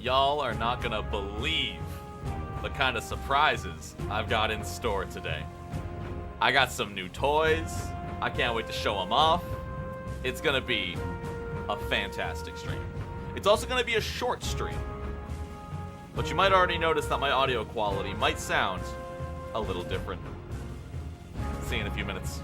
Y'all are not gonna believe the kind of surprises I've got in store today. I got some new toys. I can't wait to show them off. It's gonna be a fantastic stream. It's also gonna be a short stream. But you might already notice that my audio quality might sound a little different. See you in a few minutes.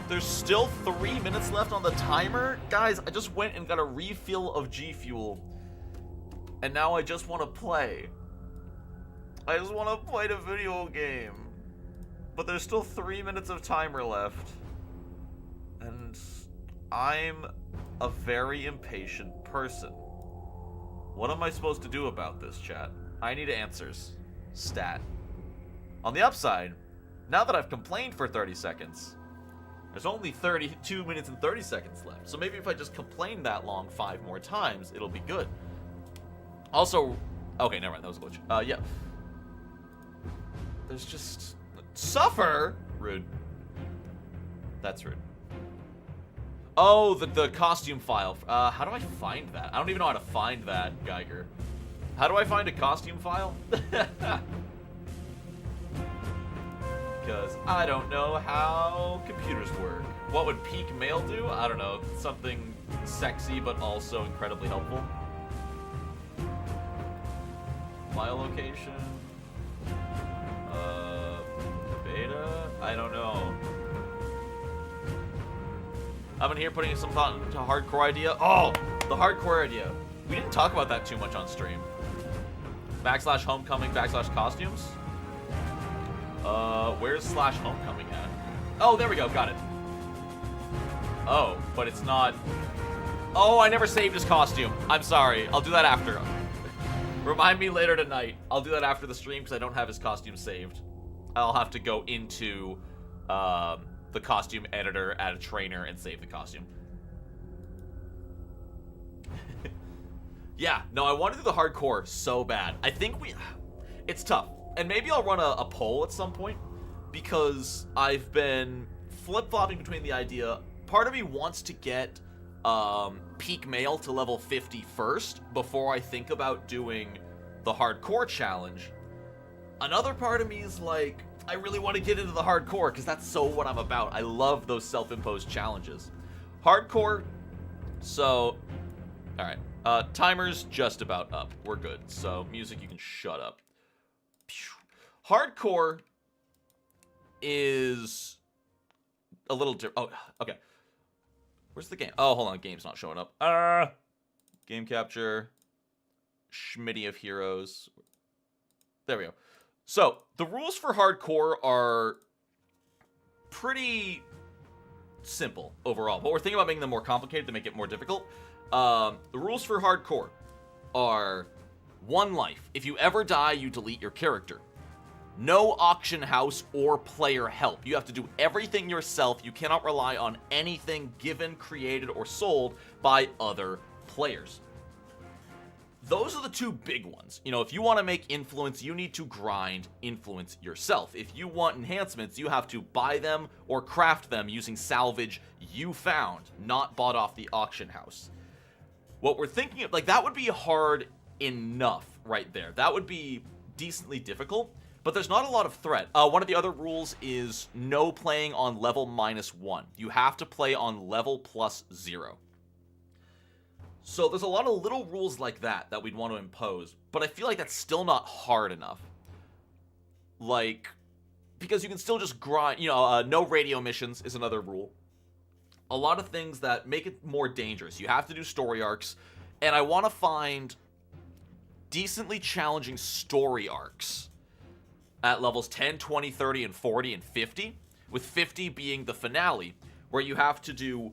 There's still 3 minutes left on the timer? Guys, I just went and got a refill of G Fuel. And now I just want to play. I just want to play the video game. But there's still 3 minutes of timer left. And I'm a very impatient person. What am I supposed to do about this, chat? I need answers. Stat. On the upside, now that I've complained for 30 seconds, there's only 32 minutes and 30 seconds left. So maybe if I just complain that long 5 more times, it'll be good. Also, okay, never mind, that was a glitch. Yeah. There's just... Suffer? Rude. That's rude. Oh, the costume file. How do I find that? I don't even know how to find that, Geiger. How do I find a costume file? Because I don't know how computers work. What would peak mail do? I don't know. Something sexy but also incredibly helpful. File location. Beta? I don't know. I've been here putting some thought into a hardcore idea. Oh, the hardcore idea. We didn't talk about that too much on stream. / homecoming / costumes. Where's / homecoming at? Oh, there we go. Got it. Oh, but it's not. Oh, I never saved his costume. I'm sorry. I'll do that after. Remind me later tonight. I'll do that after the stream because I don't have his costume saved. I'll have to go into the costume editor, add a trainer, and save the costume. Yeah, no, I want to do the hardcore so bad. I think it's tough. And maybe I'll run a poll at some point because I've been flip-flopping between the idea. Part of me wants to get peak male to level 50 first before I think about doing the hardcore challenge. Another part of me is like, I really want to get into the hardcore because that's so what I'm about. I love those self-imposed challenges. Hardcore, so, all right. Timer's just about up. We're good. So, music, you can shut up. Hardcore is a little different. Oh, okay. Where's the game? Oh, hold on. Game's not showing up. Game capture. Schmitty of Heroes. There we go. So, the rules for hardcore are pretty simple overall, but we're thinking about making them more complicated to make it more difficult. The rules for hardcore are 1 life. If you ever die, you delete your character. No auction house or player help. You have to do everything yourself. You cannot rely on anything given, created, or sold by other players. Those are the 2 big ones. You know, if you want to make influence, you need to grind influence yourself. If you want enhancements, you have to buy them or craft them using salvage you found, not bought off the auction house. What we're thinking of, like, that would be hard enough right there. That would be decently difficult, but there's not a lot of threat. One of the other rules is no playing on level -1. You have to play on level +0. So there's a lot of little rules like that that we'd want to impose, but I feel like that's still not hard enough. Like, because you can still just grind, you know, no radio missions is another rule. A lot of things that make it more dangerous. You have to do story arcs, and I want to find decently challenging story arcs at levels 10, 20, 30, and 40, and 50, with 50 being the finale, where you have to do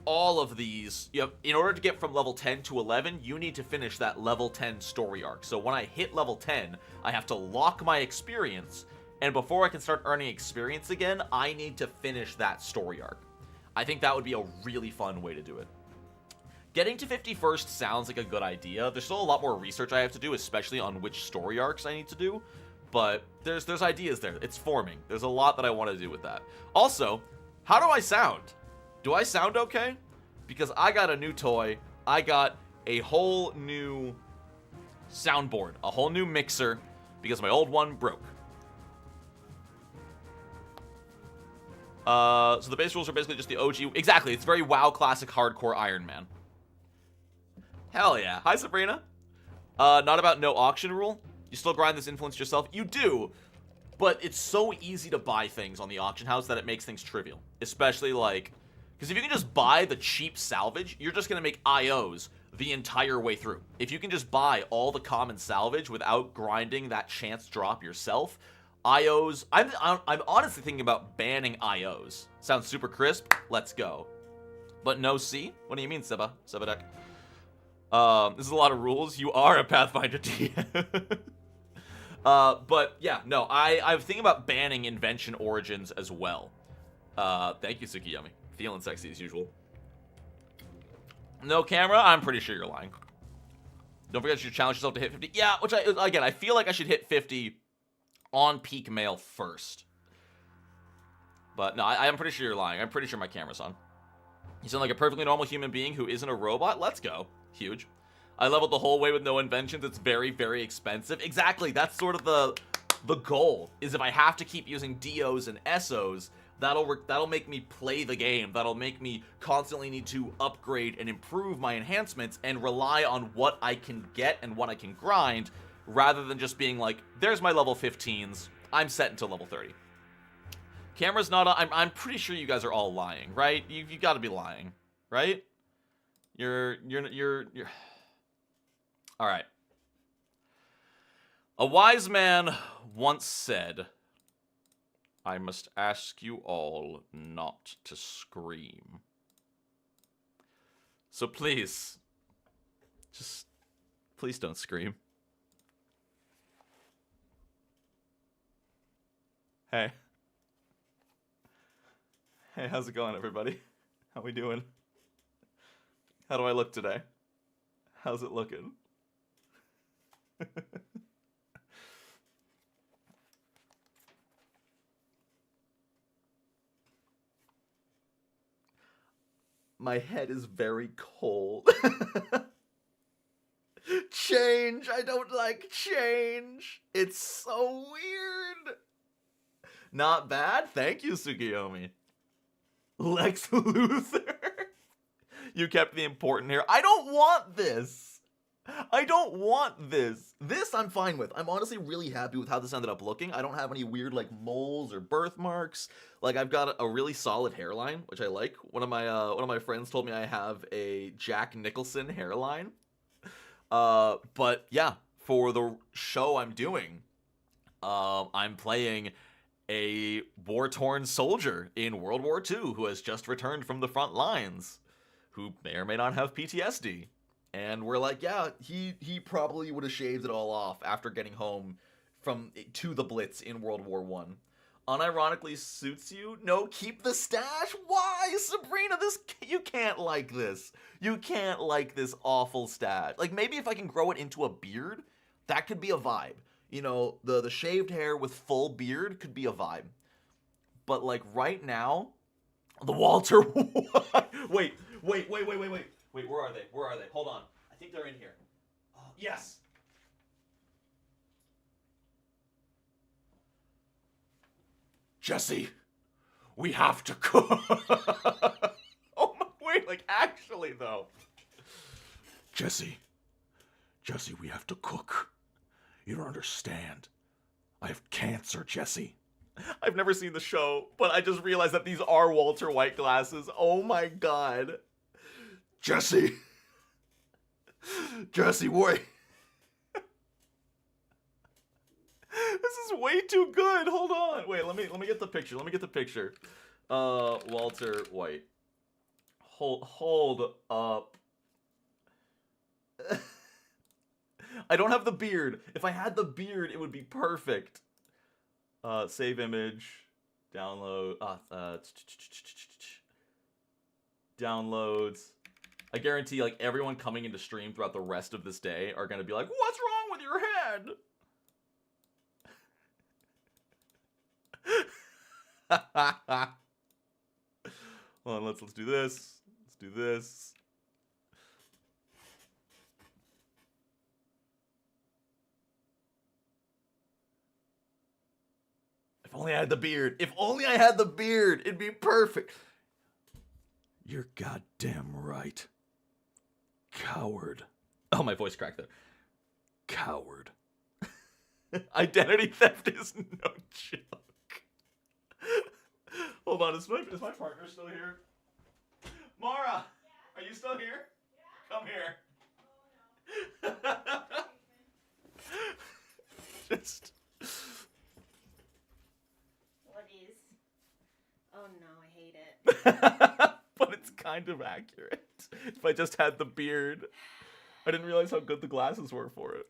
all of these. In order to get from level 10 to 11, you need to finish that level 10 story arc. So when I hit level 10, I have to lock my experience, and before I can start earning experience again, I need to finish that story arc. I think that would be a really fun way to do it. Getting to 50 first sounds like a good idea. There's still a lot more research I have to do, especially on which story arcs I need to do, but there's ideas there. It's forming. There's a lot that I want to do with that. Also, how do I sound? Do I sound okay? Because I got a new toy. I got a whole new soundboard, a whole new mixer, because my old one broke. So the base rules are basically just the OG. Exactly, it's very WoW classic hardcore Iron Man. Hell yeah. Hi, Sabrina. Not about no auction rule. You still grind this influence yourself? You do, but it's so easy to buy things on the auction house that it makes things trivial. Especially, like, because if you can just buy the cheap salvage, you're just going to make IOs the entire way through. If you can just buy all the common salvage without grinding that chance drop yourself, IOs, I'm honestly thinking about banning IOs. Sounds super crisp. Let's go. But no C? What do you mean, Seba? Sebadek. This is a lot of rules. You are a Pathfinder DM. But yeah, no, I'm thinking about banning Invention Origins as well. Thank you, Tsukiyami. Feeling sexy as usual. No camera? I'm pretty sure you're lying. Don't forget you should challenge yourself to hit 50. Yeah, which I feel like I should hit 50 on peak male first. But no, I'm pretty sure you're lying. I'm pretty sure my camera's on. You sound like a perfectly normal human being who isn't a robot. Let's go. Huge. I leveled the whole way with no inventions. It's very, very expensive. Exactly. That's sort of the goal. Is if I have to keep using DOs and SOs, that'll make me play the game. That'll make me constantly need to upgrade and improve my enhancements and rely on what I can get and what I can grind, rather than just being like, there's my level 15s. I'm set until level 30. Camera's not on. I'm pretty sure you guys are all lying, right? You got to be lying, right? You're. All right. A wise man once said, "I must ask you all not to scream." So please, please don't scream. Hey. Hey, how's it going, everybody? How we doing? How do I look today? How's it looking? My head is very cold. Change! I don't like change! It's so weird! Not bad? Thank you, Tsukiyomi. Lex Luthor. You kept the important hair. I don't want this. I don't want this. This I'm fine with. I'm honestly really happy with how this ended up looking. I don't have any weird like moles or birthmarks. Like I've got a really solid hairline, which I like. One of my friends told me I have a Jack Nicholson hairline. But yeah, for the show I'm doing, I'm playing a war-torn soldier in World War II who has just returned from the front lines, who may or may not have PTSD. And we're like, yeah, he probably would have shaved it all off after getting home to the Blitz in World War I. Unironically suits you? No, keep the stash? Why? Sabrina, you can't like this. You can't like this awful stash. Like, maybe if I can grow it into a beard, that could be a vibe. You know, the shaved hair with full beard could be a vibe. But, like, right now, the Walter... Wait, where are they? Hold on. I think they're in here. Yes! Jesse, we have to cook. Oh my, wait, like actually though. Jesse, we have to cook. You don't understand. I have cancer, Jesse. I've never seen the show, but I just realized that these are Walter White glasses. Oh my god. Jesse, wait. This is way too good. Hold on. Wait, let me get the picture. Walter White. Hold up. I don't have the beard. If I had the beard, it would be perfect. Save image. Download. Downloads. I guarantee, like, everyone coming into stream throughout the rest of this day are gonna be like, "What's wrong with your head?" Hold on, let's do this. Let's do this. If only I had the beard. If only I had the beard, it'd be perfect. You're goddamn right. Coward. Oh, my voice cracked there. Coward. Identity theft is no joke. Hold on, is my partner still here? Mara, are you still here? Come here. Just. What is? Oh no, I hate it. But it's kind of accurate. If I just had the beard. I didn't realize how good the glasses were for it.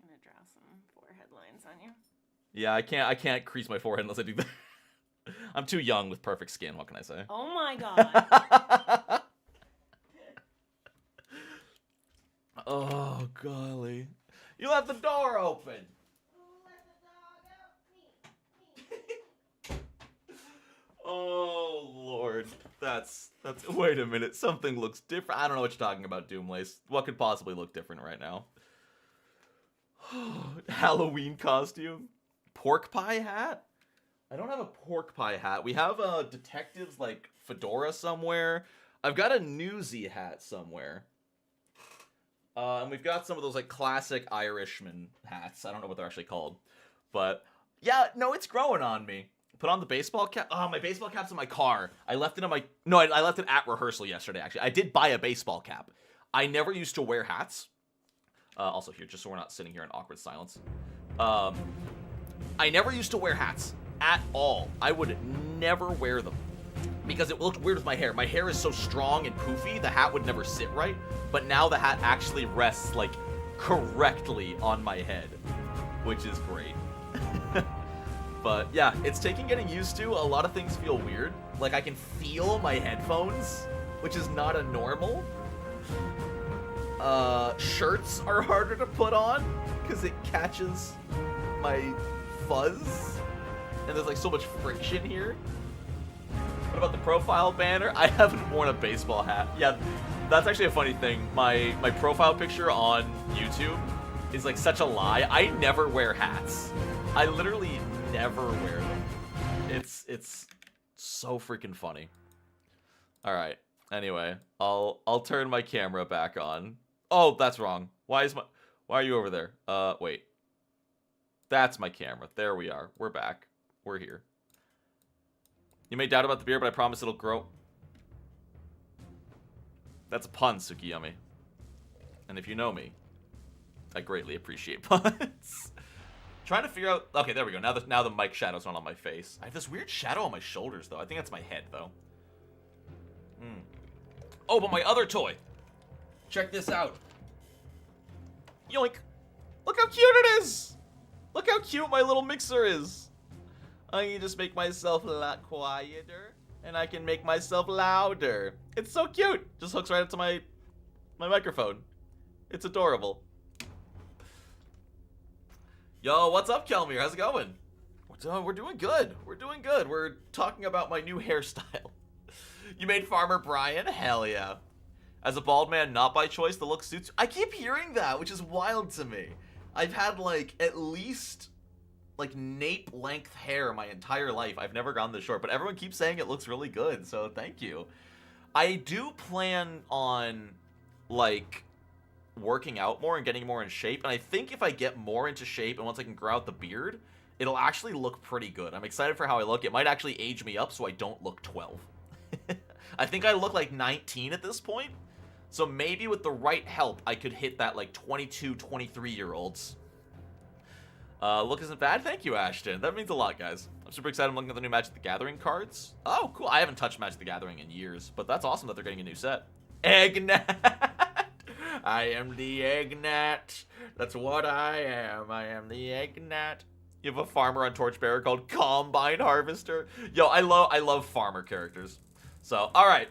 I'm gonna draw some forehead lines on you. Yeah, I can't crease my forehead unless I do that. I'm too young with perfect skin, what can I say? Oh my god. Oh, golly. You left the door open. Who let the dog out? Me. Oh, Lord. That's... Wait a minute. Something looks different. I don't know what you're talking about, Doomlace. What could possibly look different right now? Halloween costume? Pork pie hat? I don't have a pork pie hat. We have a detective's, like, fedora somewhere. I've got a newsy hat somewhere. And we've got some of those, like, classic Irishman hats. I don't know what they're actually called. But, yeah, no, it's growing on me. Put on the baseball cap. Oh, my baseball cap's in my car. I left it in my... No, I left it at rehearsal yesterday, actually. I did buy a baseball cap. I never used to wear hats. Also here, just so we're not sitting here in awkward silence. I never used to wear hats at all. I would never wear them because it looked weird with my hair. My hair is so strong and poofy, the hat would never sit right. But now the hat actually rests, like, correctly on my head, which is great. But yeah, it's taking getting used to. A lot of things feel weird. Like, I can feel my headphones, which is not a normal. Shirts are harder to put on because it catches my fuzz, and there's like so much friction here. What about the profile banner? I haven't worn a baseball hat. Yeah, that's actually a funny thing. My profile picture on YouTube is like such a lie. I never wear hats. I literally never wear them. It's so freaking funny. All right. Anyway, I'll turn my camera back on. Oh, that's wrong. Why are you over there? Wait. That's my camera. There we are. We're back. We're here. You may doubt about the beer, but I promise it'll grow. That's a pun, Tsukiyami. And if you know me, I greatly appreciate puns. Trying to figure out... Okay, there we go. Now the mic shadow's not on my face. I have this weird shadow on my shoulders, though. I think that's my head, though. Oh, but my other toy. Check this out. Yoink. Look how cute it is. Look how cute my little mixer is. I can just make myself a lot quieter, and I can make myself louder. It's so cute. Just hooks right up to my microphone. It's adorable. Yo, what's up, Kelmir? How's it going? We're doing good. We're doing good. We're talking about my new hairstyle. You made Farmer Brian? Hell yeah. As a bald man, not by choice, the look suits... I keep hearing that, which is wild to me. I've had, like, at least, like, nape-length hair my entire life. I've never gone this short, but everyone keeps saying it looks really good, so thank you. I do plan on, like, working out more and getting more in shape, and I think if I get more into shape and once I can grow out the beard, it'll actually look pretty good. I'm excited for how I look. It might actually age me up so I don't look 12. I think I look like 19 at this point. So maybe with the right help, I could hit that like 22, 23-year-olds. Look isn't bad. Thank you, Ashton. That means a lot, guys. I'm super excited. I'm looking at the new Magic the Gathering cards. Oh, cool. I haven't touched Magic the Gathering in years, but that's awesome that they're getting a new set. Eggnat. I am the Eggnat. That's what I am. I am the Eggnat. You have a farmer on Torchbearer called Combine Harvester. Yo, I love farmer characters. So, all right.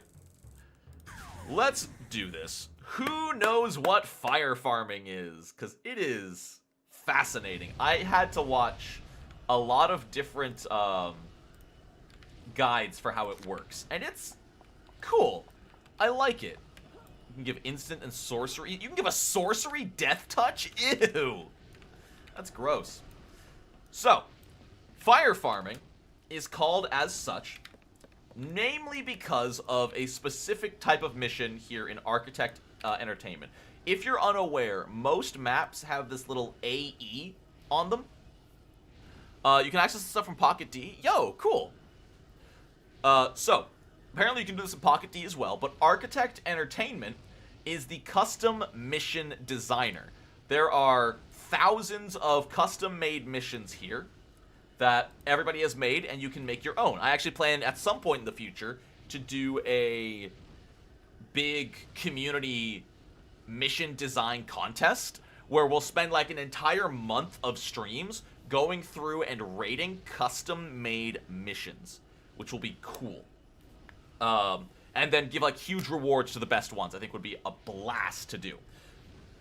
Let's do this. Who knows what fire farming is? Because it is fascinating. I had to watch a lot of different guides for how it works. And it's cool. I like it. You can give instant and sorcery. You can give a sorcery death touch? Ew. That's gross. So, fire farming is called as such, namely because of a specific type of mission here in Architect Entertainment. If you're unaware, most maps have this little AE on them. You can access the stuff from Pocket D. Yo, cool. So, apparently you can do this in Pocket D as well, but Architect Entertainment is the custom mission designer. There are thousands of custom-made missions here that everybody has made, and you can make your own. I actually plan at some point in the future to do a big community mission design contest where we'll spend like an entire month of streams going through and rating custom-made missions, which will be cool. And then give like huge rewards to the best ones. I think would be a blast to do.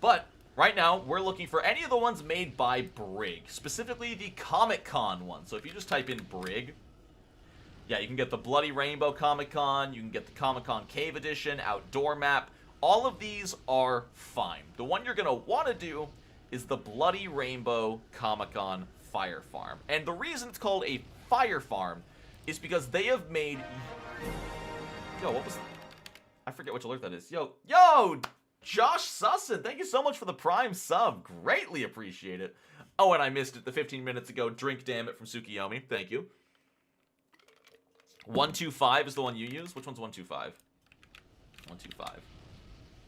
But right now, we're looking for any of the ones made by Brig, specifically the Comic-Con one. So if you just type in Brig, yeah, you can get the Bloody Rainbow Comic-Con, you can get the Comic-Con Cave Edition, Outdoor Map. All of these are fine. The one you're going to want to do is the Bloody Rainbow Comic-Con Fire Farm. And the reason it's called a Fire Farm is because they have made... Yo, what was... I forget which alert that is. Yo, Josh Sussin, thank you so much for the Prime sub. Greatly appreciate it. Oh, and I missed it the 15 minutes ago. Drink Damn It from Tsukiyomi. Thank you. 125 is the one you use. Which one's 125? 125.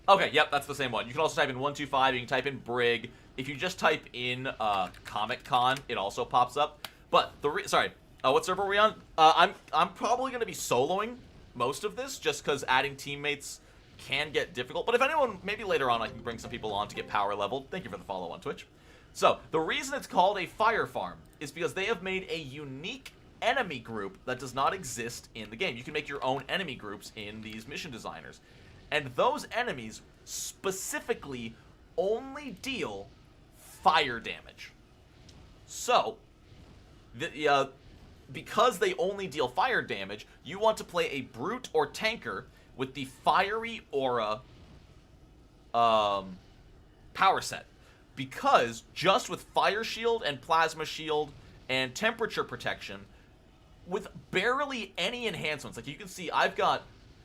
Okay, yep, that's the same one. You can also type in 125. You can type in Brig. If you just type in Comic Con, it also pops up. But sorry, what server are we on? I'm probably gonna be soloing most of this, just because adding teammates can get difficult. But if anyone, maybe later on, I can bring some people on to get power leveled. Thank you for the follow on Twitch. So the reason it's called a fire farm is because they have made a unique enemy group that does not exist in the game. You can make your own enemy groups in these mission designers. And those enemies specifically only deal fire damage. So, because they only deal fire damage, you want to play a brute or tanker with the fiery aura power set. Because just with fire shield and plasma shield and temperature protection, with barely any enhancements, like you can see, I've got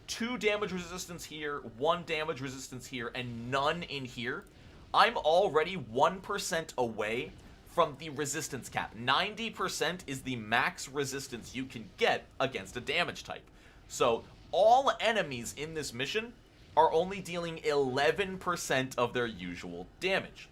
2 damage resistance here, 1 damage resistance here, and none in here. I'm already 1% away from the resistance cap. 90% is the max resistance you can get against a damage type. So all enemies in this mission are only dealing 11% of their usual damage.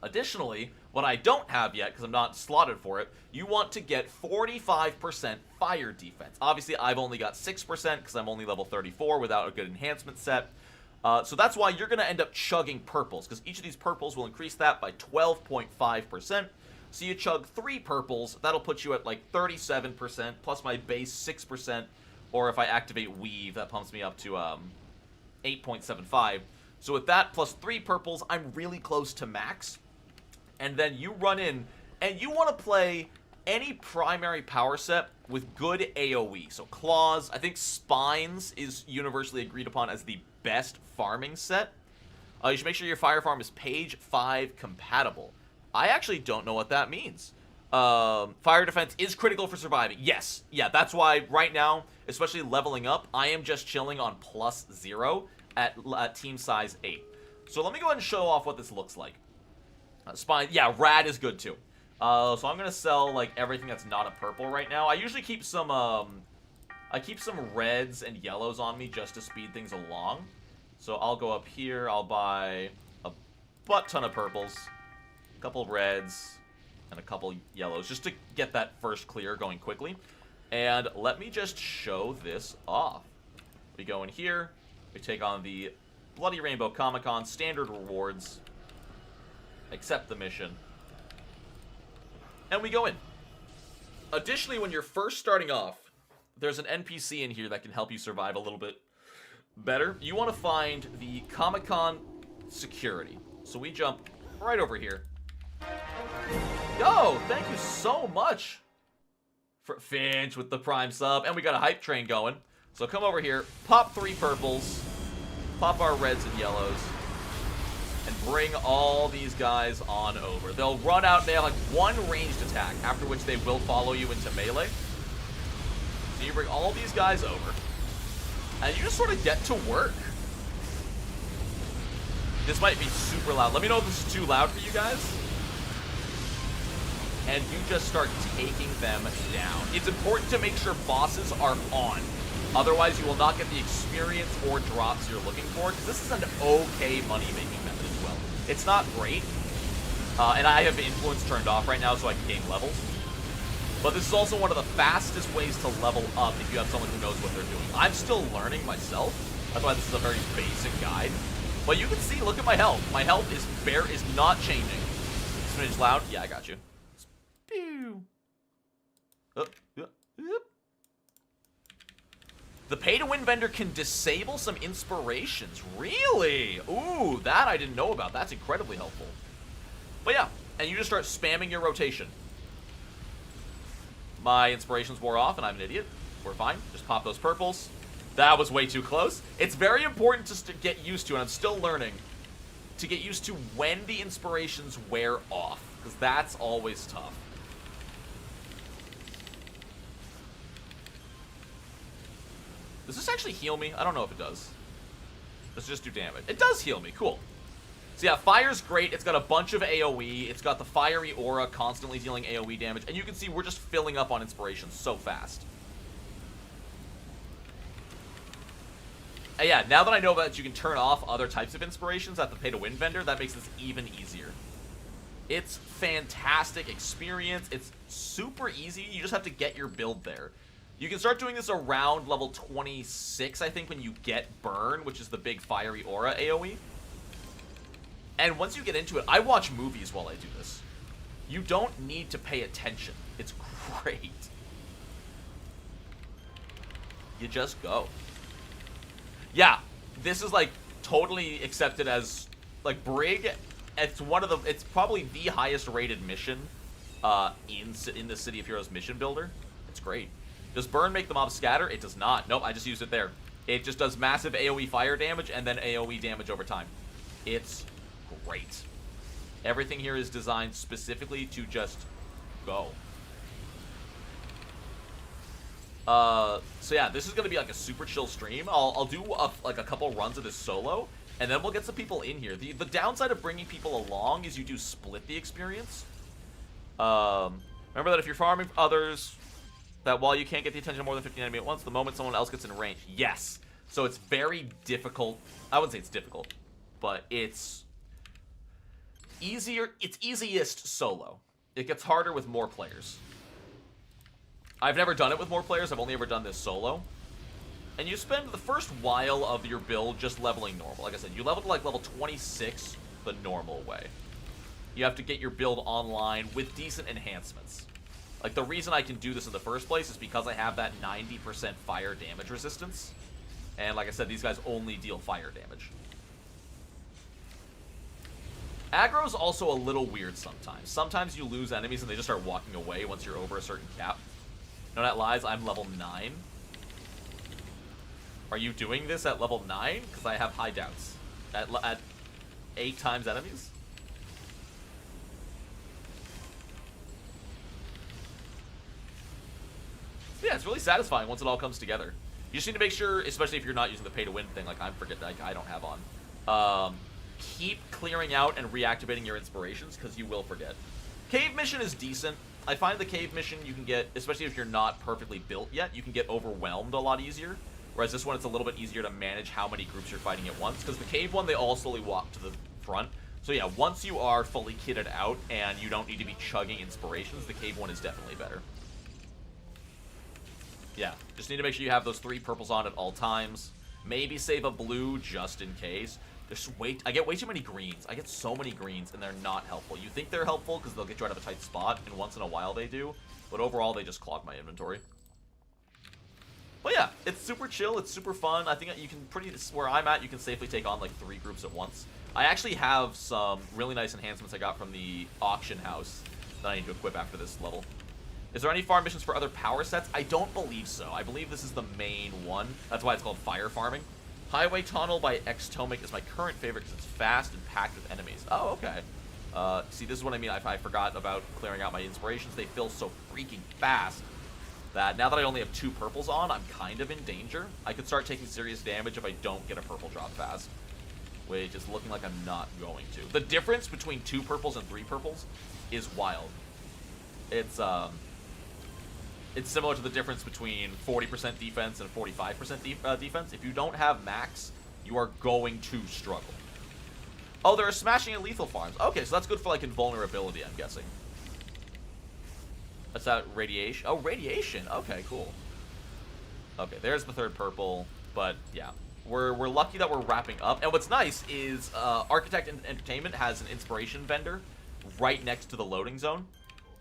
Additionally, what I don't have yet, because I'm not slotted for it, you want to get 45% fire defense. Obviously, I've only got 6% because I'm only level 34 without a good enhancement set. So that's why you're going to end up chugging purples, because each of these purples will increase that by 12.5%. So you chug 3 purples, that'll put you at like 37%, plus my base 6%, or if I activate Weave, that pumps me up to 8.75. So with that, plus 3 purples, I'm really close to max. And then you run in, and you want to play any primary power set with good AoE. So Claws, I think Spines is universally agreed upon as the best farming set. You should make sure your fire farm is page 5 compatible. I actually don't know what that means. Fire defense is critical for surviving. Yes. Yeah, that's why right now, especially leveling up, I am just chilling on +0 at team size 8. So let me go ahead and show off what this looks like. Spine, yeah, Rad is good too. So I'm gonna sell like everything that's not a purple right now. I usually keep some reds and yellows on me just to speed things along. So I'll go up here, I'll buy a butt ton of purples, a couple reds, and a couple yellows, just to get that first clear going quickly. And let me just show this off. We go in here, we take on the Bloody Rainbow Comic-Con standard rewards, accept the mission, and we go in. Additionally, when you're first starting off, there's an NPC in here that can help you survive a little bit better. You want to find the Comic-Con security. So we jump right over here. Yo, thank you so much for Finch with the Prime sub, and we got a hype train going. So come over here, pop 3 purples, pop our reds and yellows, and bring all these guys on over. They'll run out, they have like 1 ranged attack, after which they will follow you into melee. So you bring all these guys over, and you just sort of get to work. This might be super loud. Let me know if this is too loud for you guys. And you just start taking them down. It's important to make sure bosses are on. Otherwise, you will not get the experience or drops you're looking for, because this is an okay money-making method as well. It's not great, and I have influence turned off right now so I can gain levels. But this is also one of the fastest ways to level up if you have someone who knows what they're doing. I'm still learning myself. That's why this is a very basic guide. But you can see, look at my health. My health is not changing. Smidge loud? Yeah, I got you. Pew. The pay-to-win vendor can disable some inspirations. Really? Ooh, that I didn't know about. That's incredibly helpful. But yeah, and you just start spamming your rotation. My inspirations wore off, and I'm an idiot. We're fine. Just pop those purples. That was way too close. It's very important to get used to, and I'm still learning, to get used to when the inspirations wear off, because that's always tough. Does this actually heal me? I don't know if it does. Let's just do damage. It does heal me. Cool. So yeah, fire's great. It's got a bunch of AoE. It's got the fiery aura constantly dealing AoE damage. And you can see we're just filling up on inspiration so fast. yeah, now that I know that you can turn off other types of inspirations at the pay-to-win vendor, that makes this even easier. It's fantastic experience. It's super easy. You just have to get your build there. You can start doing this around level 26, I think, when you get Burn, which is the big fiery aura AoE. And once you get into it, I watch movies while I do this. You don't need to pay attention. It's great. You just go. Yeah, this is like totally accepted as like Brig. It's probably the highest rated mission in the City of Heroes mission builder. It's great. Does Burn make the mob scatter? It does not. Nope, I just used it there. It just does massive AoE fire damage and then AoE damage over time. It's great. Everything here is designed specifically to just go. So yeah, this is gonna be like a super chill stream. I'll do like a couple runs of this solo, and then we'll get some people in here. The downside of bringing people along is you do split the experience. Remember that if you're farming others, that while you can't get the attention of more than 15 enemies at once, the moment someone else gets in range. Yes. So it's very difficult. I wouldn't say it's difficult, but it's easier. It's easiest solo. It gets harder with more players. I've never done it with more players. I've only ever done this solo. And you spend the first while of your build just leveling normal. Like I said, you level to like level 26 the normal way. You have to get your build online with decent enhancements. Like, the reason I can do this in the first place is because I have that 90% fire damage resistance. And like I said, these guys only deal fire damage. Aggro is also a little weird sometimes. Sometimes you lose enemies and they just start walking away once you're over a certain cap. No, that lies. I'm level 9. Are you doing this at level 9? Because I have high doubts. At 8 times enemies? Yeah, it's really satisfying once it all comes together. You just need to make sure, especially if you're not using the pay-to-win thing like I don't have on. Keep clearing out and reactivating your inspirations, because you will forget. Cave mission is decent. I find the cave mission you can get, especially if you're not perfectly built yet, you can get overwhelmed a lot easier. Whereas this one, it's a little bit easier to manage how many groups you're fighting at once. Because the cave one, they all slowly walk to the front. So yeah, once you are fully kitted out and you don't need to be chugging inspirations, the cave one is definitely better. Yeah, just need to make sure you have those 3 purples on at all times. Maybe save a blue just in case. I get way too many greens. I get so many greens, and they're not helpful. You think they're helpful because they'll get you out of a tight spot, and once in a while they do. But overall, they just clog my inventory. But yeah, it's super chill. It's super fun. I think you can where I'm at, you can safely take on like 3 groups at once. I actually have some really nice enhancements I got from the auction house that I need to equip after this level. Is there any farm missions for other power sets? I don't believe so. I believe this is the main one. That's why it's called fire farming. Highway Tunnel by Xtomic is my current favorite because it's fast and packed with enemies. Oh, okay. See, this is what I mean. I forgot about clearing out my inspirations. They fill so freaking fast that now that I only have 2 purples on, I'm kind of in danger. I could start taking serious damage if I don't get a purple drop fast, which is looking like I'm not going to. The difference between 2 purples and 3 purples is wild. It's similar to the difference between 40% defense and 45% defense. If you don't have max, you are going to struggle. Oh, there are smashing and lethal farms. Okay, so that's good for, like, invulnerability, I'm guessing. That's that radiation. Oh, radiation. Okay, cool. Okay, there's the 3rd purple. But, yeah. We're lucky that we're wrapping up. And what's nice is Architect Entertainment has an inspiration vendor right next to the loading zone.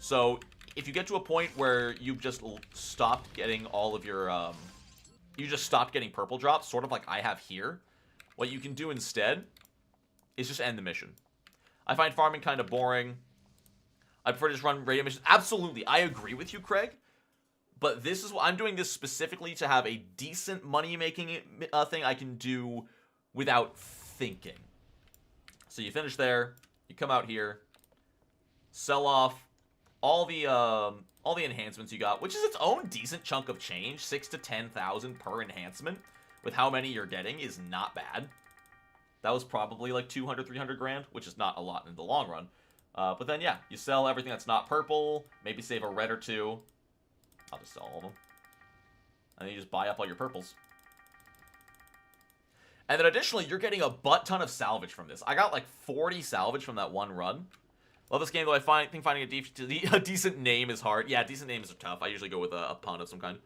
So if you get to a point where you've just stopped getting all of your, you just stopped getting purple drops, sort of like I have here, what you can do instead is just end the mission. I find farming kind of boring. I prefer to just run radio missions. Absolutely, I agree with you, Craig. But this is what I'm doing this specifically to have a decent money-making thing I can do without thinking. So you finish there, you come out here, sell off all the enhancements you got, which is its own decent chunk of change. 6,000 to 10,000 per enhancement, with how many you're getting, is not bad. That was probably like 200, 300 grand, which is not a lot in the long run. But then, yeah, you sell everything that's not purple, maybe save a red or 2. I'll just sell all of them. And then you just buy up all your purples. And then additionally, you're getting a butt ton of salvage from this. I got like 40 salvage from that one run. Love this game, though. I think finding a decent name is hard. Yeah, decent names are tough. I usually go with a pun of some kind.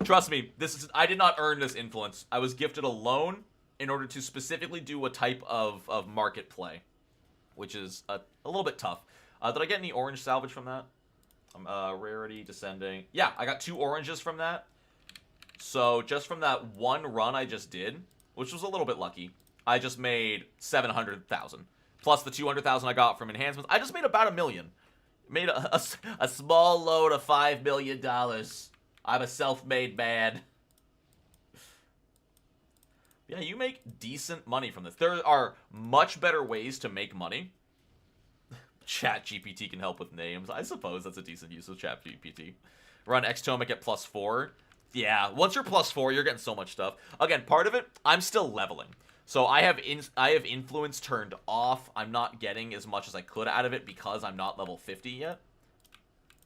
Trust me, I did not earn this influence. I was gifted a loan in order to specifically do a type of market play, which is a little bit tough. Did I get any orange salvage from that? Rarity descending. Yeah, I got 2 oranges from that. So just from that one run I just did, which was a little bit lucky, I just made 700,000. Plus the 200,000 I got from enhancements. I just made about $1 million. Made a small load of $5 million. I'm a self-made man. Yeah, you make decent money from this. There are much better ways to make money. ChatGPT can help with names. I suppose that's a decent use of ChatGPT. Run Xtomic at +4. Yeah, once you're +4, you're getting so much stuff. Again, part of it, I'm still leveling. So I have influence turned off. I'm not getting as much as I could out of it because I'm not level 50 yet.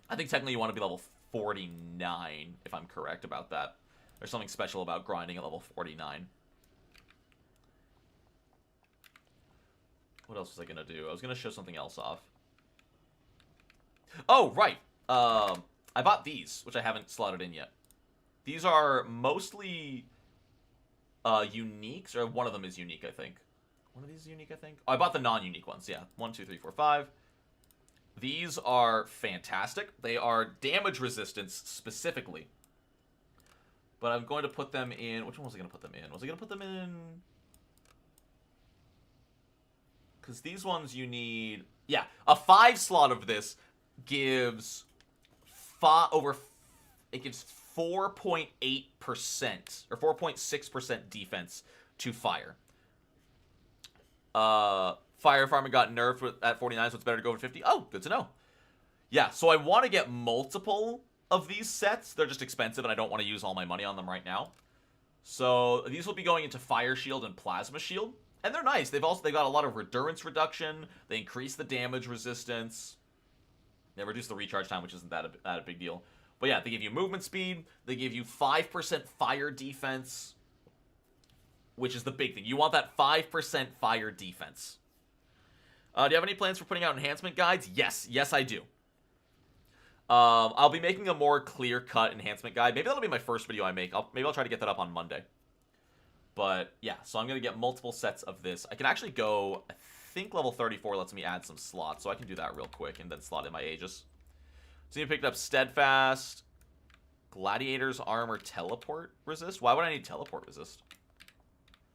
I think technically you want to be level 49, if I'm correct about that. There's something special about grinding at level 49. What else was I going to do? I was going to show something else off. Oh, right. I bought these, which I haven't slotted in yet. These are mostly uniques, or one of them is unique, I think. One of these is unique, I think. Oh, I bought the non-unique ones, yeah. 1, 2, 3, 4, 5. These are fantastic. They are damage resistance specifically. But I'm going to put them in... Which one was I going to put them in? Was I going to put them in... Because these ones you need... Yeah, a 5 slot of this gives... It gives 4.8% or 4.6% defense to fire. Fire farming got nerfed at 49, so it's better to go with 50. Oh, good to know. Yeah, so I want to get multiple of these sets. They're just expensive, and I don't want to use all my money on them right now. So these will be going into Fire Shield and Plasma Shield, and they're nice. They got a lot of endurance reduction. They increase the damage resistance. They reduce the recharge time, which isn't that a big deal. But yeah, they give you movement speed. They give you 5% fire defense, which is the big thing. You want that 5% fire defense. Do you have any plans for putting out enhancement guides? Yes. Yes, I do. I'll be making a more clear-cut enhancement guide. Maybe that'll be my first video I make. Maybe I'll try to get that up on Monday. But yeah, so I'm going to get multiple sets of this. I can actually go, I think level 34 lets me add some slots, so I can do that real quick and then slot in my Aegis. So you picked up Steadfast, Gladiator's Armor, Teleport Resist. Why would I need Teleport Resist?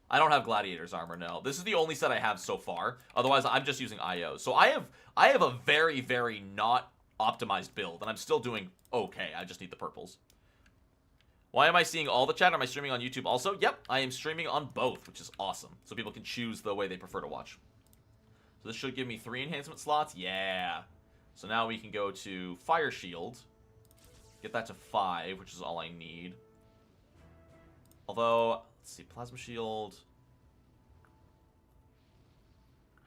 I don't have Gladiator's Armor, no. This is the only set I have so far. Otherwise, I'm just using IO. So I have a very, very not optimized build, and I'm still doing okay. I just need the purples. Why am I seeing all the chat? Am I streaming on YouTube also? Yep, I am streaming on both, which is awesome. So people can choose the way they prefer to watch. So this should give me 3 enhancement slots. Yeah. So now we can go to Fire Shield. Get that to 5, which is all I need. Although, let's see, Plasma Shield.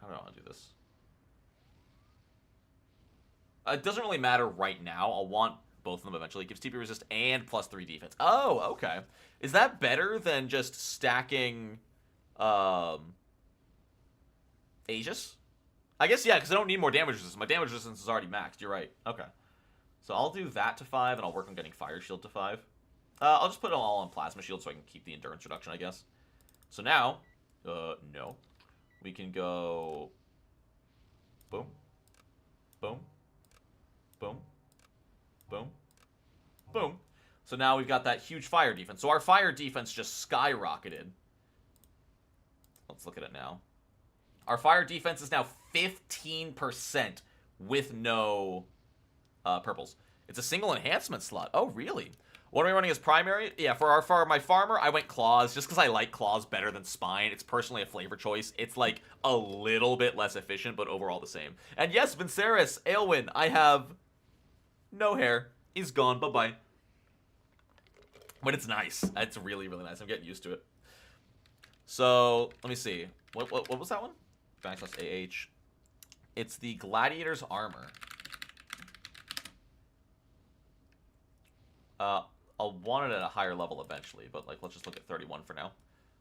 How do I want to do this? It doesn't really matter right now. I'll want both of them eventually. It gives TP resist and +3 defense. Oh, okay. Is that better than just stacking Aegis? I guess, yeah, because I don't need more damage resistance. My damage resistance is already maxed. You're right. Okay. So I'll do that to 5, and I'll work on getting Fire Shield to 5. I'll just put them all on Plasma Shield so I can keep the endurance reduction, I guess. So now, no. We can go... Boom. Boom. Boom. Boom. Boom. So now we've got that huge fire defense. So our fire defense just skyrocketed. Let's look at it now. Our fire defense is now 15% with no purples. It's a single enhancement slot. Oh, really? What are we running as primary? Yeah, for my farmer, I went claws just because I like claws better than spine. It's personally a flavor choice. It's like a little bit less efficient, but overall the same. And yes, Vinceris, Aelwyn, I have no hair. He's gone. Bye-bye. But it's nice. It's really, really nice. I'm getting used to it. So, let me see. What was that one? Backslash AH. It's the Gladiator's Armor. I'll want it at a higher level eventually, but like let's just look at 31 for now.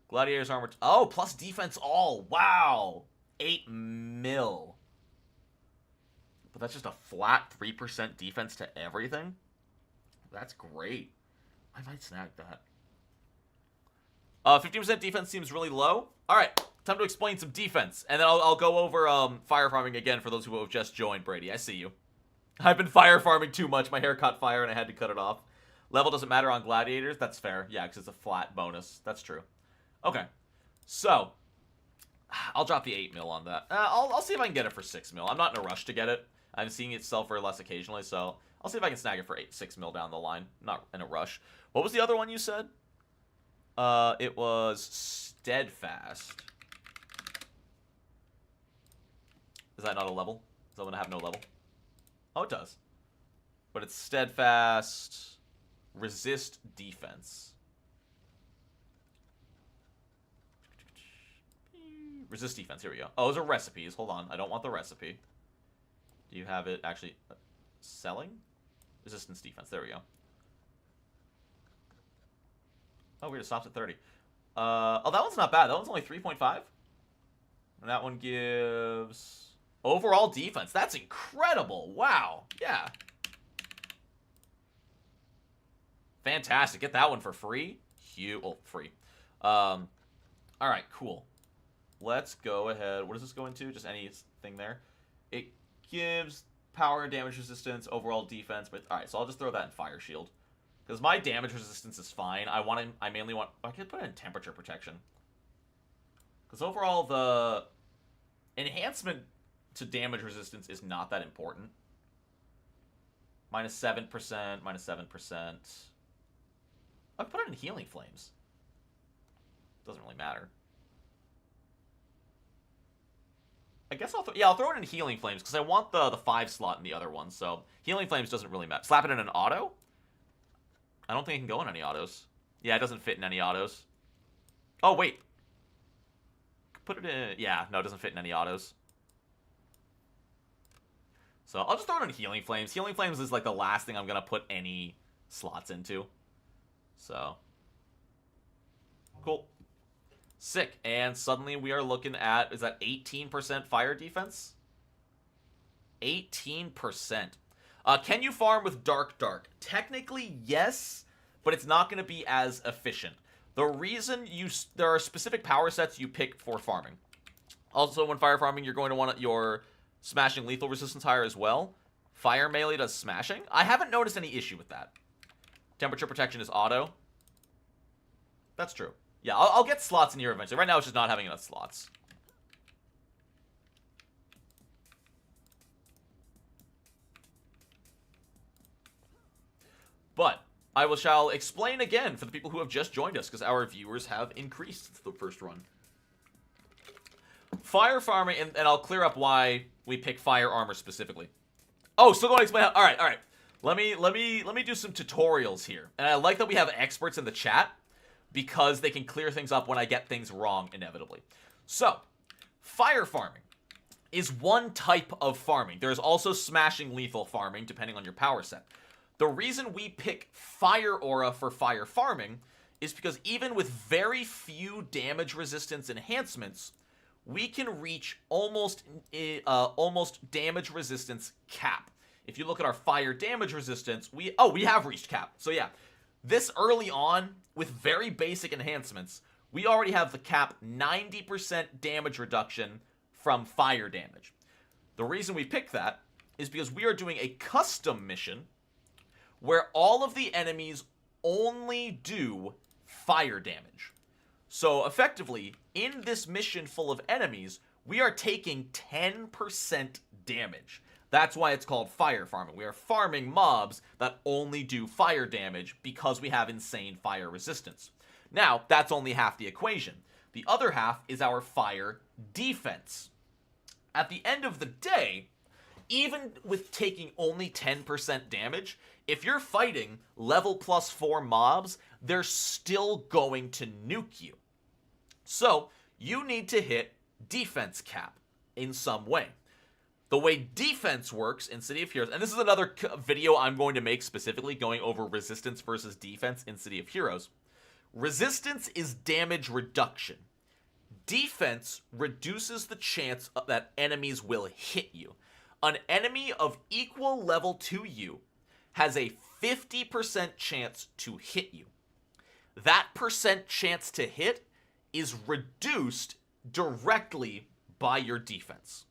Gladiator's armor. Oh, plus defense all. Wow. 8 mil. But that's just a flat 3% defense to everything? That's great. I might snag that. 15% defense seems really low. Alright, time to explain some defense. And then I'll go over fire farming again for those who have just joined, Brady. I see you. I've been fire farming too much. My hair caught fire and I had to cut it off. Level doesn't matter on gladiators. That's fair. Yeah, because it's a flat bonus. That's true. Okay. So, I'll drop the 8 mil on that. I'll see if I can get it for 6 mil. I'm not in a rush to get it. I'm seeing it sell for less occasionally, so I'll see if I can snag it for 6 mil down the line. Not in a rush. What was the other one you said? It was Steadfast. Is that not a level? Is that going to have no level? Oh, it does. But it's Steadfast, Resist, Defense. Resist defense, here we go. Oh, those are recipes. Hold on, I don't want the recipe. Do you have it actually selling? Resistance defense, there we go. Oh, weird, it stops at 30. Oh, that one's not bad. That one's only 3.5. And that one gives overall defense. That's incredible. Wow. Yeah. Fantastic. Get that one for free. Huge. Well, free. All right, cool. Let's go ahead. What does this go into? Just anything there. It gives power and damage resistance, overall defense. But all right, so I'll just throw that in fire shield because my damage resistance is fine. I mainly want. I could put it in temperature protection because overall the enhancement to damage resistance is not that important. -7%, -7%. I put it in healing flames. Doesn't really matter. I guess I'll throw it in healing flames because I want the 5 slot in the other one. So healing flames doesn't really matter. Slap it in an auto. I don't think it can go in any autos. Yeah, it doesn't fit in any autos. Oh wait, put it in. Yeah, no, it doesn't fit in any autos. So I'll just throw it in healing flames. Healing flames is like the last thing I'm gonna put any slots into. So cool. Sick. And suddenly we are looking at, is that 18% fire defense? 18%. Can you farm with Dark? Technically, yes, but it's not going to be as efficient. The reason there are specific power sets you pick for farming. Also, when fire farming, you're going to want your smashing lethal resistance higher as well. Fire melee does smashing. I haven't noticed any issue with that. Temperature protection is auto. That's true. Yeah, I'll get slots in here eventually. Right now, it's just not having enough slots. But I shall explain again for the people who have just joined us, because our viewers have increased since the first run. Fire farming, and I'll clear up why we pick fire armor specifically. Oh, still going to explain how. All right. Let me do some tutorials here, and I like that we have experts in the chat, because they can clear things up when I get things wrong, inevitably. So, fire farming is one type of farming. There's also smashing lethal farming, depending on your power set. The reason we pick Fire Aura for fire farming is because even with very few damage resistance enhancements, we can reach almost damage resistance cap. If you look at our fire damage resistance, we have reached cap. So yeah, this early on, with very basic enhancements, we already have the cap 90% damage reduction from fire damage. The reason we picked that is because we are doing a custom mission where all of the enemies only do fire damage. So effectively, in this mission full of enemies, we are taking 10% damage. That's why it's called fire farming. We are farming mobs that only do fire damage because we have insane fire resistance. Now, that's only half the equation. The other half is our fire defense. At the end of the day, even with taking only 10% damage, if you're fighting level +4 mobs, they're still going to nuke you. So, you need to hit defense cap in some way. The way defense works in City of Heroes, and this is another video I'm going to make specifically going over resistance versus defense in City of Heroes. Resistance is damage reduction. Defense reduces the chance that enemies will hit you. An enemy of equal level to you has a 50% chance to hit you. That percent chance to hit is reduced directly by your defense.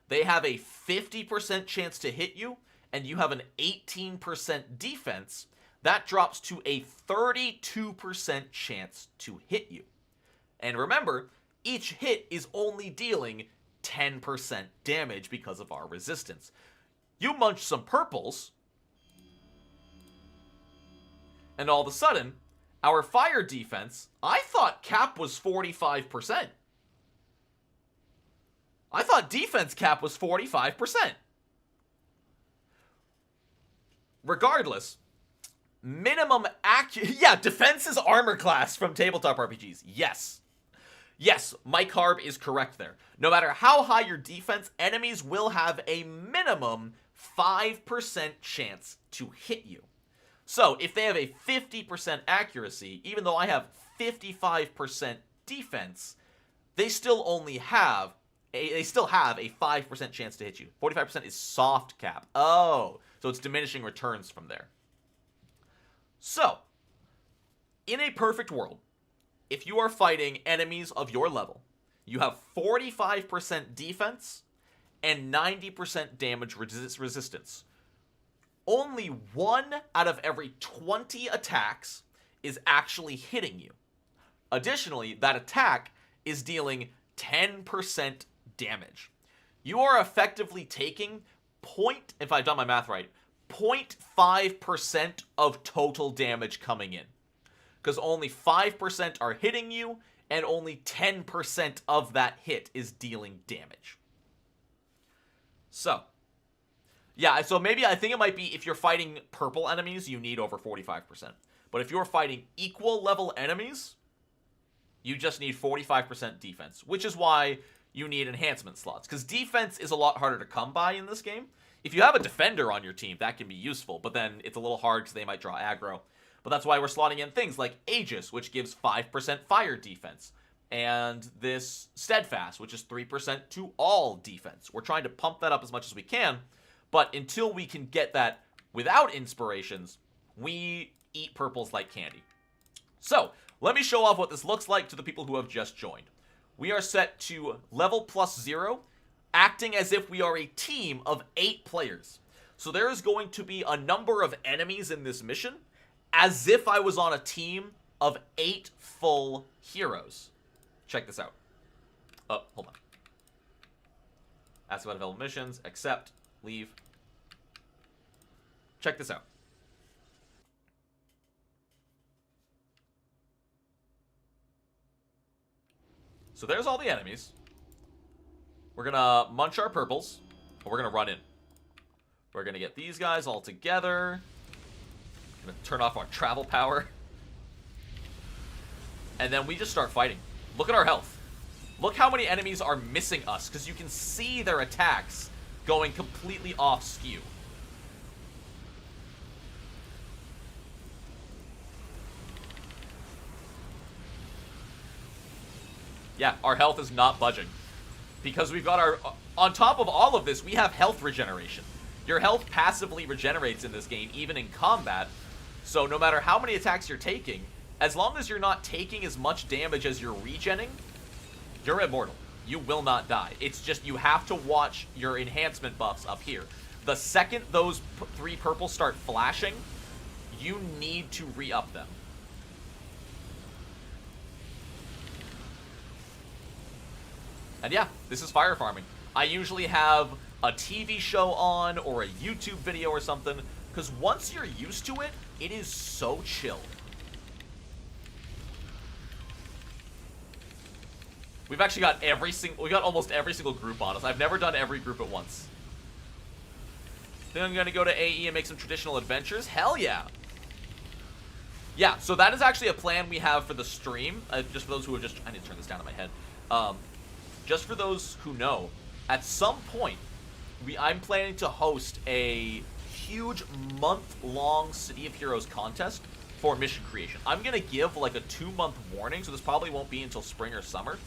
They have a 50% chance to hit you, and you have an 18% defense. That drops to a 32% chance to hit you. And remember, each hit is only dealing 10% damage because of our resistance. You munch some purples, and all of a sudden, our fire defense, I thought cap was 45%. I thought defense cap was 45%. Regardless, minimum yeah, defense is armor class from tabletop RPGs. Yes. Yes, Mike Harb is correct there. No matter how high your defense, enemies will have a minimum 5% chance to hit you. So, if they have a 50% accuracy, even though I have 55% defense, they still have a 5% chance to hit you. 45% is soft cap. Oh, so it's diminishing returns from there. So, in a perfect world, if you are fighting enemies of your level, you have 45% defense and 90% damage resistance. Only 1 out of every 20 attacks is actually hitting you. Additionally, that attack is dealing 10% damage. You are effectively taking if I've done my math right, 0.5% of total damage coming in. Because only 5% are hitting you, and only 10% of that hit is dealing damage. So, yeah, so maybe I think it might be if you're fighting purple enemies, you need over 45%. But if you're fighting equal level enemies, you just need 45% defense, which is why you need enhancement slots. Because defense is a lot harder to come by in this game. If you have a defender on your team, that can be useful, but then it's a little hard because they might draw aggro. But that's why we're slotting in things like Aegis, which gives 5% fire defense. And this Steadfast, which is 3% to all defense. We're trying to pump that up as much as we can. But until we can get that without inspirations, we eat purples like candy. So, let me show off what this looks like to the people who have just joined. We are set to level +0, acting as if we are a team of 8 players. So there is going to be a number of enemies in this mission, as if I was on a team of 8 full heroes. Check this out. Oh, hold on. Ask about available missions, accept, leave. Check this out. So there's all the enemies. We're gonna munch our purples, and we're gonna run in. We're gonna get these guys all together. Gonna turn off our travel power. And then we just start fighting. Look at our health. Look how many enemies are missing us, because you can see their attacks going completely off skew. Yeah, our health is not budging. Because we've got our... On top of all of this, we have health regeneration. Your health passively regenerates in this game, even in combat. So no matter how many attacks you're taking, as long as you're not taking as much damage as you're regenning, you're immortal. You will not die. It's just you have to watch your enhancement buffs up here. The second those 3 purples start flashing, you need to re-up them. And yeah, this is fire farming. I usually have a TV show on or a YouTube video or something, because once you're used to it, it is so chill. We've actually got we got almost every single group on us. I've never done every group at once. Think I'm gonna go to AE and make some traditional adventures? Hell yeah! Yeah, so that is actually a plan we have for the stream. Just for those who have I need to turn this down in my head. Just for those who know, at some point, I'm planning to host a huge month-long City of Heroes contest for mission creation. I'm going to give like a 2-month warning, so this probably won't be until spring or summer.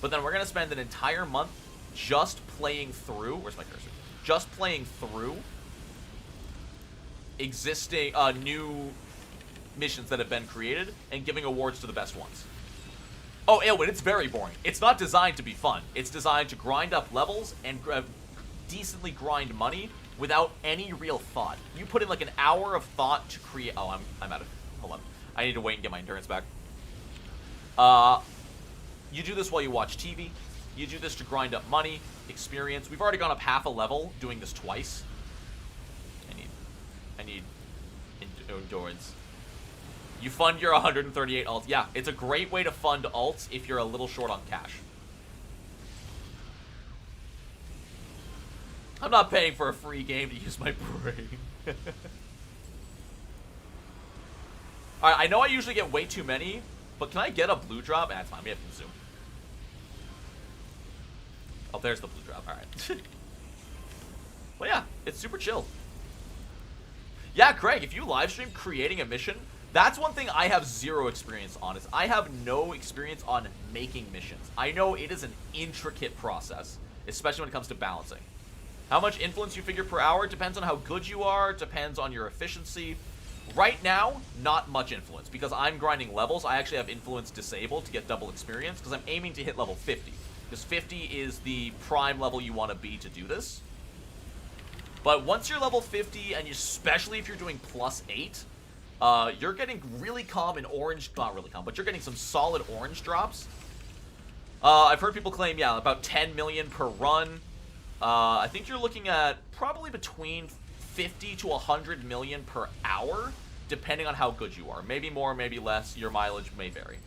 But then we're going to spend an entire month just playing through... Where's my cursor? Just playing through existing new missions that have been created and giving awards to the best ones. Oh, Aylwin, it's very boring. It's not designed to be fun. It's designed to grind up levels and decently grind money without any real thought. You put in like an hour of thought to create... Oh, I'm out of... Hold on. I need to wait and get my endurance back. You do this while you watch TV. You do this to grind up money, experience. We've already gone up half a level doing this twice. I need endurance. You fund your 138 alts. Yeah, it's a great way to fund alts if you're a little short on cash. I'm not paying for a free game to use my brain. Alright, I know I usually get way too many, but can I get a blue drop? That's fine, we have consume. Oh, there's the blue drop, alright. Well, yeah, it's super chill. Yeah, Craig, if you live stream creating a mission, that's one thing I have zero experience on, is I have no experience on making missions. I know it is an intricate process, especially when it comes to balancing. How much influence you figure per hour depends on how good you are, depends on your efficiency. Right now, not much influence, because I'm grinding levels. I actually have influence disabled to get double experience, because I'm aiming to hit level 50. Because 50 is the prime level you want to be to do this. But once you're level 50, and especially if you're doing +8, you're getting really calm and orange, not really calm, but you're getting some solid orange drops. I've heard people claim, yeah, about 10 million per run. I think you're looking at probably between 50 to 100 million per hour, depending on how good you are. Maybe more, maybe less. Your mileage may vary.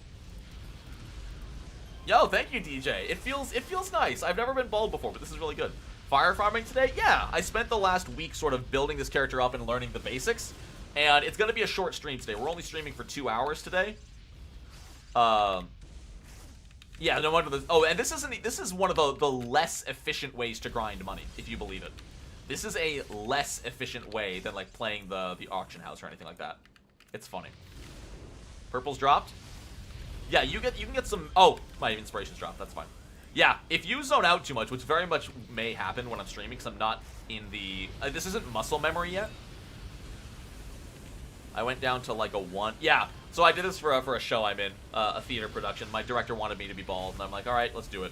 Yo, thank you, DJ. It feels nice. I've never been bald before, but this is really good. Fire farming today? Yeah, I spent the last week sort of building this character up and learning the basics. And it's going to be a short stream today. We're only streaming for 2 hours today. Yeah, no wonder this... Oh, and this is one of the less efficient ways to grind money, if you believe it. This is a less efficient way than, like, playing the auction house or anything like that. It's funny. Purple's dropped? Yeah, you can get some... Oh, my inspiration's dropped. That's fine. Yeah, if you zone out too much, which very much may happen when I'm streaming, because I'm not in the... this isn't muscle memory yet. I went down to, like, a 1... Yeah, so I did this for a show I'm in, a theater production. My director wanted me to be bald, and I'm like, alright, let's do it.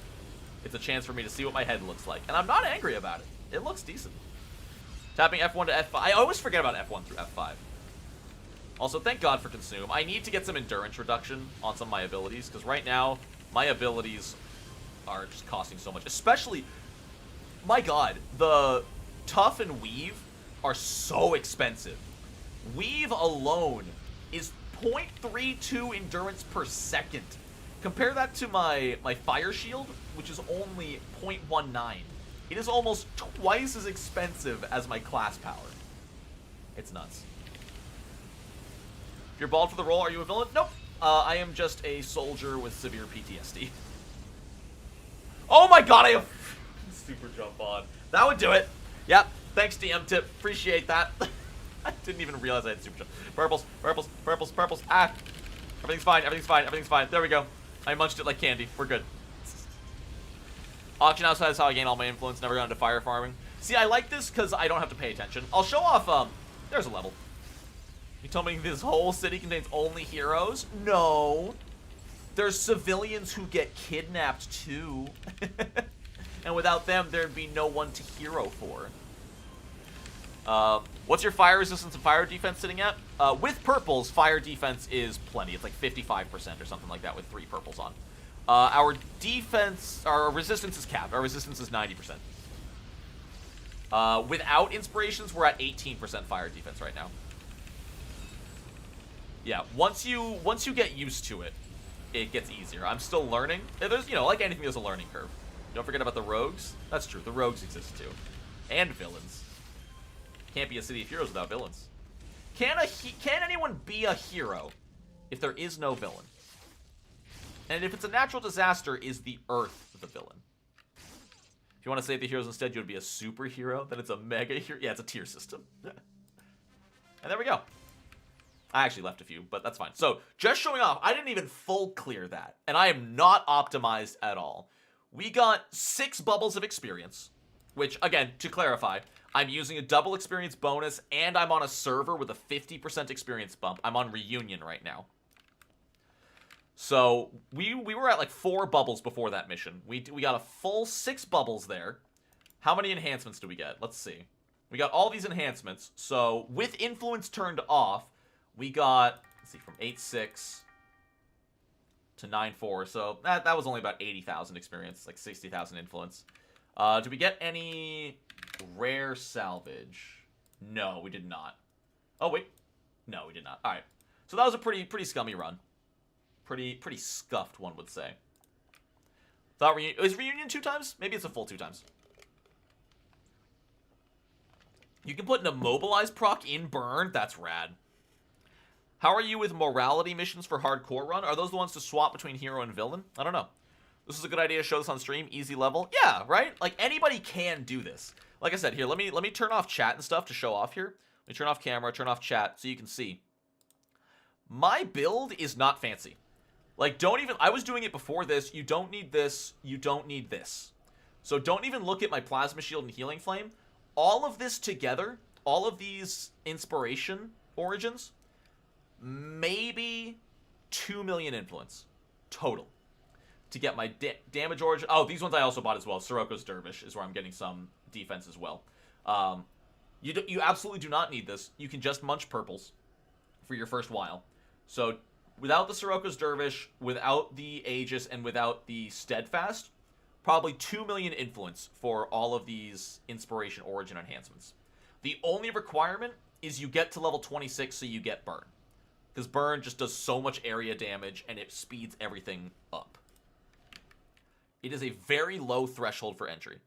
It's a chance for me to see what my head looks like. And I'm not angry about it. It looks decent. Tapping F1 to F5. I always forget about F1 through F5. Also, thank God for Consume. I need to get some endurance reduction on some of my abilities, because right now, my abilities are just costing so much. Especially, my God, the Tough and Weave are so expensive. Weave alone is 0.32 endurance per second. Compare that to my Fire Shield, which is only 0.19. It is almost twice as expensive as my class power. It's nuts. If you're bald for the role, are you a villain? Nope. I am just a soldier with severe PTSD. Oh my God, I have super jump on. That would do it. Yep. Thanks, DM Tip. Appreciate that. I didn't even realize I had super jump. Purples, purples, purples, purples. Ah. Everything's fine, everything's fine, everything's fine. There we go. I munched it like candy. We're good. Auction house is how I gain all my influence. Never got into fire farming. See, I like this because I don't have to pay attention. I'll show off, there's a level. You told me this whole city contains only heroes? No. There's civilians who get kidnapped too. And without them, there'd be no one to hero for. What's your fire resistance and fire defense sitting at? With purples, fire defense is plenty. It's like 55% or something like that with 3 purples on. Our defense, our resistance is capped. Our resistance is 90%. Without inspirations, we're at 18% fire defense right now. Yeah, once you get used to it, it gets easier. I'm still learning. There's, you know, like anything, there's a learning curve. Don't forget about the rogues. That's true. The rogues exist too, and villains. Can't be a city of heroes without villains. Can anyone be a hero if there is no villain? And if it's a natural disaster, is the Earth the villain? If you want to save the heroes instead, you would be a superhero. Then it's a mega hero. Yeah, it's a tier system. And there we go. I actually left a few, but that's fine. So, just showing off, I didn't even full clear that. And I am not optimized at all. We got 6 bubbles of experience, which, again, to clarify, I'm using a double experience bonus, and I'm on a server with a 50% experience bump. I'm on Reunion right now. So, we were at like 4 bubbles before that mission. We got a full 6 bubbles there. How many enhancements do we get? Let's see. We got all these enhancements. So, with influence turned off, we got, let's see, from 8.6 to 9.4. So, that was only about 80,000 experience, like 60,000 influence. Did we get any rare salvage? No, we did not. Oh, wait. No, we did not. All right. So, that was a pretty scummy run. Pretty scuffed, one would say. Thought is Reunion 2 times? Maybe it's a full 2 times. You can put an immobilize proc in burn. That's rad. How are you with morality missions for hardcore run? Are those the ones to swap between hero and villain? I don't know. This is a good idea to show this on stream. Easy level. Yeah, right? Like, anybody can do this. Like I said, here, let me turn off chat and stuff to show off here. Let me turn off camera, turn off chat, so you can see. My build is not fancy. Like, don't even... I was doing it before this. You don't need this. You don't need this. So don't even look at my Plasma Shield and Healing Flame. All of this together, all of these inspiration origins, maybe 2 million influence total to get my damage origin. Oh, these ones I also bought as well. Siroko's Dervish is where I'm getting some defense as well. You absolutely do not need this. You can just munch purples for your first while. So without the Siroko's Dervish, without the Aegis, and without the Steadfast, probably 2 million influence for all of these inspiration origin enhancements. The only requirement is you get to level 26 so you get burn. Because burn just does so much area damage and it speeds everything up. It is a very low threshold for entry.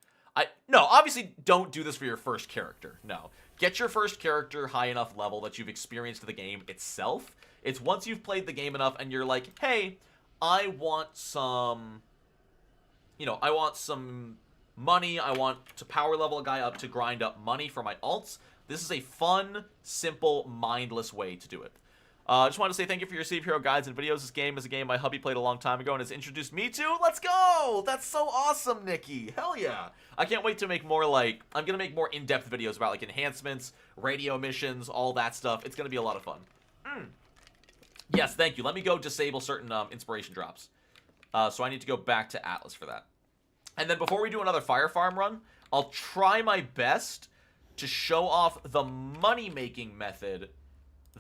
No, obviously don't do this for your first character. No. Get your first character high enough level that you've experienced the game itself. It's once you've played the game enough and you're like, hey, I want some... I want some money. I want to power level a guy up to grind up money for my alts. This is a fun, simple, mindless way to do it. I just wanted to say thank you for your Sea of Hero guides and videos. This game is a game my hubby played a long time ago and has introduced me to. Let's go! That's so awesome, Nikki. Hell yeah. I can't wait to make more, I'm going to make more in-depth videos about, enhancements, radio missions, all that stuff. It's going to be a lot of fun. Yes, thank you. Let me go disable certain inspiration drops. So I need to go back to Atlas for that. And then before we do another Fire Farm run, I'll try my best to show off the money-making method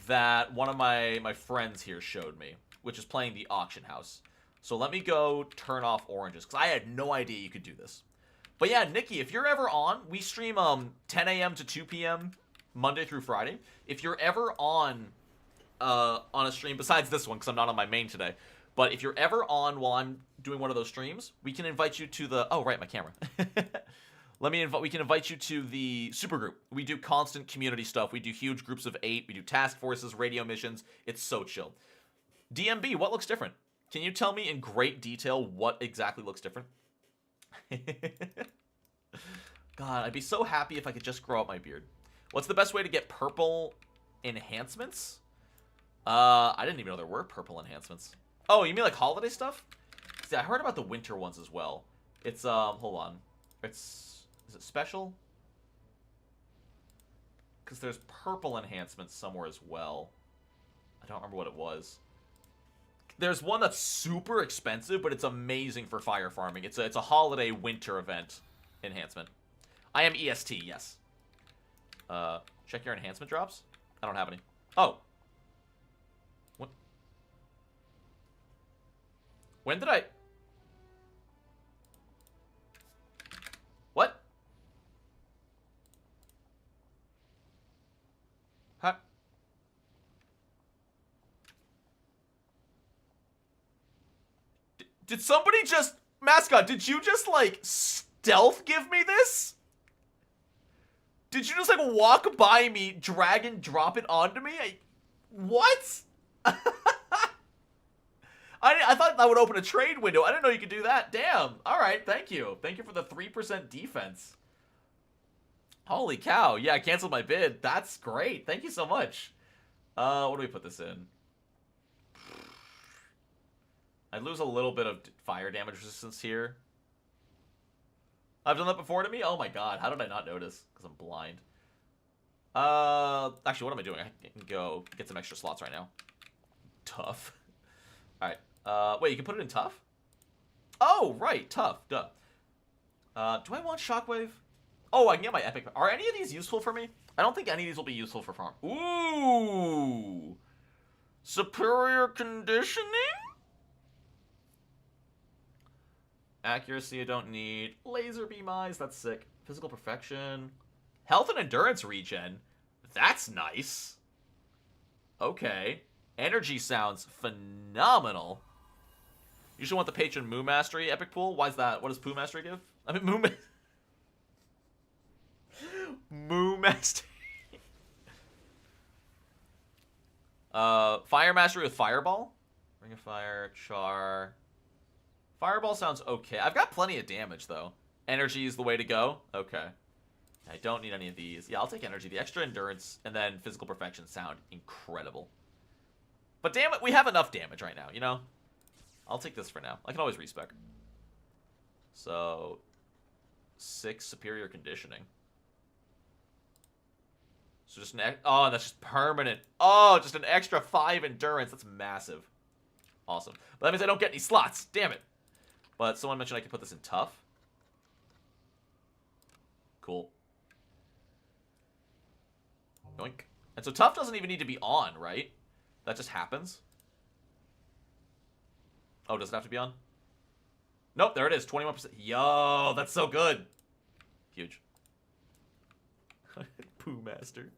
that one of my friends here showed me, which is playing the auction house. So let me go turn off oranges, because I had no idea you could do this. But yeah, Nikki, if you're ever on, we stream 10 a.m. to 2 p.m. Monday through Friday. If you're ever on a stream, besides this one, because I'm not on my main today, but if you're ever on while I'm doing one of those streams, we can invite you to the... Oh, right, my camera. We can invite you to the supergroup. We do constant community stuff. We do huge groups of 8. We do task forces, radio missions. It's so chill. DMB, what looks different? Can you tell me in great detail what exactly looks different? God, I'd be so happy if I could just grow out my beard. What's the best way to get purple enhancements? I didn't even know there were purple enhancements. Oh, you mean like holiday stuff? See, I heard about the winter ones as well. It's, hold on. Is it special? Because there's purple enhancements somewhere as well. I don't remember what it was. There's one that's super expensive, but it's amazing for fire farming. It's a holiday winter event enhancement. I am EST, yes. Check your enhancement drops? I don't have any. Oh. When did I... What? Huh? Did somebody just... Mascot, did you just, stealth give me this? Did you just, walk by me, drag and drop it onto me? What? I thought that would open a trade window. I didn't know you could do that. Damn. All right, thank you. Thank you for the 3% defense. Holy cow. Yeah, I canceled my bid. That's great. Thank you so much. What do we put this in? I'd lose a little bit of fire damage resistance here. I've done that before to me? Oh my god, how did I not notice? Because I'm blind. Actually, what am I doing? I can go get some extra slots right now. Tough. Alright. Wait, you can put it in tough? Oh, right, tough. Duh. Do I want shockwave? Oh, I can get my epic. Are any of these useful for me? I don't think any of these will be useful for farm. Ooh! Superior conditioning? Accuracy I don't need. Laser beam eyes, that's sick. Physical perfection. Health and endurance regen. That's nice. Okay. Energy sounds phenomenal. You should want the patron Moo Mastery epic pool. Why's that? What does Poo Mastery give? I mean, Moo Mastery. Fire Mastery with Fireball. Ring of Fire, Char. Fireball sounds okay. I've got plenty of damage, though. Energy is the way to go. Okay. I don't need any of these. Yeah, I'll take energy. The extra endurance and then physical perfection sound incredible. But damn it, we have enough damage right now, you know? I'll take this for now. I can always respec. So, 6 superior conditioning. So just an oh, that's just permanent. Oh, just an extra 5 endurance. That's massive. Awesome. But that means I don't get any slots. Damn it. But someone mentioned I could put this in tough. Cool. Yoink. And so tough doesn't even need to be on, right? That just happens. Oh, does it have to be on? Nope, there it is. 21%. Yo, that's so good. Huge. Poo Master.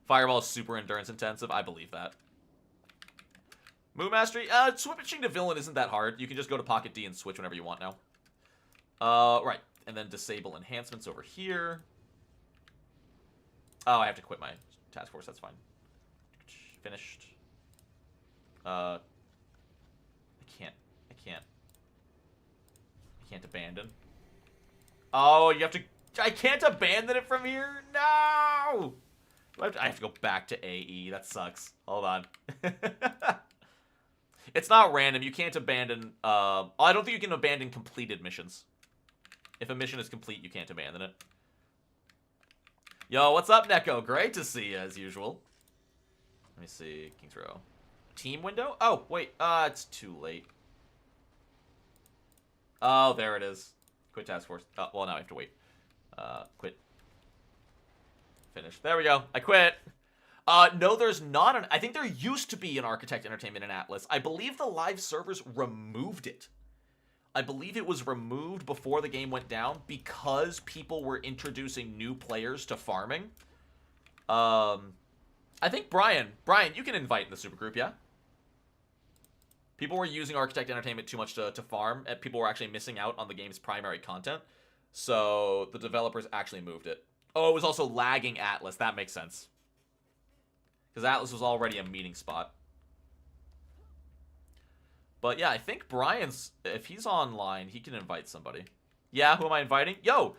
Fireball is super endurance intensive. I believe that. Moo Mastery. Switching to villain isn't that hard. You can just go to Pocket D and switch whenever you want now. Right. And then disable enhancements over here. Oh, I have to quit my task force. That's fine. Finished. I can't abandon. Oh, you have to... I can't abandon it from here? No! I have to go back to AE. That sucks. Hold on. It's not random. You can't abandon... I don't think you can abandon completed missions. If a mission is complete, you can't abandon it. Yo, what's up, Neko? Great to see you, as usual. Let me see. King's Row. Team window? Oh, wait. It's too late. Oh, there it is. Quit task force. Oh, well, now I have to wait. Quit. Finish. There we go. I quit. No, there's not an... I think there used to be an Architect Entertainment in Atlas. I believe the live servers removed it. I believe it was removed before the game went down because people were introducing new players to farming. I think Brian, you can invite in the supergroup, yeah? People were using Architect Entertainment too much to farm, and people were actually missing out on the game's primary content. So the developers actually moved it. Oh, it was also lagging Atlas. That makes sense. Because Atlas was already a meeting spot. But yeah, I think Brian's... If he's online, he can invite somebody. Yeah, who am I inviting? Yo,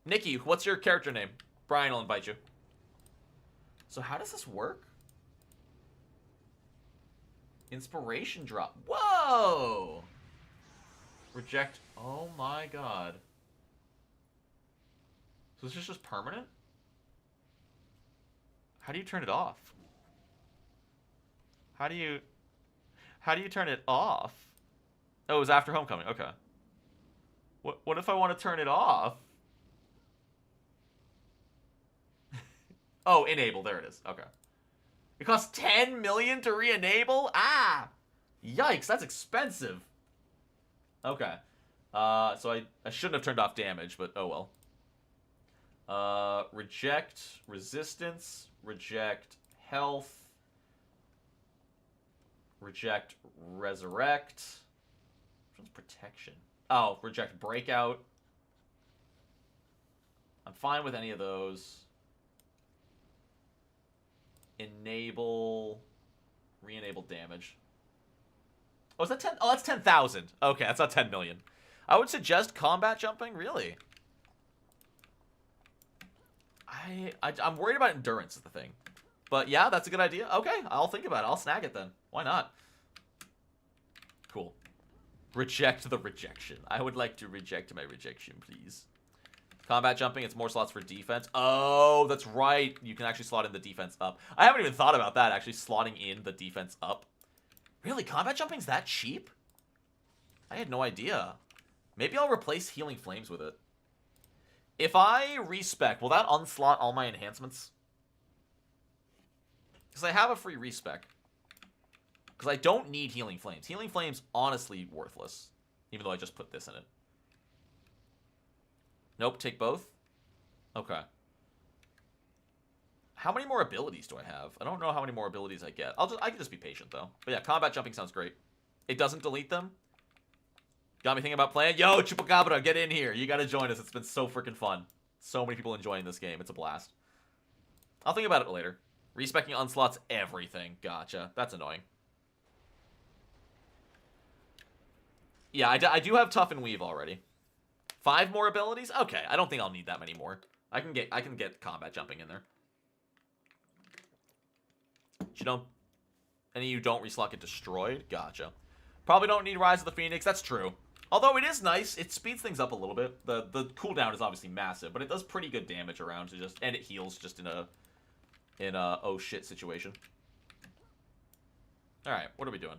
Nikki, what's your character name? Brian will invite you. So how does this work? Inspiration drop. Whoa! Reject. Oh my god. So is this just permanent? How do you turn it off? How do you turn it off? Oh, it was after Homecoming. Okay. What if I want to turn it off? Oh, enable. There it is. Okay. It costs 10 million to re-enable? Ah! Yikes, that's expensive. Okay. So I shouldn't have turned off damage, but oh well. Reject resistance, reject health, reject resurrect. Which one's protection? Oh, reject breakout. I'm fine with any of those. Enable, re-enable damage. Oh, is that 10? Oh, that's 10,000. Okay, that's not 10 million. I would suggest combat jumping, really. I'm worried about endurance is the thing. But yeah, that's a good idea. Okay, I'll think about it. I'll snag it then. Why not? Cool. Reject the rejection. I would like to reject my rejection, please. Combat jumping, it's more slots for defense. Oh, that's right. You can actually slot in the defense up. I haven't even thought about that, actually, slotting in the defense up. Really? Combat jumping's that cheap? I had no idea. Maybe I'll replace Healing Flames with it. If I respec, will that unslot all my enhancements? Because I have a free respec. Because I don't need Healing Flames. Healing Flames, honestly, worthless. Even though I just put this in it. Nope, take both? Okay. How many more abilities do I have? I don't know how many more abilities I get. I can just be patient, though. But yeah, combat jumping sounds great. It doesn't delete them? Got me thinking about playing? Yo, Chupacabra, get in here. You gotta join us. It's been so freaking fun. So many people enjoying this game. It's a blast. I'll think about it later. Respecking unslots everything. Gotcha. That's annoying. Yeah, I do have Tough and Weave already. 5 more abilities? Okay, I don't think I'll need that many more. I can get combat jumping in there. Any of you don't reslot get destroyed? Gotcha. Probably don't need Rise of the Phoenix. That's true. Although it is nice, it speeds things up a little bit. The cooldown is obviously massive, but it does pretty good damage around to and it heals just in a oh shit situation. All right, what are we doing?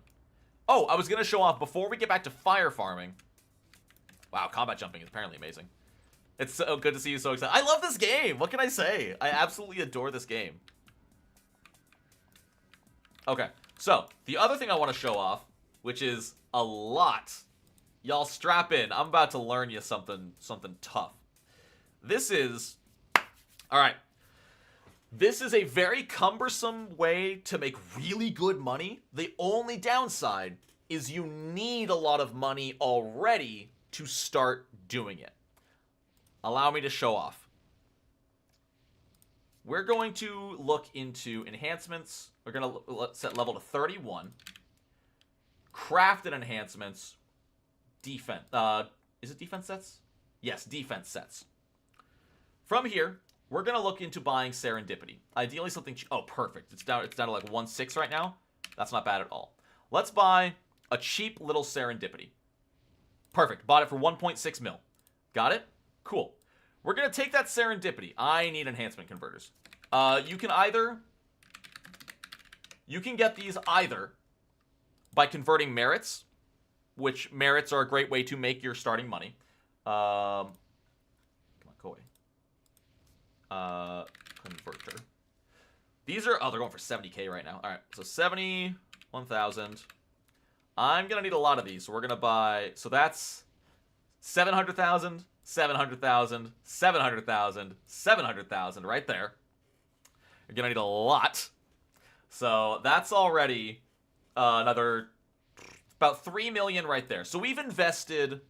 Oh, I was gonna show off before we get back to fire farming. Wow, combat jumping is apparently amazing. It's so good to see you so excited. I love this game. What can I say? I absolutely adore this game. Okay, so the other thing I want to show off, which is a lot. Y'all strap in. I'm about to learn you something tough. This is... Alright. This is a very cumbersome way to make really good money. The only downside is you need a lot of money already to start doing it. Allow me to show off. We're going to look into enhancements. We're going to set level to 31. Crafted enhancements. Defense. Is it defense sets? Yes, defense sets. From here, we're going to look into buying Serendipity. Ideally something... Oh, perfect. It's down to like 1.6 right now. That's not bad at all. Let's buy a cheap little Serendipity. Perfect. Bought it for 1.6 mil. Got it? Cool. We're going to take that Serendipity. I need enhancement converters. You can get these either by converting merits, which merits are a great way to make your starting money. Come on, go away. Converter. These are... Oh, they're going for 70k right now. All right, so 70, 1,000. I'm going to need a lot of these, so we're going to buy... So that's 700,000, 700,000, 700,000, 700,000 right there. You're going to need a lot. So that's already another... About 3 million right there. So we've invested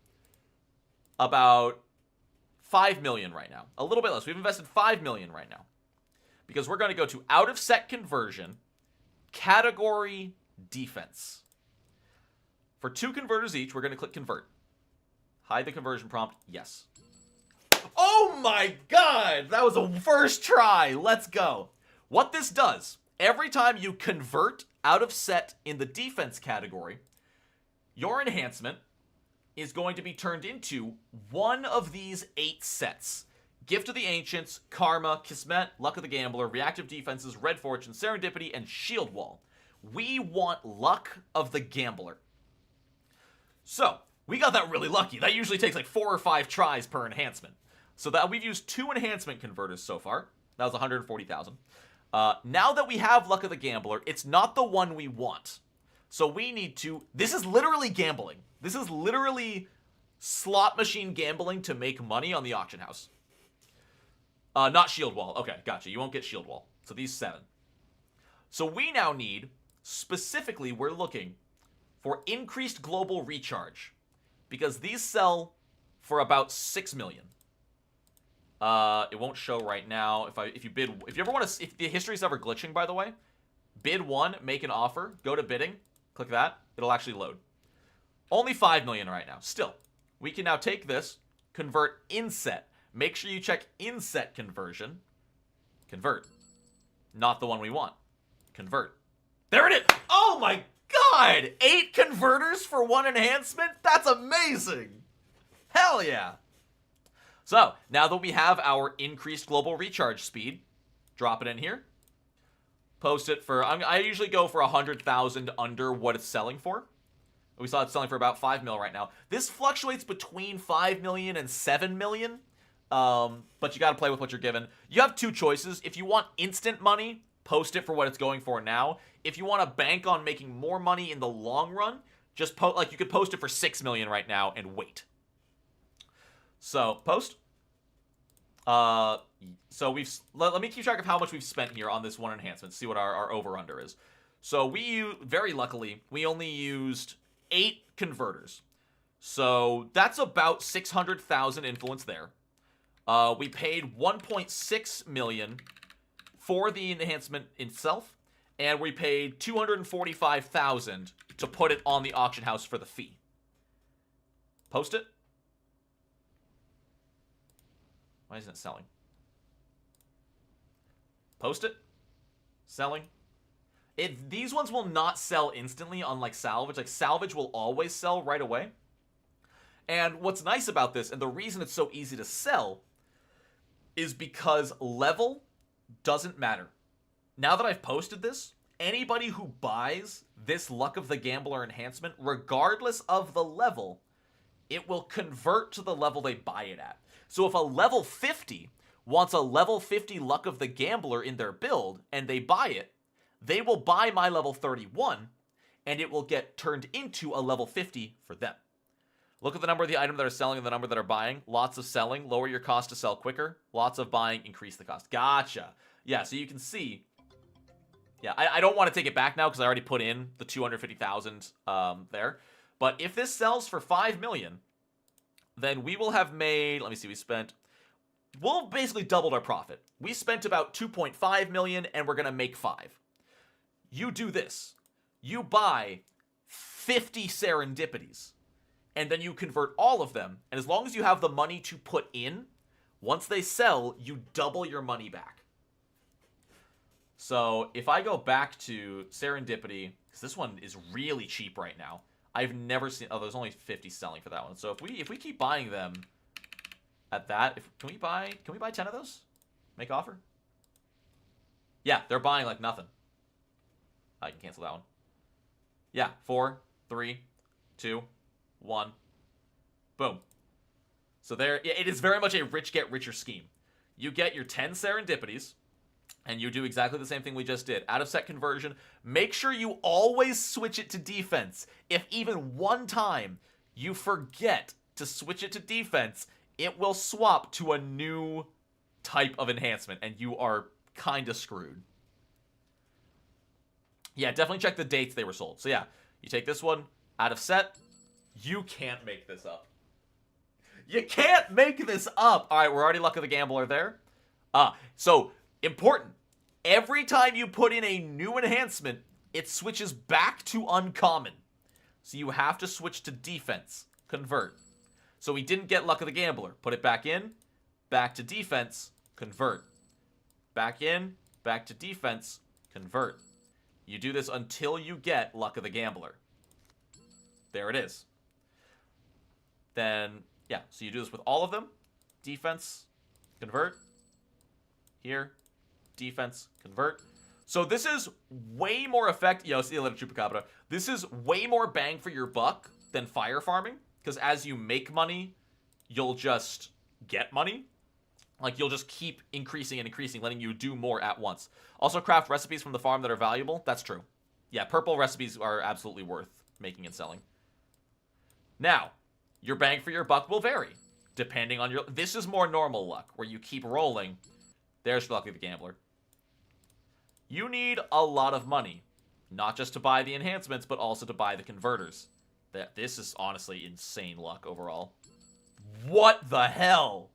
about 5 million right now. A little bit less. We've invested 5 million right now. Because we're going to go to out of set conversion, category defense. For 2 converters each, we're going to click convert. Hide the conversion prompt. Yes. Oh my god! That was a first try. Let's go. What this does, every time you convert out of set in the defense category, your enhancement is going to be turned into one of these 8 sets. Gift of the Ancients, Karma, Kismet, Luck of the Gambler, Reactive Defenses, Red Fortune, Serendipity, and Shield Wall. We want Luck of the Gambler. So, we got that really lucky. That usually takes like 4 or 5 tries per enhancement. So that we've used 2 enhancement converters so far. That was 140,000. Now that we have Luck of the Gambler, it's not the one we want. So we need to... This is literally gambling. This is literally slot machine gambling to make money on the auction house. Not Shield Wall. Okay, gotcha. You won't get Shield Wall. So these 7. So we now need... Specifically, we're looking for increased global recharge. Because these sell for about 6 million. It won't show right now. If you ever want to... If the history's ever glitching, by the way, bid 1, make an offer, go to bidding, click that, it'll actually load. Only 5 million right now. Still, we can now take this, convert inset. Make sure you check inset conversion. Convert. Not the one we want. Convert. There it is! Oh my god! 8 converters for 1 enhancement? That's amazing! Hell yeah! So, now that we have our increased global recharge speed, drop it in here. Post it for, I usually go for 100,000 under what it's selling for. We saw it's selling for about 5 mil right now. This fluctuates between 5 million and 7 million. But you gotta play with what you're given. You have 2 choices. If you want instant money, post it for what it's going for now. If you want to bank on making more money in the long run, just like you could post it for 6 million right now and wait. So, post. So let me keep track of how much we've spent here on this one enhancement. See what our over-under is. So very luckily, we only used 8 converters. So that's about 600,000 influence there. We paid 1.6 million for the enhancement itself, and we paid 245,000 to put it on the auction house for the fee. Post it. Why isn't it selling? Post it. Selling. These ones will not sell instantly, unlike salvage. Like, salvage will always sell right away. And what's nice about this, and the reason it's so easy to sell, is because level doesn't matter. Now that I've posted this, anybody who buys this Luck of the Gambler enhancement, regardless of the level, it will convert to the level they buy it at. So if a level 50 wants a level 50 Luck of the Gambler in their build, and they buy it, they will buy my level 31, and it will get turned into a level 50 for them. Look at the number of the item that are selling and the number that are buying. Lots of selling, lower your cost to sell quicker. Lots of buying, increase the cost. Gotcha. Yeah, so you can see. Yeah, I don't want to take it back now because I already put in the 250,000 there. But if this sells for 5 million, then we will have made, let me see, we'll basically doubled our profit. We spent about 2.5 million and we're going to make 5. You do this. You buy 50 serendipities. And then you convert all of them. And as long as you have the money to put in, once they sell, you double your money back. So if I go back to Serendipity, because this one is really cheap right now. I've never seen, oh, there's only 50 selling for that one. So if we keep buying them at that, can we buy 10 of those? Make offer? Yeah, they're buying like nothing. I can cancel that one. Yeah, 4, 3, 2, 1. Boom. So there, it is very much a rich get richer scheme. You get your 10 serendipities, and you do exactly the same thing we just did. Out of set conversion, make sure you always switch it to defense. If even one time you forget to switch it to defense, it will swap to a new type of enhancement, and you are kind of screwed. Yeah, definitely check the dates they were sold. So yeah, you take this one, out of set. You can't make this up. You can't make this up. All right, we're already Luck of the Gambler there. So important. Every time you put in a new enhancement, it switches back to uncommon. So you have to switch to defense. Convert. So we didn't get Luck of the Gambler. Put it back in. Back to defense. Convert. Back in. Back to defense. Convert. You do this until you get Luck of the Gambler. There it is. Then, yeah, so you do this with all of them. Defense, convert. Here, defense, convert. So this is way more effective. Yo, see you later, Chupacabra. This is way more bang for your buck than fire farming. Because as you make money, you'll just get money. Like, you'll just keep increasing and increasing, letting you do more at once. Also, craft recipes from the farm that are valuable. That's true. Yeah, purple recipes are absolutely worth making and selling. Now, your bang for your buck will vary, depending on your... This is more normal luck, where you keep rolling. There's Luck of the Gambler. You need a lot of money, not just to buy the enhancements, but also to buy the converters. This is honestly insane luck overall. What the hell?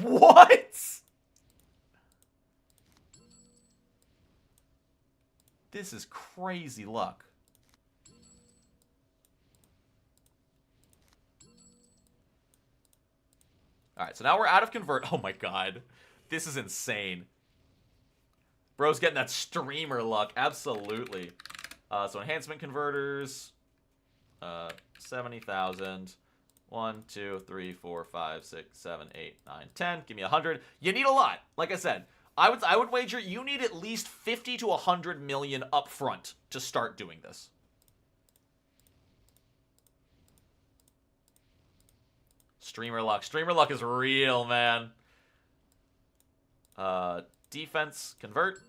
What? This is crazy luck. Alright, so now we're out of convert. Oh my god. This is insane. Bro's getting that streamer luck. Absolutely. So enhancement converters. 70,000. 1, 2, 3, 4, 5, 6, 7, 8, 9, 10. Give me 100. You need a lot. Like I said, I would wager you need at least 50 to 100 million up front to start doing this. Streamer luck. Streamer luck is real, man. Defense, convert.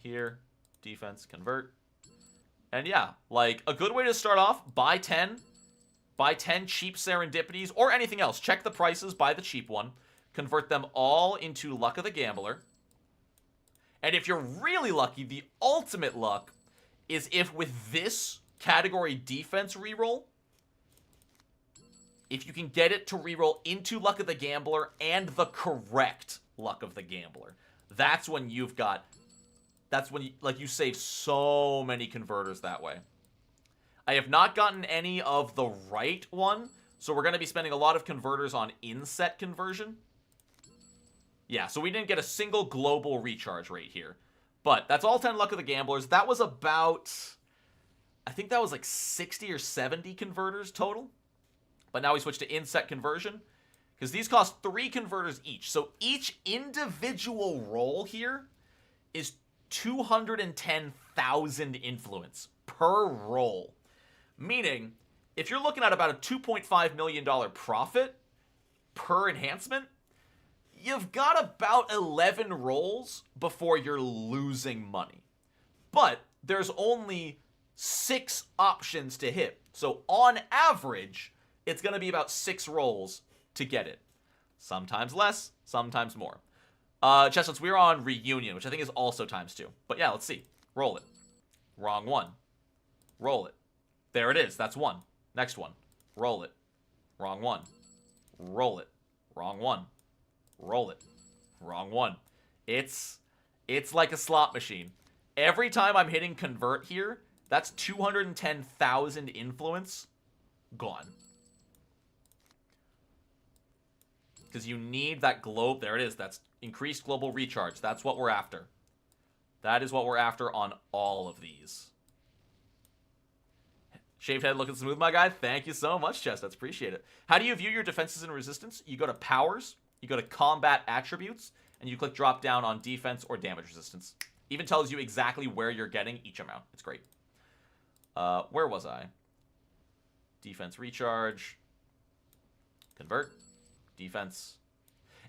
Here, defense, convert. And yeah, like, a good way to start off, buy 10. Buy 10 cheap serendipities, or anything else. Check the prices, buy the cheap one. Convert them all into Luck of the Gambler. And if you're really lucky, the ultimate luck is if with this category defense reroll, if you can get it to reroll into Luck of the Gambler and the correct Luck of the Gambler. That's when you've got... That's when you save so many converters that way. I have not gotten any of the right one, so we're going to be spending a lot of converters on inset conversion. Yeah, so we didn't get a single global recharge rate here. But that's all 10 Luck of the Gamblers. That was about... I think that was like 60 or 70 converters total. But now we switch to inset conversion, because these cost 3 converters each. So each individual roll here is 210,000 influence per roll. Meaning, if you're looking at about a $2.5 million profit per enhancement, you've got about 11 rolls before you're losing money. But there's only 6 options to hit. So on average, it's going to be about 6 rolls to get it. Sometimes less, sometimes more. Chestnuts, we're on Reunion, which I think is also ×2. But yeah, let's see. Roll it. Wrong one. Roll it. There it is. That's 1. Next one. Roll it. Wrong one. Roll it. Wrong one. Roll it. Wrong one. It's like a slot machine. Every time I'm hitting convert here, that's 210,000 influence gone. Because you need that globe. There it is. That's increased global recharge. That's what we're after. That is what we're after on all of these. Shaved head looking smooth, my guy. Thank you so much, Chestnuts. Appreciate it. How do you view your defenses and resistance? You go to powers, you go to combat attributes, and you click drop down on defense or damage resistance. Even tells you exactly where you're getting each amount. It's great. Where was I? Defense recharge. Convert. Defense.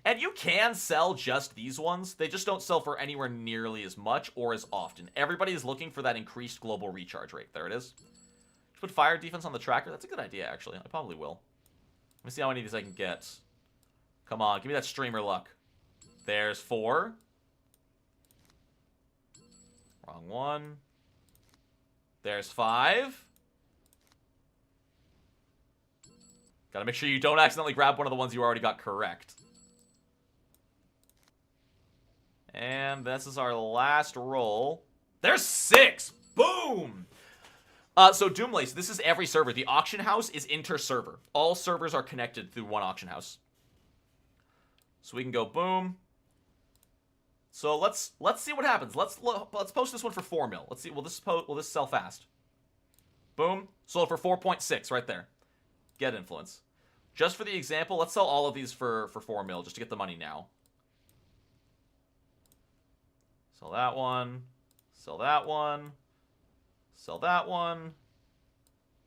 And you can sell just these ones. They just don't sell for anywhere nearly as much or as often. Everybody is looking for that increased global recharge rate. There it is. Put fire defense on the tracker. That's a good idea, actually. I probably will. Let me see how many of these I can get. Come on, give me that streamer luck. There's 4. Wrong one. There's 5. Gotta make sure you don't accidentally grab one of the ones you already got correct. And this is our last roll. There's 6! Boom! So Doomlace, this is every server. The auction house is inter-server. All servers are connected through one auction house. So we can go boom. So let's see what happens. Let's post this one for 4 mil. Let's see. Will this sell fast? Boom. Sold for 4.6 right there. Get influence. Just for the example, let's sell all of these for 4 mil just to get the money now. Sell that one. Sell that one. Sell that one,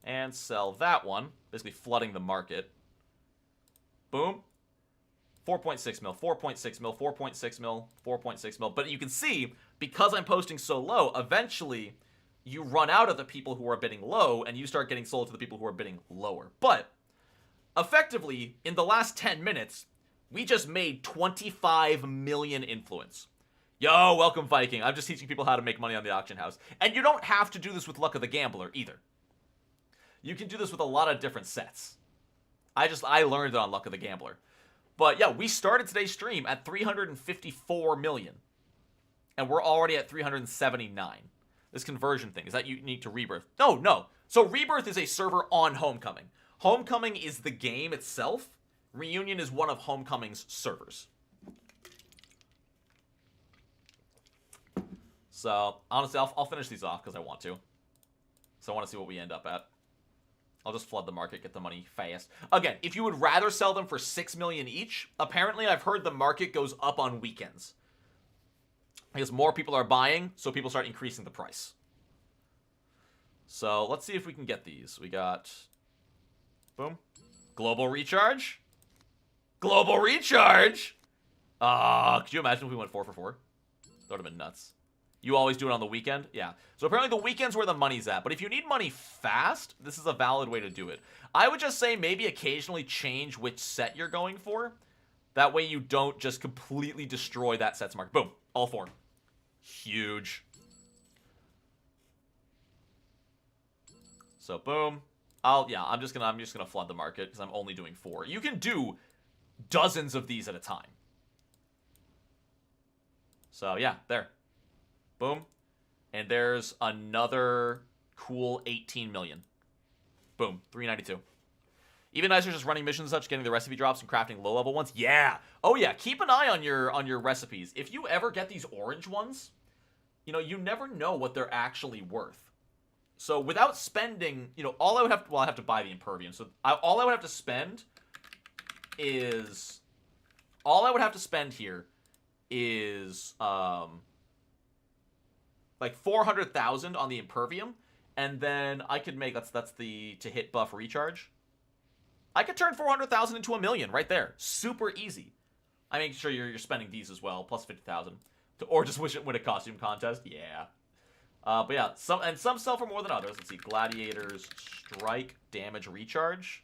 and sell that one, basically flooding the market. Boom. 4.6 mil, 4.6 mil, 4.6 mil, 4.6 mil. But you can see, because I'm posting so low, eventually you run out of the people who are bidding low, and you start getting sold to the people who are bidding lower. But, effectively, in the last 10 minutes, we just made 25 million influence. Yo, welcome Viking. I'm just teaching people how to make money on the auction house. And you don't have to do this with Luck of the Gambler either. You can do this with a lot of different sets. I learned it on Luck of the Gambler. But yeah, we started today's stream at 354 million. And we're already at 379. This conversion thing, is that unique to Rebirth? No. So Rebirth is a server on Homecoming. Homecoming is the game itself. Reunion is one of Homecoming's servers. So, honestly, I'll finish these off because I want to. So I want to see what we end up at. I'll just flood the market, get the money fast. Again, if you would rather sell them for 6 million each, apparently I've heard the market goes up on weekends. Because more people are buying, so people start increasing the price. So let's see if we can get these. We got, boom, global recharge. Global recharge. Could you imagine if we went 4 for 4? That would have been nuts. You always do it on the weekend? Yeah. So apparently the weekend's where the money's at. But if you need money fast, this is a valid way to do it. I would just say maybe occasionally change which set you're going for. That way you don't just completely destroy that set's market. Boom. All 4. Huge. So boom. I'm just gonna flood the market because I'm only doing 4. You can do dozens of these at a time. So yeah, there. Boom. And there's another cool 18 million. Boom. 392. Even nicer just running missions such, getting the recipe drops and crafting low-level ones. Yeah. Oh, yeah. Keep an eye on your recipes. If you ever get these orange ones, you never know what they're actually worth. So without spending, all I would have to... Well, I have to buy the Impervium. So all I would have to spend is... All I would have to spend here is... like 400,000 on the Impervium, and then I could make that's the to hit buff recharge. I could turn 400,000 into 1 million right there, super easy. I make sure you're spending these as well, plus 50,000, or just win a costume contest. Yeah, but yeah, some sell for more than others. Let's see, Gladiators Strike damage recharge.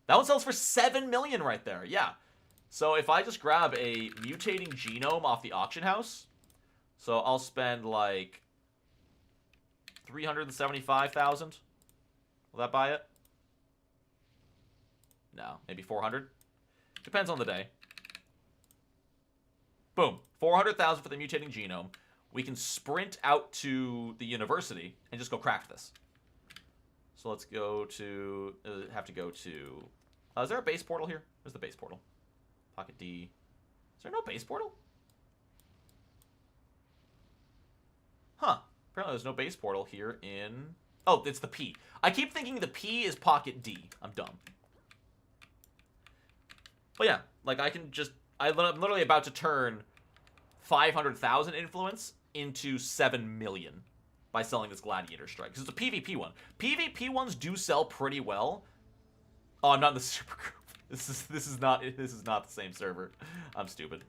That one sells for 7 million right there. Yeah, so if I just grab a mutating genome off the auction house. So I'll spend like 375,000. Will that buy it? No, maybe 400. Depends on the day. Boom, 400,000 for the mutating genome. We can sprint out to the university and just go craft this. So let's go to have to go to. Is there a base portal here? Where's the base portal? Pocket D. Is there no base portal? Huh. Apparently there's no base portal here in... Oh, it's the P. I keep thinking the P is Pocket D. I'm dumb. But yeah, like I can just... I'm literally about to turn 500,000 influence into 7 million by selling this Gladiator Strike. Because it's a PvP one. PvP ones do sell pretty well. Oh, I'm not in the super group. This is not the same server. I'm stupid.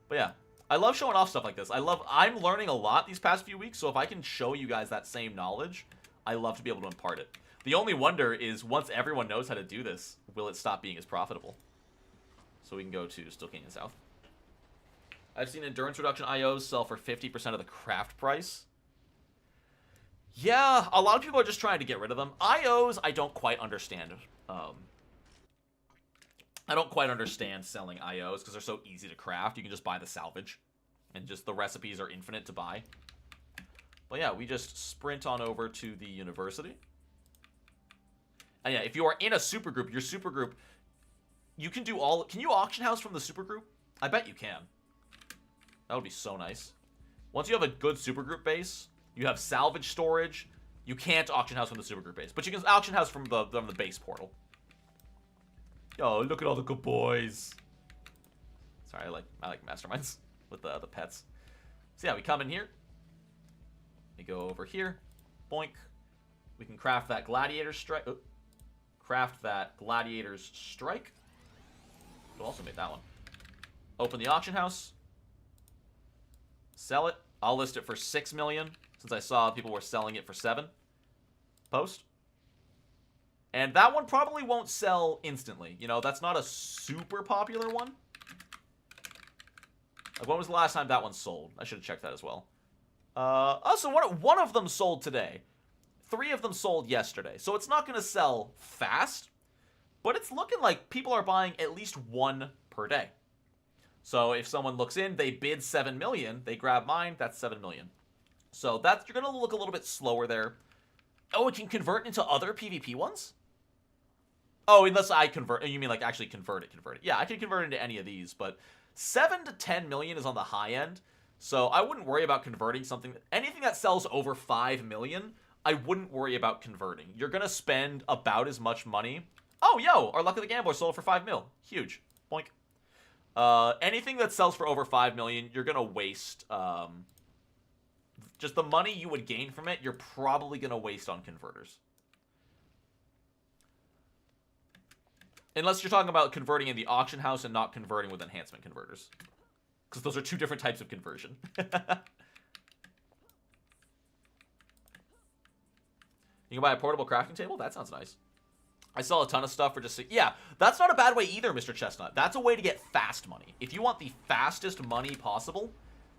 But yeah. I love showing off stuff like this. I'm learning a lot these past few weeks, so if I can show you guys that same knowledge, I love to be able to impart it. The only wonder is, once everyone knows how to do this, will it stop being as profitable? So we can go to Steel Canyon South. I've seen endurance reduction IOs sell for 50% of the craft price. Yeah, a lot of people are just trying to get rid of them. IOs, I don't quite understand. I don't quite understand selling IOs because they're so easy to craft. You can just buy the salvage, and just the recipes are infinite to buy. But yeah, we just sprint on over to the university. And yeah, if you are in a supergroup, your supergroup, you can do all... Can you auction house from the supergroup? I bet you can. That would be so nice. Once you have a good supergroup base, you have salvage storage, you can't auction house from the supergroup base. But you can auction house from the base portal. Yo, look at all the good boys. Sorry, I like masterminds with the pets. So yeah, we come in here. We go over here. Boink. We can craft that Gladiator Strike. Oh. Craft that Gladiator's Strike. We'll also make that one. Open the auction house. Sell it. I'll list it for 6 million since I saw people were selling it for 7. Post. And that one probably won't sell instantly. That's not a super popular one. Like, when was the last time that one sold? I should have checked that as well. So one of them sold today. 3 of them sold yesterday. So it's not going to sell fast. But it's looking like people are buying at least 1 per day. So if someone looks in, they bid 7 million. They grab mine. That's 7 million. So you're going to look a little bit slower there. Oh, it can convert into other PvP ones? Oh, unless I convert. You mean like actually convert it? Yeah, I can convert it into any of these, but 7 to 10 million is on the high end. So I wouldn't worry about converting something. Anything that sells over 5 million, I wouldn't worry about converting. You're going to spend about as much money. Oh, yo, our Luck of the Gambler sold for 5 mil. Huge. Boink. Anything that sells for over 5 million, you're going to waste. Just the money you would gain from it, you're probably going to waste on converters. Unless you're talking about converting in the auction house and not converting with enhancement converters. Because those are two different types of conversion. You can buy a portable crafting table? That sounds nice. I sell a ton of stuff for just... Yeah, that's not a bad way either, Mr. Chestnut. That's a way to get fast money. If you want the fastest money possible,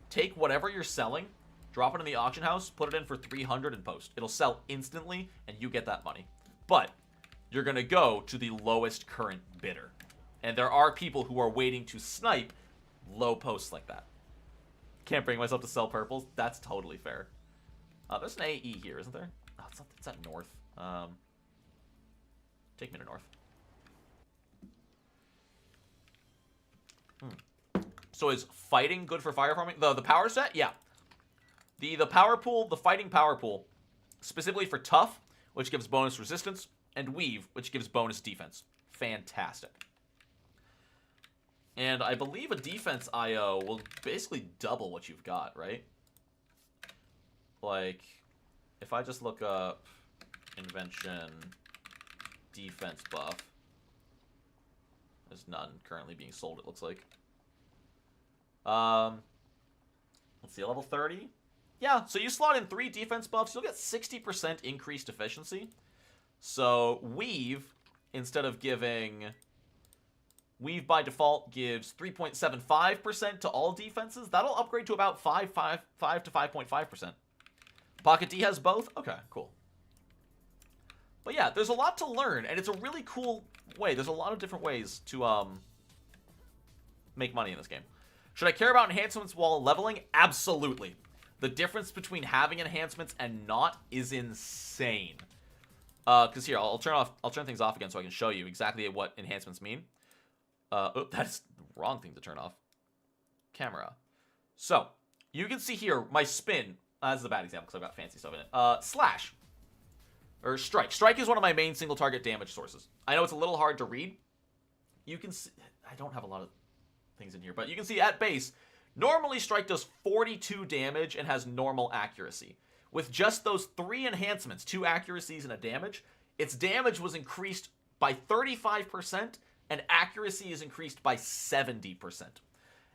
take whatever you're selling, drop it in the auction house, put it in for 300 and post. It'll sell instantly, and you get that money. But you're going to go to the lowest current bidder. And there are people who are waiting to snipe low posts like that. Can't bring myself to sell purples. That's totally fair. There's an AE here, isn't there? Oh, it's at north. Take me to north. So is fighting good for fire farming? The power set? Yeah. The power pool, the fighting power pool, specifically for tough, which gives bonus resistance, and weave, which gives bonus defense. Fantastic. And I believe a defense IO will basically double what you've got, right? Like, if I just look up invention defense buff, there's none currently being sold, it looks like. Let's see, level 30. Yeah, so you slot in 3 defense buffs, you'll get 60% increased efficiency. So Weave, instead of giving... Weave by default gives 3.75% to all defenses. That'll upgrade to about 5 to 5.5%. Pocket D has both? Okay, cool. But yeah, there's a lot to learn, and it's a really cool way. There's a lot of different ways to make money in this game. Should I care about enhancements while leveling? Absolutely. The difference between having enhancements and not is insane. Because here, I'll turn things off again so I can show you exactly what enhancements mean. Oh, that's the wrong thing to turn off. Camera. So, you can see here, my spin. That's a bad example because I've got fancy stuff in it. Slash. Or strike. Strike is one of my main single target damage sources. I know it's a little hard to read. You can see... I don't have a lot of things in here, but you can see at base, normally strike does 42 damage and has normal accuracy. With just those 3 enhancements, 2 accuracies and a damage, its damage was increased by 35%, and accuracy is increased by 70%.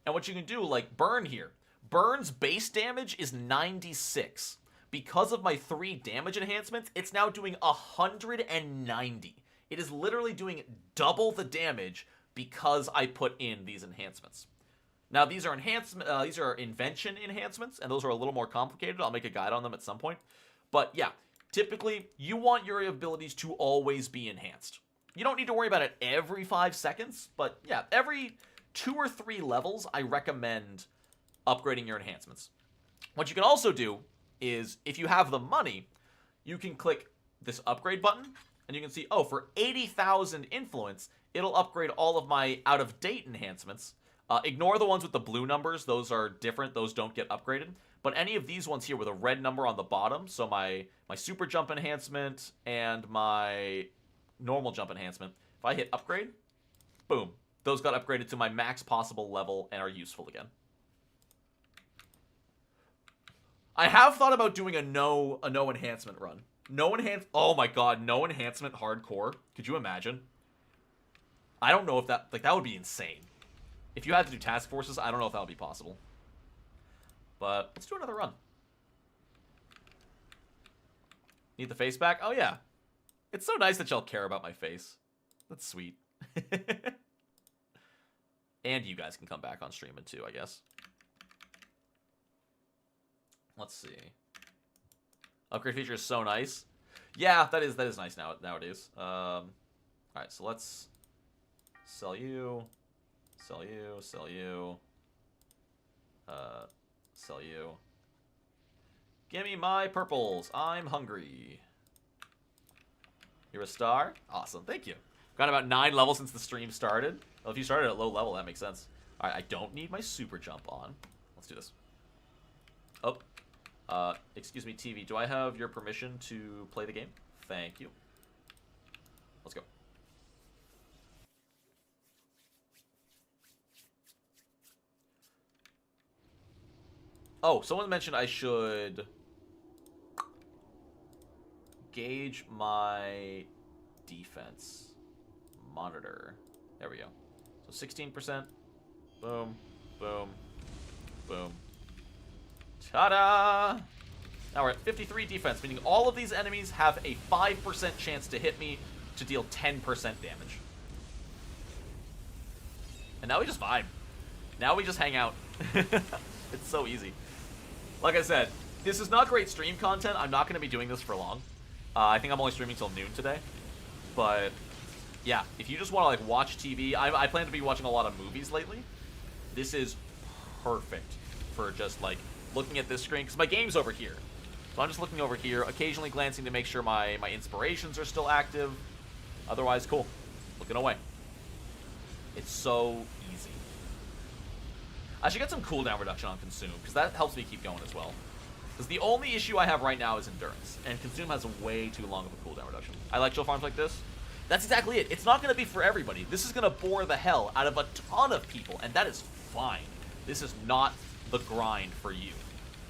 And what you can do, like Burn here. Burn's base damage is 96. Because of my 3 damage enhancements, it's now doing 190. It is literally doing double the damage because I put in these enhancements. Now, these are invention enhancements, and those are a little more complicated. I'll make a guide on them at some point. But yeah, typically, you want your abilities to always be enhanced. You don't need to worry about it every 5 seconds, but yeah, every 2 or 3 levels, I recommend upgrading your enhancements. What you can also do is, if you have the money, you can click this upgrade button, and you can see, oh, for 80,000 influence, it'll upgrade all of my out-of-date enhancements. Ignore the ones with the blue numbers. Those are different. Those don't get upgraded. But any of these ones here with a red number on the bottom, so my super jump enhancement and my normal jump enhancement, if I hit upgrade, boom. Those got upgraded to my max possible level and are useful again. I have thought about doing a no enhancement run. Oh my god, no enhancement hardcore. Could you imagine? I don't know if that would be insane. If you had to do task forces, I don't know if that would be possible. But let's do another run. Need the face back? Oh yeah. It's so nice that y'all care about my face. That's sweet. And you guys can come back on streaming too, I guess. Let's see. Upgrade feature is so nice. Yeah, that is nice nowadays. Alright, so let's sell you. Sell you. Sell you. Sell you. Give me my purples. I'm hungry. You're a star? Awesome. Thank you. Got about 9 levels since the stream started. Well, if you started at low level, that makes sense. Alright, I don't need my super jump on. Let's do this. Oh. Excuse me, TV. Do I have your permission to play the game? Thank you. Let's go. Oh, someone mentioned I should gauge my defense. Monitor. There we go. So 16%. Boom. Boom. Boom. Ta-da! Now we're at 53 defense, meaning all of these enemies have a 5% chance to hit me to deal 10% damage. And now we just vibe. Now we just hang out. It's so easy. Like I said, this is not great stream content. I'm not going to be doing this for long. I think I'm only streaming till noon today. But yeah, if you just want to like watch TV, I plan to be watching a lot of movies lately. This is perfect for just like looking at this screen, because my game's over here. So I'm just looking over here, occasionally glancing to make sure my inspirations are still active. Otherwise, cool. Looking away. It's so easy. I should get some cooldown reduction on Consume, because that helps me keep going as well. Because the only issue I have right now is Endurance, and Consume has way too long of a cooldown reduction. I like chill farms like this. That's exactly it. It's not going to be for everybody. This is going to bore the hell out of a ton of people, and that is fine. This is not the grind for you.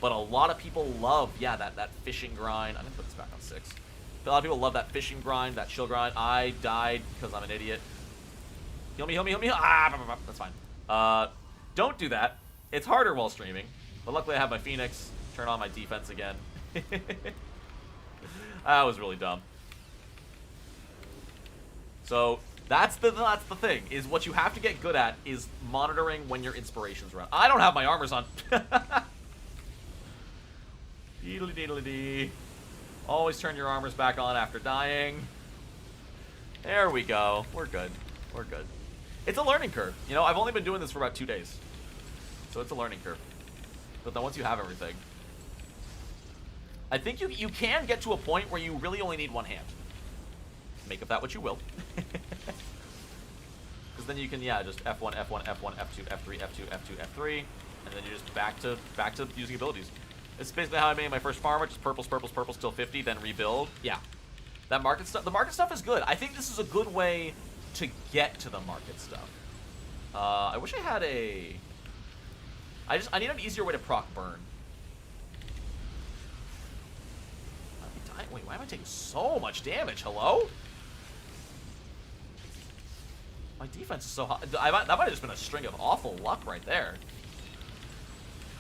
But a lot of people love, yeah, that fishing grind. I'm going to put this back on 6. A lot of people love that fishing grind, that chill grind. I died because I'm an idiot. Heal me, heal me, heal me. Ah, that's fine. Don't do that. It's harder while streaming. But luckily I have my Phoenix. Turn on my defense again. That was really dumb. So that's the thing, is what you have to get good at is monitoring when your inspirations run. I don't have my armors on. Deedly deedly dee. Always turn your armors back on after dying. There we go. We're good. We're good. It's a learning curve. You know, I've only been doing this for about 2 days. So it's a learning curve. But then once you have everything, I think you can get to a point where you really only need one hand. Make of that what you will. Because then you can, yeah, just F1, F1, F1, F2, F3, F2, F2, F3, and then you're just back to using abilities. It's basically how I made my first farmer, just purples, purples, purples till 50, then rebuild. Yeah. That market stuff, the market stuff is good. I think this is a good way to get to the market stuff. I wish I had a... I need an easier way to proc burn. Wait, why am I taking so much damage? Hello? My defense is so hot. That might have just been a string of awful luck right there.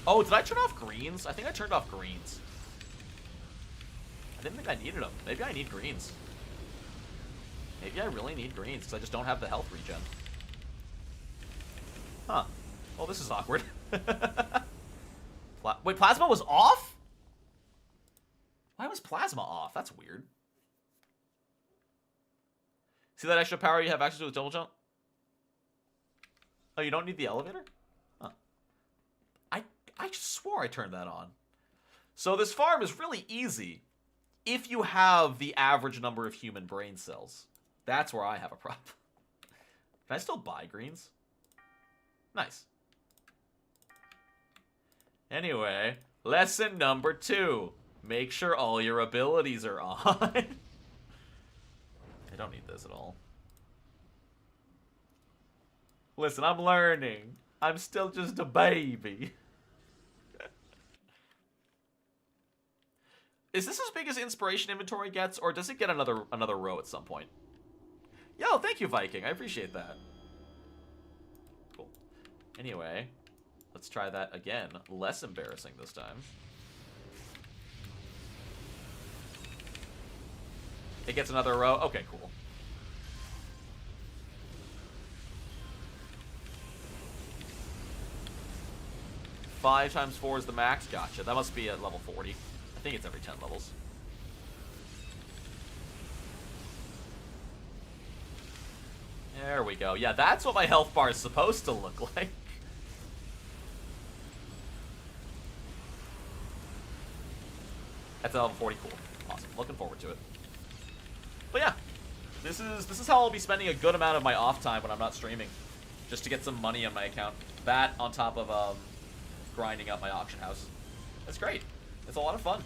Oh, did I turn off greens? I think I turned off greens. I didn't think I needed them. Maybe I need greens. Maybe I really need greens, because I just don't have the health regen. Huh. Oh, this is awkward. Wait, Plasma was off? Why was Plasma off? That's weird. See that extra power you have access to with double jump? Oh, you don't need the elevator? Huh. I just swore I turned that on. So this farm is really easy if you have the average number of human brain cells. That's where I have a problem. Can I still buy greens? Nice. Anyway, lesson number 2. Make sure all your abilities are on. I don't need this at all. Listen, I'm learning. I'm still just a baby. Is this as big as inspiration inventory gets, or does it get another row at some point? Yo, thank you, Viking. I appreciate that. Cool. Anyway, let's try that again. Less embarrassing this time. It gets another row? Okay, cool. Five times 4 is the max? Gotcha. That must be at level 40. I think it's every 10 levels. There we go. Yeah, that's what my health bar is supposed to look like. That's at level 40. Cool. Awesome. Looking forward to it. But yeah. This is how I'll be spending a good amount of my off time when I'm not streaming, just to get some money on my account. That on top of grinding up my auction house. That's great. It's a lot of fun.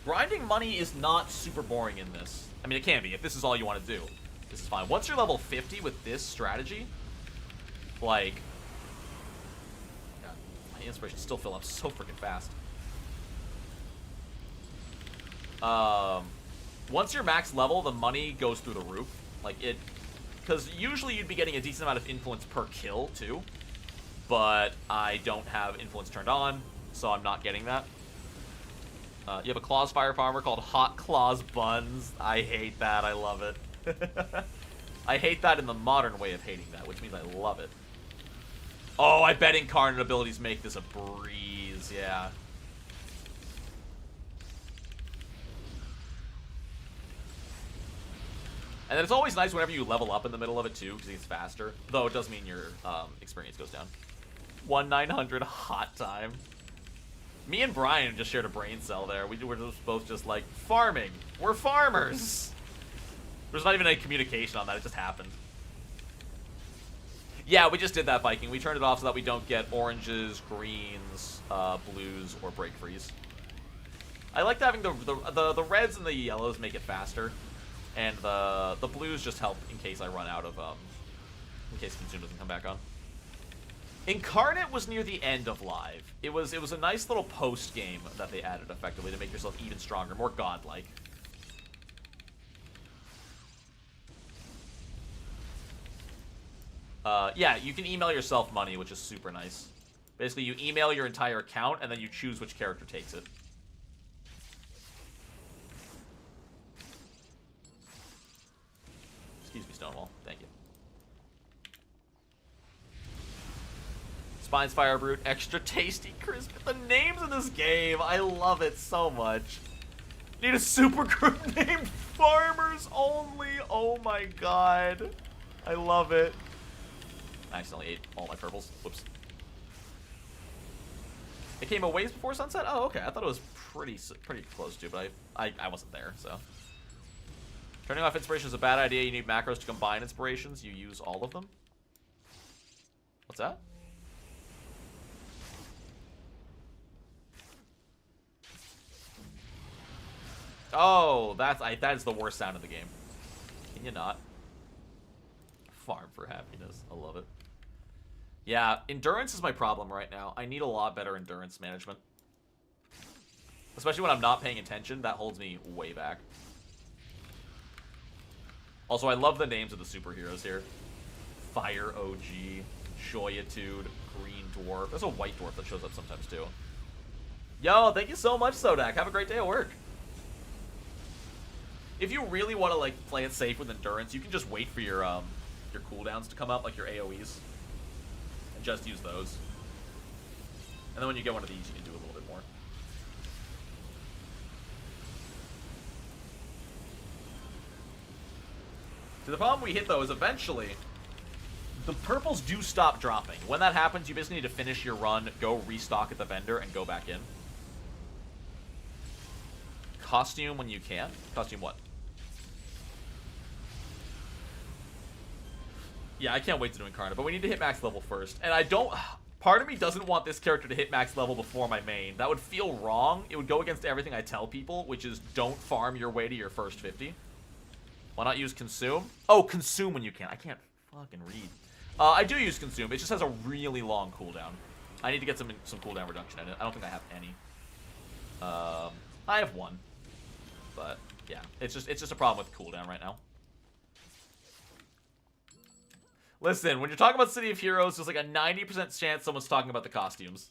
Grinding money is not super boring in this. I mean, it can be if this is all you want to do. This is fine. Once you're level 50 with this strategy, like, God, my inspirations still fill up so freaking fast. Once you're max level, the money goes through the roof. Like, it... Because usually you'd be getting a decent amount of influence per kill, too. But I don't have influence turned on, so I'm not getting that. You have a Claws Fire Farmer called Hot Claws Buns. I hate that. I love it. I hate that in the modern way of hating that, which means I love it. Oh, I bet Incarnate abilities make this a breeze. Yeah. And then it's always nice whenever you level up in the middle of it, too, because it gets faster. Though it does mean your experience goes down. 1-900 hot time. Me and Brian just shared a brain cell there. We were both just like, farming. We're farmers. There's not even any communication on that. It just happened. Yeah, we just did that, Viking. We turned it off so that we don't get oranges, greens, blues, or break freeze. I liked having the reds and the yellows make it faster. And the blues just help in case I run out of, in case Consume doesn't come back on. Incarnate was near the end of Live. It was a nice little post-game that they added effectively to make yourself even stronger, more godlike. Yeah, you can email yourself money, which is super nice. Basically, you email your entire account, and then you choose which character takes it. Excuse me, Stonewall. Thank you. Spine's Fire Brute, extra tasty, crisp. The names in this game, I love it so much. Need a super group named Farmers Only. Oh my god. I love it. I accidentally ate all my purples. Whoops. It came a ways before sunset? Oh, okay. I thought it was pretty close to, but I wasn't there, so. Turning off inspiration is a bad idea. You need macros to combine inspirations. You use all of them. What's that? Oh, that is the worst sound in the game. Can you not? Farm for happiness. I love it. Yeah, endurance is my problem right now. I need a lot better endurance management. Especially when I'm not paying attention. That holds me way back. Also, I love the names of the superheroes here. Fire OG, Shoyatude, Green Dwarf. There's a White Dwarf that shows up sometimes too. Yo, thank you so much, Sodak. Have a great day at work. If you really want to like play it safe with endurance, you can just wait for your cooldowns to come up, like your AoEs, and just use those. And then when you get one of these, you can do a little bit more. So the problem we hit though is eventually the purples do stop dropping. When that happens, you basically need to finish your run, go restock at the vendor, and go back in. Costume when you can. Costume what? Yeah, I can't wait to do Incarnate, but we need to hit max level first. And I don't... Part of me doesn't want this character to hit max level before my main. That would feel wrong. It would go against everything I tell people, which is don't farm your way to your first 50. Why not use Consume? Oh, Consume when you can. I can't fucking read. I do use Consume. It just has a really long cooldown. I need to get some cooldown reduction in it. I don't think I have any. I have one. But, yeah. It's just a problem with cooldown right now. Listen, when you're talking about City of Heroes, there's like a 90% chance someone's talking about the costumes.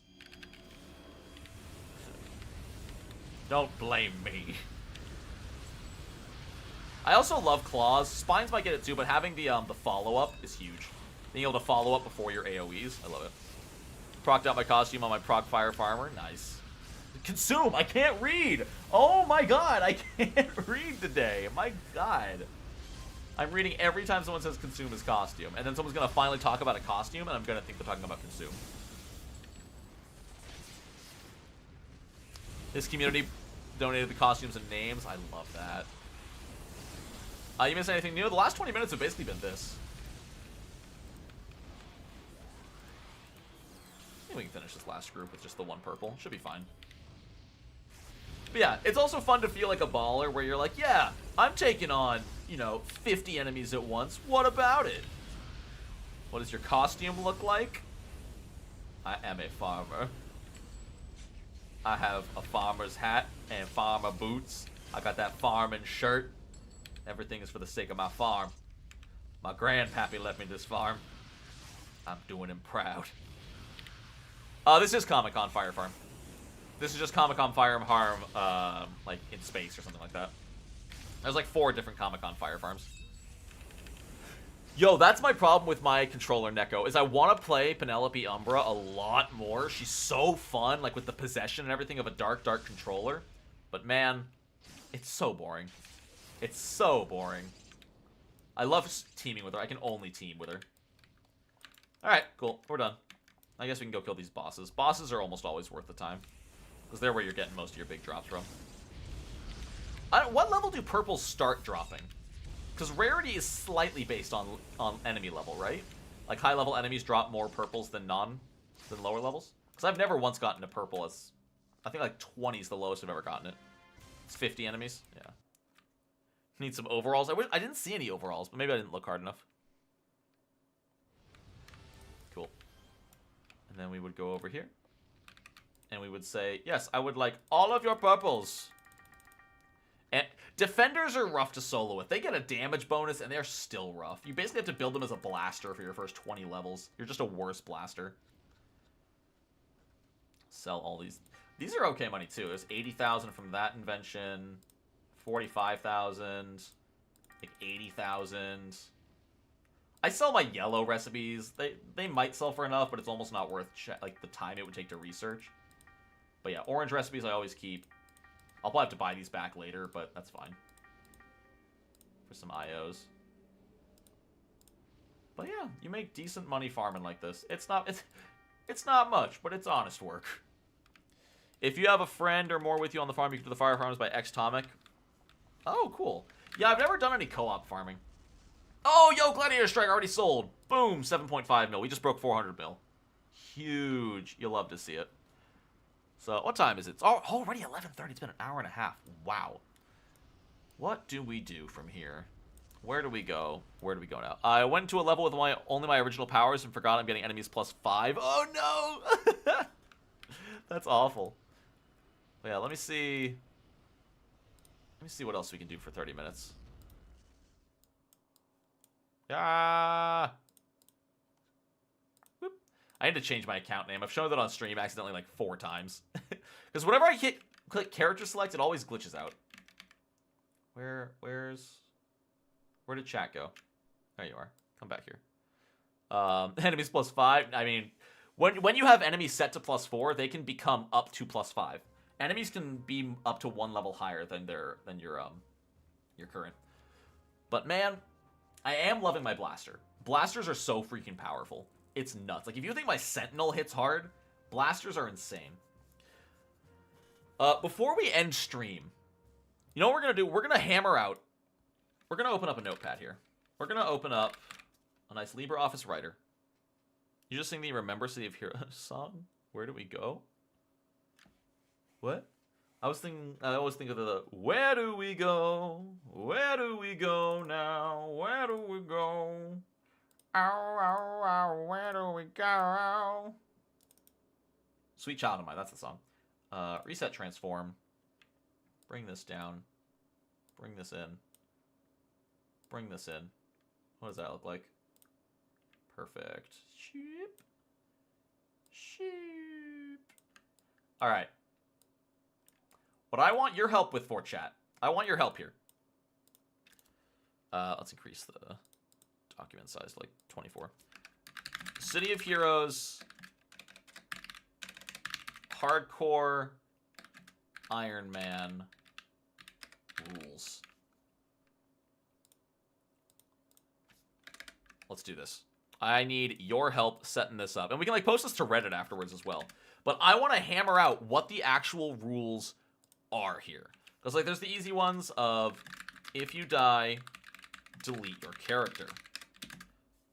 Don't blame me. I also love Claws. Spines might get it too, but having the follow-up is huge. Being able to follow up before your AoEs, I love it. Procced out my costume on my Proc Fire Farmer, nice. Consume, I can't read! Oh my god, I can't read today, my god. I'm reading every time someone says Consume is costume, and then someone's gonna finally talk about a costume, and I'm gonna think they're talking about Consume. This community donated the costumes and names, I love that. You missed anything new? The last 20 minutes have basically been this. I think we can finish this last group with just the one purple. Should be fine. But yeah, it's also fun to feel like a baller where you're like, yeah, I'm taking on, you know, 50 enemies at once. What about it? What does your costume look like? I am a farmer. I have a farmer's hat and farmer boots. I got that farming shirt. Everything is for the sake of my farm. My grandpappy left me this farm. I'm doing him proud. This is Comic-Con Fire Farm. This is just Comic-Con Fire Farm, like, in space or something like that. There's like 4 different Comic-Con Fire Farms. Yo, that's my problem with my controller, Neko, is I want to play Penelope Umbra a lot more. She's so fun, like, with the possession and everything of a dark, dark controller. But, man, it's so boring. It's so boring. I love teaming with her. I can only team with her. Alright, cool. We're done. I guess we can go kill these bosses. Bosses are almost always worth the time. Because they're where you're getting most of your big drops from. What level do purples start dropping? Because rarity is slightly based on enemy level, right? Like, high-level enemies drop more purples than lower levels? Because I've never once gotten a purple as... I think, like, 20 is the lowest I've ever gotten it. It's 50 enemies? Yeah. Need some overalls. I didn't see any overalls, but maybe I didn't look hard enough. Cool. And then we would go over here. And we would say, yes, I would like all of your purples. And defenders are rough to solo with. They get a damage bonus, and they're still rough. You basically have to build them as a blaster for your first 20 levels. You're just a worse blaster. Sell all these. These are okay money, too. There's 80,000 from that invention. 45,000. Like 80,000. I sell my yellow recipes. They might sell for enough, but it's almost not worth like the time it would take to research. But yeah, orange recipes I always keep. I'll probably have to buy these back later, but that's fine. For some IOs. But yeah, you make decent money farming like this. It's not much, but it's honest work. If you have a friend or more with you on the farm, you can do the fire farms by Xtomic. Oh, cool. Yeah, I've never done any co-op farming. Oh, yo, Gladiator Strike already sold. Boom, 7.5 mil. We just broke 400 mil. Huge. You'll love to see it. So, what time is it? It's already 11:30. It's been an hour and a half. Wow. What do we do from here? Where do we go? Where do we go now? I went to a level with only my original powers and forgot I'm getting enemies +5. Oh, no! That's awful. But yeah, let me see. Let me see what else we can do for 30 minutes. Yeah. Whoop. I need to change my account name. I've shown that on stream accidentally like 4 times. Because whenever I click character select, it always glitches out. Where did chat go? There you are. Come back here. Enemies +5. I mean, when you have enemies set to +4, they can become up to +5. Enemies can be up to 1 level higher than your current. But man, I am loving my blaster. Blasters are so freaking powerful. It's nuts. Like, if you think my Sentinel hits hard, blasters are insane. Before we end stream, you know what we're going to do? We're going to hammer out. We're going to open up a notepad here. We're going to open up a nice LibreOffice Writer. You just sing the Remember City of Heroes song? Where do we go? What? I always think of the where do we go? Where do we go now? Where do we go? Ow, ow, ow, where do we go? Sweet Child of Mine, that's the song. Reset transform. Bring this down. Bring this in. Bring this in. What does that look like? Perfect. Sheep. Sheep. Alright. What I want your help with for chat. I want your help here. Let's increase the document size to like 24. City of Heroes. Hardcore. Iron Man. Rules. Let's do this. I need your help setting this up. And we can like post this to Reddit afterwards as well. But I want to hammer out what the actual rules are here. Because like there's the easy ones of if you die, delete your character.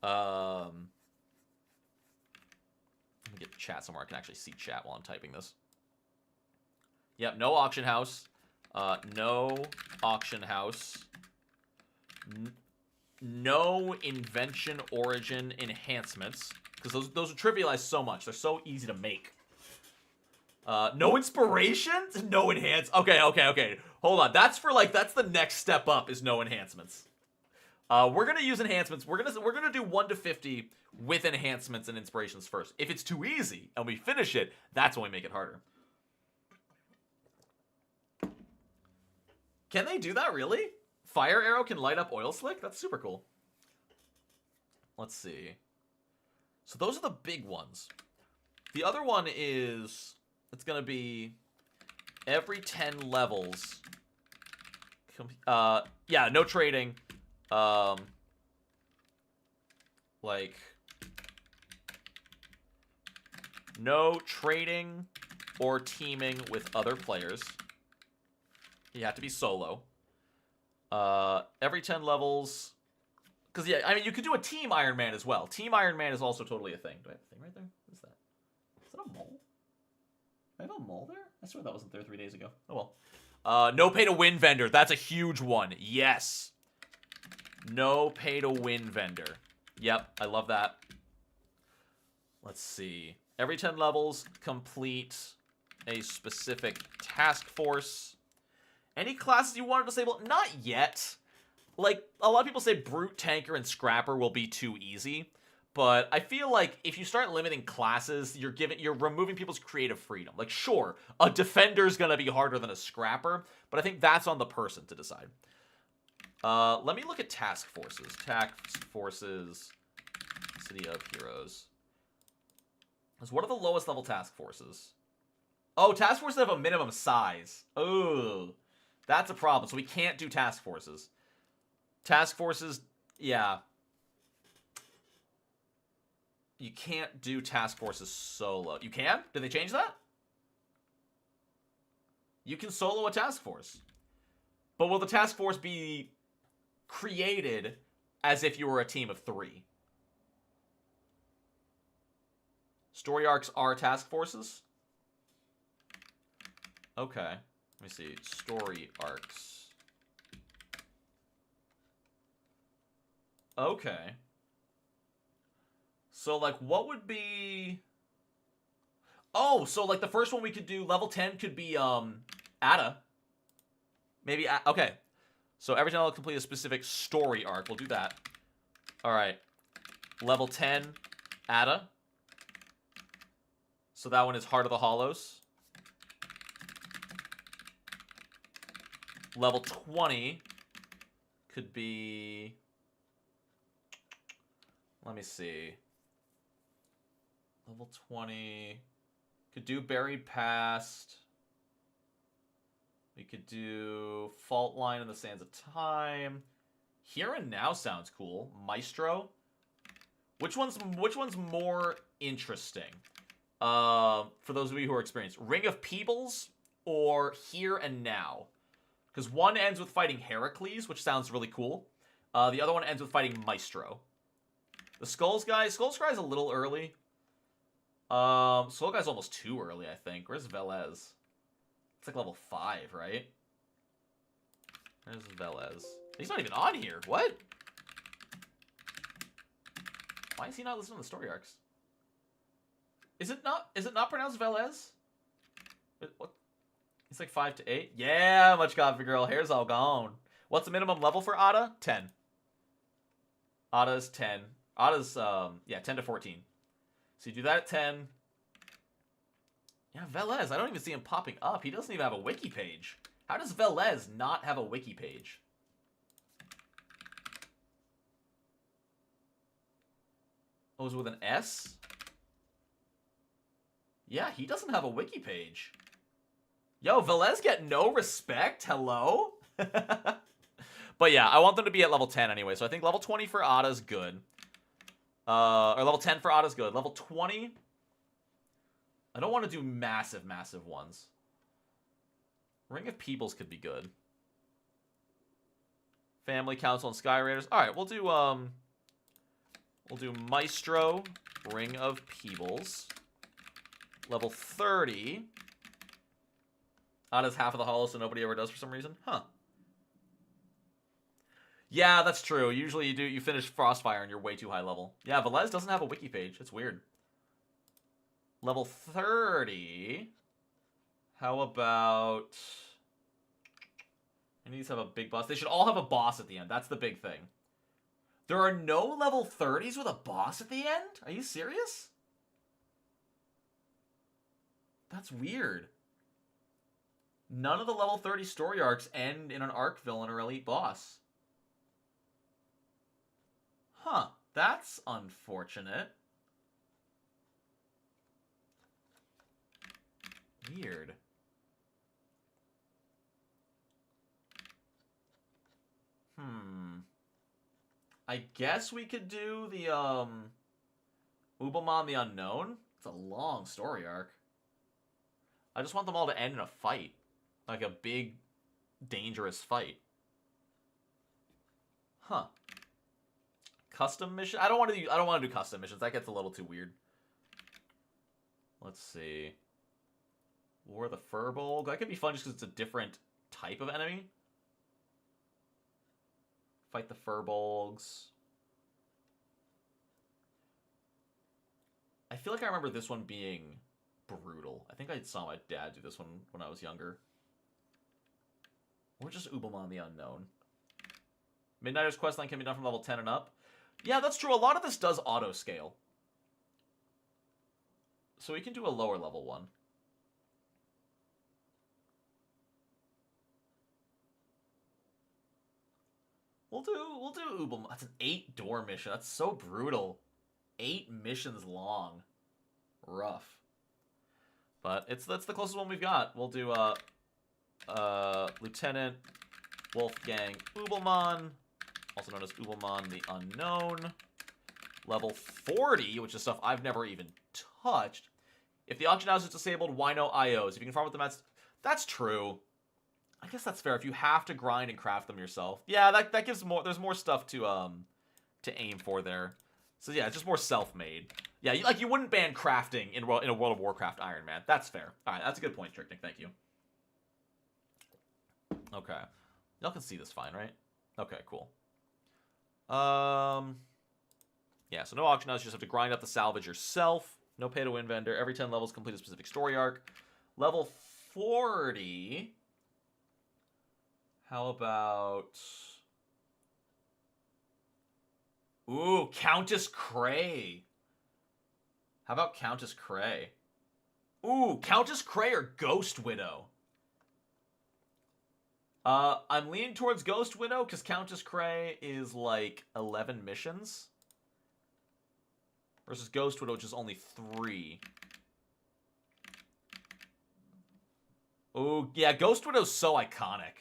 Let me get chat somewhere I can actually see chat while I'm typing this. Yep, no auction house. No auction house. No invention origin enhancements. Because those are trivialized so much. They're so easy to make. No inspirations? No enhance. Okay. Hold on. That's the next step up is no enhancements. We're gonna use enhancements. We're gonna do 1 to 50 with enhancements and inspirations first. If it's too easy and we finish it, that's when we make it harder. Can they do that really? Fire arrow can light up oil slick? That's super cool. Let's see. So those are the big ones. The other one is, it's gonna be every 10 levels. Yeah, no trading. Like, no trading or teaming with other players. You have to be solo. Every 10 levels. Because, yeah, I mean, you could do a Team Iron Man as well. Team Iron Man is also totally a thing. Do I have a thing right there? What is that? Is that a mole? Do I have a mole there? I swear that wasn't there 3 days ago. Oh, well. No pay to win vendor. That's a huge one. Yes. No pay to win vendor. Yep, I love that. Let's see. Every 10 levels, complete a specific task force. Any classes you want to disable? Not yet. Like, a lot of people say Brute, Tanker, and Scrapper will be too easy. But I feel like if you start limiting classes, you're removing people's creative freedom. Like, sure, a Defender's gonna be harder than a Scrapper, but I think that's on the person to decide. Let me look at task forces. Task forces, City of Heroes. So what are the lowest level task forces? Oh, task forces have a minimum size. Oh, that's a problem. So we can't do task forces. Task forces, yeah. You can't do task forces solo. You can? Did they change that? You can solo a task force. But will the task force be created as if you were a team of 3? Story arcs are task forces? Okay. Let me see. Story arcs. Okay. So, like, what would be... Oh, so, like, the first one we could do, level 10 could be, Ada. Maybe, okay. So, every time I'll complete a specific story arc, we'll do that. Alright. Level 10, Ada. So, that one is Heart of the Hollows. Level 20 could be... Let me see. Level 20. Could do Buried Past. We could do Fault Line in the Sands of Time. Here and Now sounds cool. Maestro. Which one's more interesting? For those of you who are experienced. Ring of Peebles or Here and Now? Because one ends with fighting Heracles, which sounds really cool. The other one ends with fighting Maestro. The Skulls guy is a little early. Skull guy's almost too early, I think. Where's Velez? It's like level 5, right? Where's Velez? He's not even on here. What? Why is he not listening to the story arcs? Is it not pronounced Velez? What? It's like 5 to 8. Yeah, much coffee girl. Hair's all gone. What's the minimum level for Ada? 10. Ada's 10. Ada's, 10 to 14. So you do that at 10. Yeah, Velez. I don't even see him popping up. He doesn't even have a wiki page. How does Velez not have a wiki page? Oh, is it with an S? Yeah, he doesn't have a wiki page. Yo, Velez get no respect? Hello? But yeah, I want them to be at level 10 anyway. So I think level 20 for Ada's good. Or level 10 for Ada's good. Level 20... I don't want to do massive ones. Ring of Peebles could be good. Family Council and Sky Raiders. All right, we'll do Maestro, Ring of Peebles. Level 30. That is half of the hollow, so nobody ever does for some reason. Huh. Yeah, that's true. Usually you finish Frostfire and you're way too high level. Yeah, Velez doesn't have a wiki page. It's weird. Level 30. How about... I need to have a big boss. They should all have a boss at the end. That's the big thing. There are no level 30s with a boss at the end? Are you serious? That's weird. None of the level 30 story arcs end in an arc villain or elite boss. Huh. That's unfortunate. Weird. I guess we could do the, Ubamon the Unknown. It's a long story arc. I just want them all to end in a fight. Like a big, dangerous fight. Huh. Custom mission? I don't want to do custom missions. That gets a little too weird. Let's see. War of the Furbolg. That could be fun just because it's a different type of enemy. Fight the Furbolgs. I feel like I remember this one being brutal. I think I saw my dad do this one when I was younger. Or just Ubamon the Unknown. Midnighter's questline can be done from level 10 and up. Yeah, that's true. A lot of this does auto-scale. So we can do a lower level one. We'll do Ubamon. That's an 8-door mission. That's so brutal. 8 missions long. Rough. But that's the closest one we've got. We'll do Lieutenant Wolfgang Ubelmon, also known as Ubelmon the Unknown. Level 40, which is stuff I've never even touched. If the auction house is disabled, why no IOs? If you can farm with them, that's true. I guess that's fair. If you have to grind and craft them yourself. Yeah, that gives more, there's more stuff to aim for there. So yeah, it's just more self-made. Yeah, you wouldn't ban crafting in a World of Warcraft Iron Man. That's fair. Alright, that's a good point, Tricknick. Thank you. Okay. Y'all can see this fine, right? Okay, cool. Yeah, so no auction house. You just have to grind up the salvage yourself. No pay-to-win vendor. Every 10 levels, complete a specific story arc. Level 40... How about... Ooh, Countess Cray. How about Countess Cray? Ooh, Countess Cray or Ghost Widow? I'm leaning towards Ghost Widow because Countess Cray is like 11 missions. Versus Ghost Widow, which is only 3. Ooh, yeah, Ghost Widow's so iconic.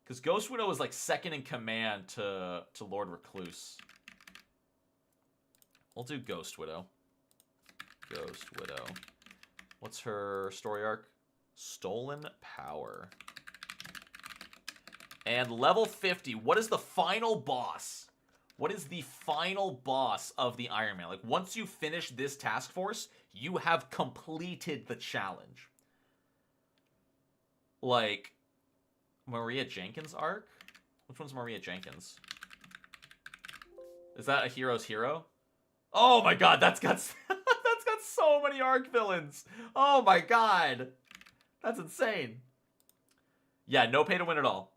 Because Ghost Widow is like second in command to Lord Recluse. We'll do Ghost Widow. Ghost Widow. What's her story arc? Stolen Power. And level 50. What is the final boss? What is the final boss of the Iron Man? Like, once you finish this task force, you have completed the challenge. Like... Maria Jenkins arc? Which one's Maria Jenkins? Is that a hero's hero? Oh my god, that's got that's got so many arc villains. Oh my god. That's insane. Yeah, no pay to win at all.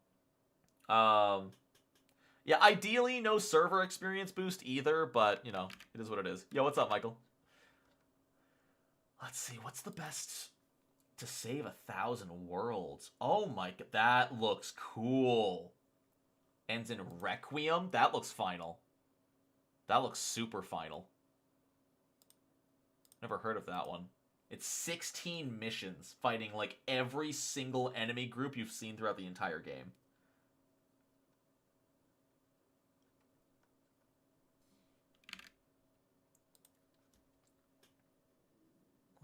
Yeah, ideally no server experience boost either, but you know, it is what it is. Yo, what's up, Michael? Let's see, what's the best to save 1,000 worlds? Oh my god, that looks cool. Ends in Requiem? That looks final. That looks super final. Never heard of that one. It's 16 missions, fighting like every single enemy group you've seen throughout the entire game.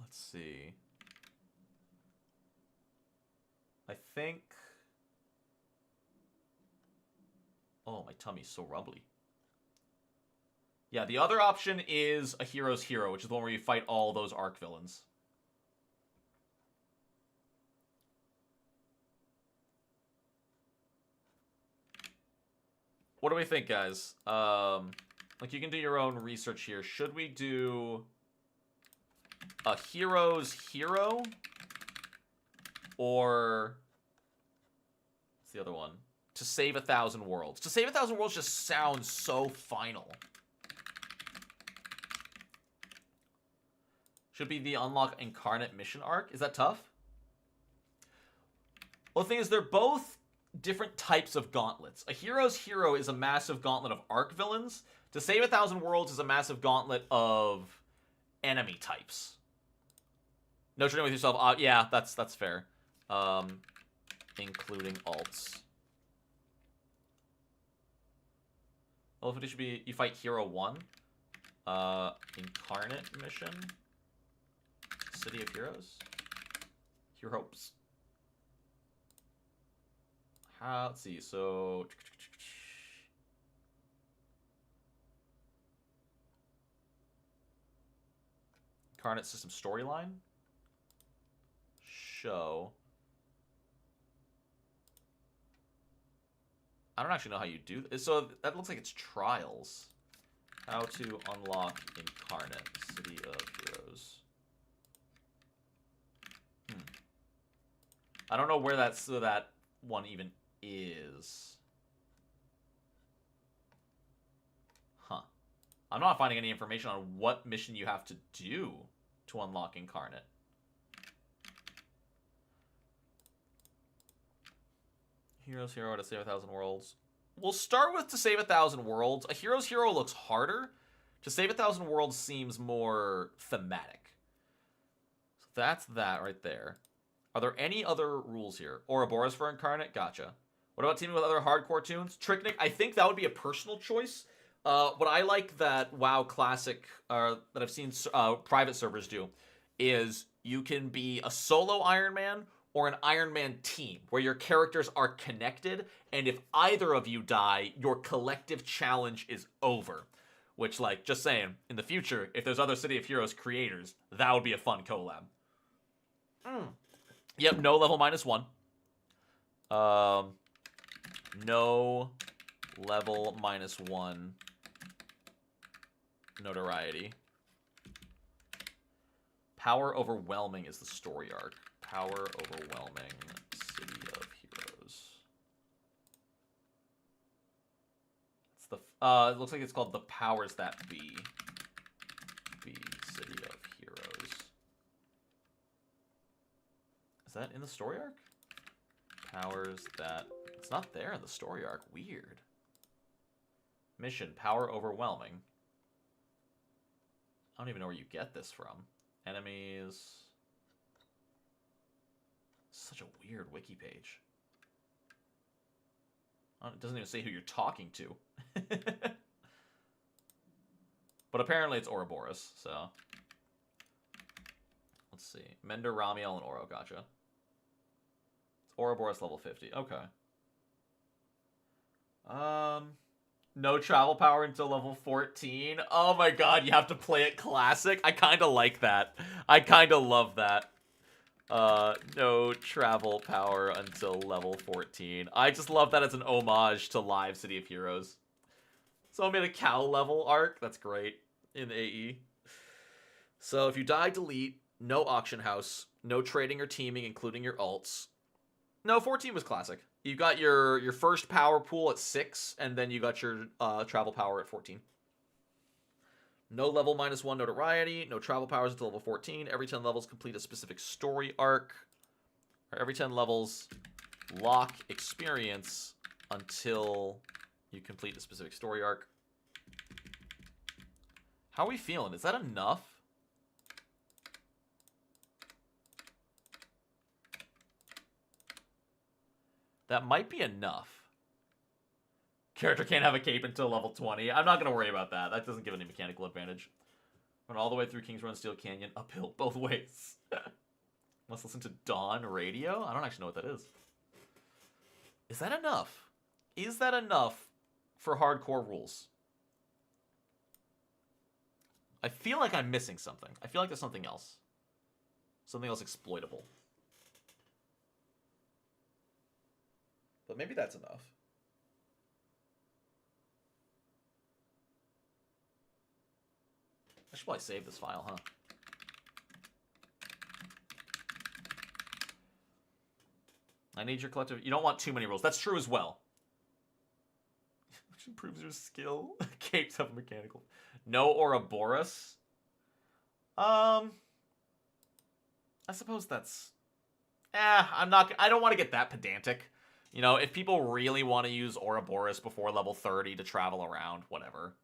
Let's see. I think... Oh, my tummy's so rumbly. Yeah, the other option is a hero's hero, which is the one where you fight all those arc villains. What do we think, guys? Like, you can do your own research here. Should we do a hero's hero? Or what's the other one? To Save 1,000 Worlds. To Save 1,000 Worlds just sounds so final. Should be the Unlock Incarnate mission arc. Is that tough? Well, the thing is, they're both different types of gauntlets. A hero's hero is a massive gauntlet of arc villains. To Save 1,000 Worlds is a massive gauntlet of enemy types. No trading with yourself. Yeah, that's fair. Including alts. Well, if it should be, you fight Hero 1. Incarnate mission. City of Heroes. Heroes. Let's see, so... Incarnate system storyline. Show. I don't actually know how you do this. So that looks like it's trials. How to unlock Incarnate City of Heroes. I don't know where that one even is. Huh. I'm not finding any information on what mission you have to do to unlock Incarnate. Hero's Hero to Save 1,000 Worlds. We'll start with To Save 1,000 Worlds. A Hero's Hero looks harder. To Save 1,000 Worlds seems more thematic. So that's that right there. Are there any other rules here? Ouroboros for Incarnate? Gotcha. What about teaming with other hardcore tunes? Tricknick, I think that would be a personal choice. What I like that WoW Classic, that I've seen private servers do, is you can be a solo Iron Man or an Iron Man team, where your characters are connected, and if either of you die, your collective challenge is over. Which, like, just saying, in the future, if there's other City of Heroes creators, that would be a fun collab. Yep, no level -1. No level -1 notoriety. Power Overwhelming is the story arc. Power Overwhelming City of Heroes. It's the it looks like it's called The Powers That Be. City of Heroes. Is that in the story arc? Powers that... It's not there in the story arc. Weird. Mission. Power Overwhelming. I don't even know where you get this from. Enemies. Such a weird wiki page. It doesn't even say who you're talking to. But apparently it's Ouroboros, so... Let's see. Mender, Ramiel, and Oro. Gotcha. It's Ouroboros level 50. Okay. No travel power until level 14. Oh my god, you have to play it classic? I kind of like that. I kind of love that. No travel power until level 14. I just love that it's an homage to live City of Heroes. Someone made a cow level arc. That's great in AE. So if you die, delete. No auction house. No trading or teaming, including your alts. No, 14 was classic. You got your first power pool at 6, and then you got your travel power at 14. No level -1 notoriety. No travel powers until level 14. Every 10 levels complete a specific story arc. Or every 10 levels lock experience until you complete a specific story arc. How are we feeling? Is that enough? That might be enough. Character can't have a cape until level 20. I'm not going to worry about that. That doesn't give any mechanical advantage. Run all the way through King's Run Steel Canyon, uphill, both ways. Let's listen to Dawn Radio? I don't actually know what that is. Is that enough? Is that enough for hardcore rules? I feel like I'm missing something. I feel like there's something else. Something else exploitable. But maybe that's enough. I should probably save this file, huh? I need your collective... You don't want too many rules. That's true as well. Which improves your skill. Capes have mechanical. No Ouroboros. I suppose that's... I don't want to get that pedantic. You know, if people really want to use Ouroboros before level 30 to travel around, whatever.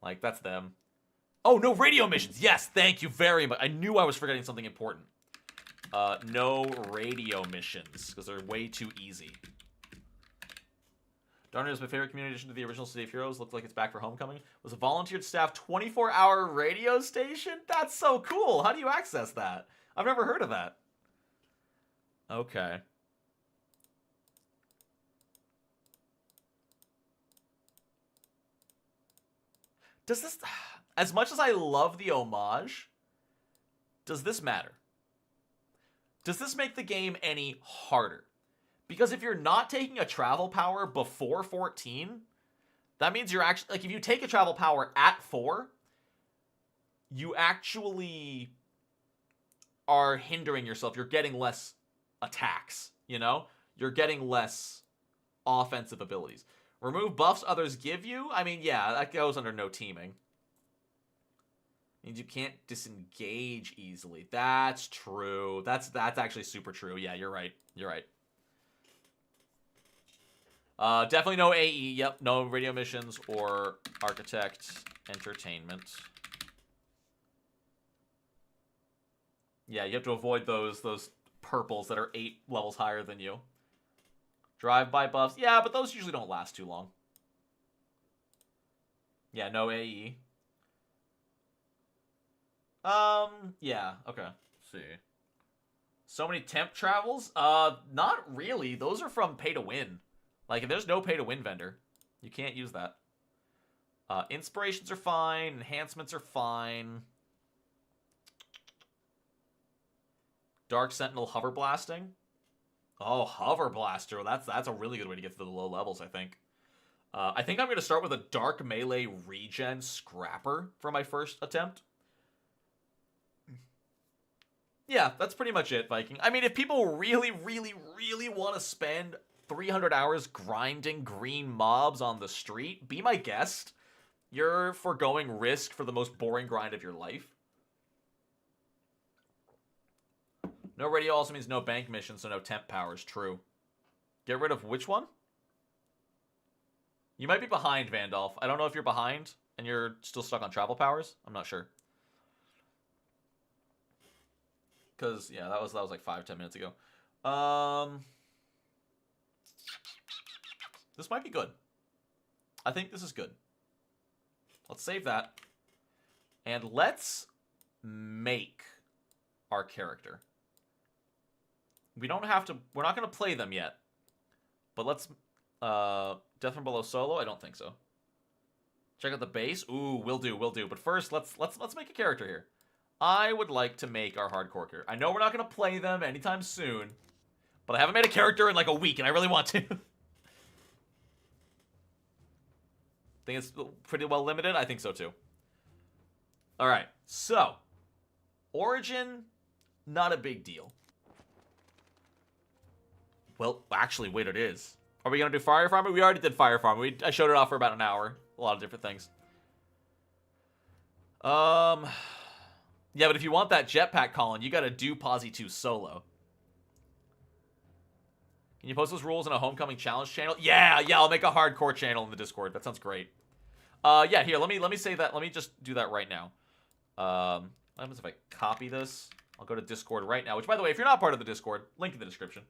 Like, that's them. Oh, no radio missions. Yes, thank you very much. I knew I was forgetting something important. No radio missions, because they're way too easy. Darn, is my favorite community addition to the original City of Heroes. Looks like it's back for Homecoming. Was a volunteered staff 24-hour radio station? That's so cool. How do you access that? I've never heard of that. Okay. Does this... As much as I love the homage, does this matter? Does this make the game any harder? Because if you're not taking a travel power before 14, that means you're actually... Like, if you take a travel power at 4, you actually are hindering yourself. You're getting less attacks, you know? You're getting less offensive abilities. Remove buffs others give you? I mean, yeah, that goes under no teaming. Means you can't disengage easily. That's true. That's actually super true. Yeah, you're right. You're right. Definitely no AE. Yep, no radio missions or architect entertainment. Yeah, you have to avoid those purples that are 8 levels higher than you. Drive-by buffs. Yeah, but those usually don't last too long. Yeah, no AE. Yeah, okay. Let's see. So many temp travels? Not really. Those are from pay to win. Like, if there's no pay to win vendor, you can't use that. Inspirations are fine. Enhancements are fine. Dark Sentinel hover blasting. Oh, hover blaster. That's a really good way to get to the low levels, I think. I think I'm going to start with a dark melee regen scrapper for my first attempt. Yeah, that's pretty much it, Viking. I mean, if people really, really, really want to spend 300 hours grinding green mobs on the street, be my guest. You're foregoing risk for the most boring grind of your life. No radio also means no bank missions, so no temp powers. True. Get rid of which one? You might be behind, Vandolph. I don't know if you're behind and you're still stuck on travel powers. I'm not sure. Because, yeah, that was like 5-10 minutes ago. This might be good. I think this is good. Let's save that. And let's make our character. We don't have to... We're not going to play them yet. But let's... Death from Below solo? I don't think so. Check out the base. Ooh, will do. But first, let's make a character here. I would like to make our hardcore character. I know we're not going to play them anytime soon, but I haven't made a character in like a week, and I really want to. Think it's pretty well limited? I think so, too. All right, so origin, not a big deal. Well, actually, wait, it is. Are we going to do Fire Farmer? We already did Fire Farmer. I showed it off for about an hour. A lot of different things. Yeah, but if you want that jetpack, Colin, you gotta do Posi 2 solo. Can you post those rules in a Homecoming challenge channel? Yeah, I'll make a hardcore channel in the Discord. That sounds great. Yeah, here, let me say that. Let me just do that right now. What happens if I copy this? I'll go to Discord right now, which, by the way, if you're not part of the Discord, link in the description.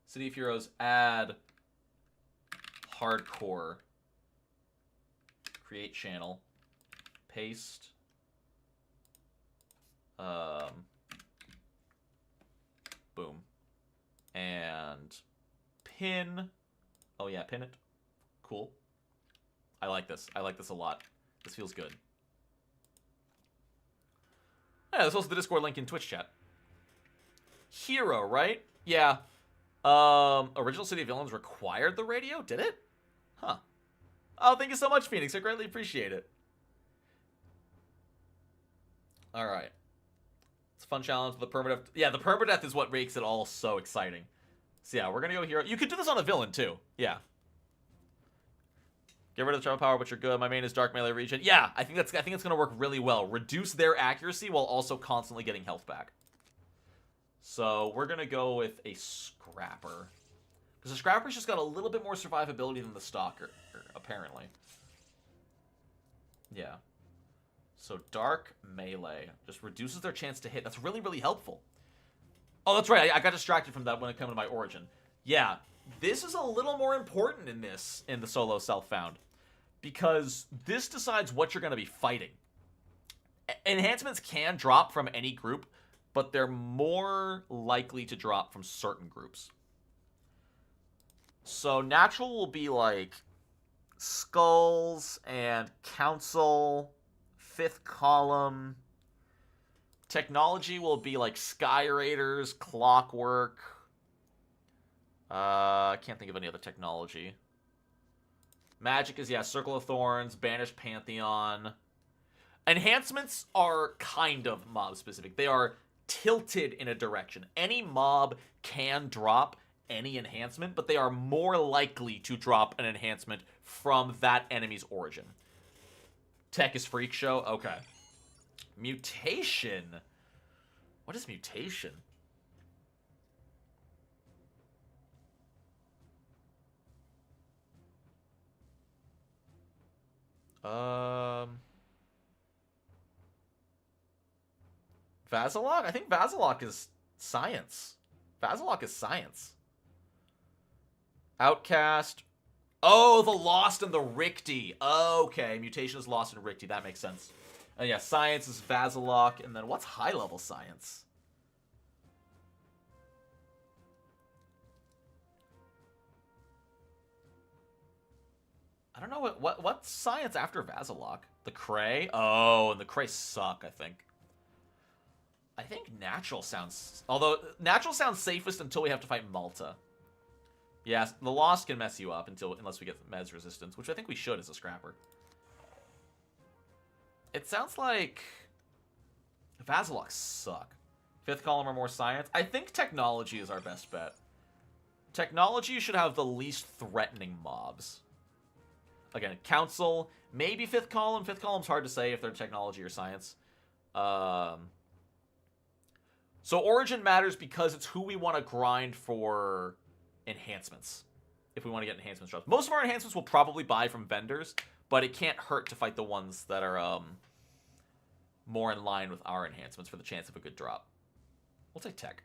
City of Heroes, add hardcore. Create channel. Paste. Boom. And pin. Oh yeah, pin it. Cool. I like this. I like this a lot. This feels good. Yeah, there's also the Discord link in Twitch chat. Hero, right? Yeah. Original City of Villains required the radio? Did it? Huh. Oh, thank you so much, Phoenix. I greatly appreciate it. Alright. It's a fun challenge. The permadeath. Yeah, the permadeath is what makes it all so exciting. So yeah, we're gonna go hero. You could do this on a villain, too. Yeah. Get rid of the travel power, but you're good. My main is Dark Melee Regen. Yeah, I think it's gonna work really well. Reduce their accuracy while also constantly getting health back. So we're gonna go with a Scrapper. Because the Scrapper's just got a little bit more survivability than the Stalker, apparently. Yeah. So Dark Melee just reduces their chance to hit. That's really, really helpful. Oh, that's right. I got distracted from that when it came to my origin. Yeah, this is a little more important in the solo self-found. Because this decides what you're going to be fighting. Enhancements can drop from any group, but they're more likely to drop from certain groups. So natural will be like Skulls and Council, Fifth Column. Technology will be like Sky Raiders, Clockwork. I can't think of any other technology. Magic is, yeah, Circle of Thorns, Banished Pantheon. Enhancements are kind of mob-specific. They are tilted in a direction. Any mob can drop any enhancement, but they are more likely to drop an enhancement from that enemy's origin. Tech is Freak Show? Okay. Mutation. What is mutation? Vazalok? I think Vazalok is science. Vazalok is science. Outcast. Oh, the Lost and the Rikti. Okay, mutation is Lost and Rikti. That makes sense. And yeah, science is Vazalok. And then what's high-level science? I don't know what's science after Vazalok? The Cray? Oh, and the Cray suck, I think. I think natural sounds... Although, natural sounds safest until we have to fight Malta. Yes, the Lost can mess you up unless we get Mez resistance, which I think we should as a Scrapper. It sounds like... Vazalok suck. Fifth column or more science? I think technology is our best bet. Technology should have the least threatening mobs. Again, Council, maybe fifth column. Fifth column's hard to say if they're technology or science. So origin matters because it's who we want to grind for enhancements. If we want to get enhancements drops. Most of our enhancements we'll probably buy from vendors, but it can't hurt to fight the ones that are more in line with our enhancements for the chance of a good drop. We'll take Tech.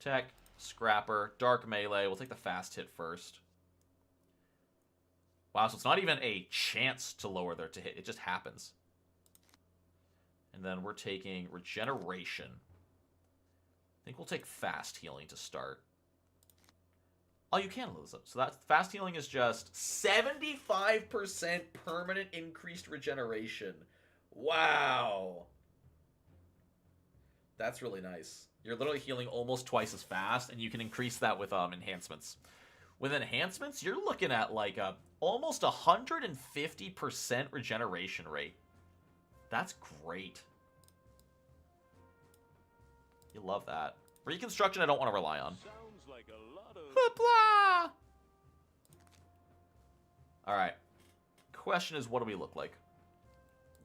Tech, Scrapper, Dark Melee. We'll take the fast hit first. Wow, so it's not even a chance to lower their to hit. It just happens. And then we're taking Regeneration. I think we'll take Fast Healing to start. Oh, you can lose it. So that Fast Healing is just 75% permanent increased regeneration. Wow. That's really nice. You're literally healing almost twice as fast, and you can increase that with enhancements. With enhancements, you're looking at like a almost 150% regeneration rate. That's great. You love that. Reconstruction, I don't want to rely on. Sounds like a lot of... Hoopla! Alright. Question is, what do we look like?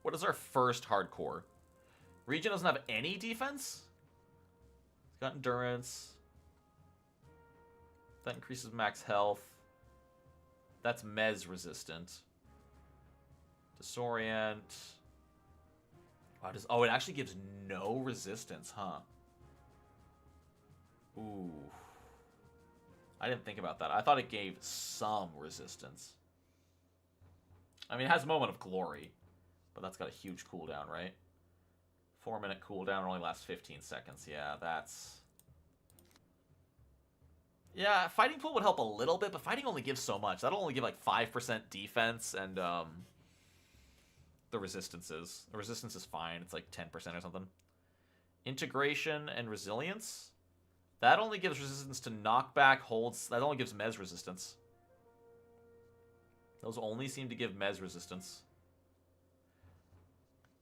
What is our first hardcore? Regen doesn't have any defense? It's got endurance. That increases max health. That's Mez resistant. Disorient. Wow, oh, it actually gives no resistance, huh? Ooh. I didn't think about that. I thought it gave some resistance. I mean, it has Moment of Glory, but that's got a huge cooldown, right? 4-minute cooldown only lasts 15 seconds. Yeah, that's... Yeah, Fighting Pool would help a little bit, but Fighting only gives so much. That'll only give like 5% defense and the resistances. The resistance is fine. It's like 10% or something. Integration and Resilience. That only gives resistance to knockback, holds. That only gives Mez resistance. Those only seem to give Mez resistance.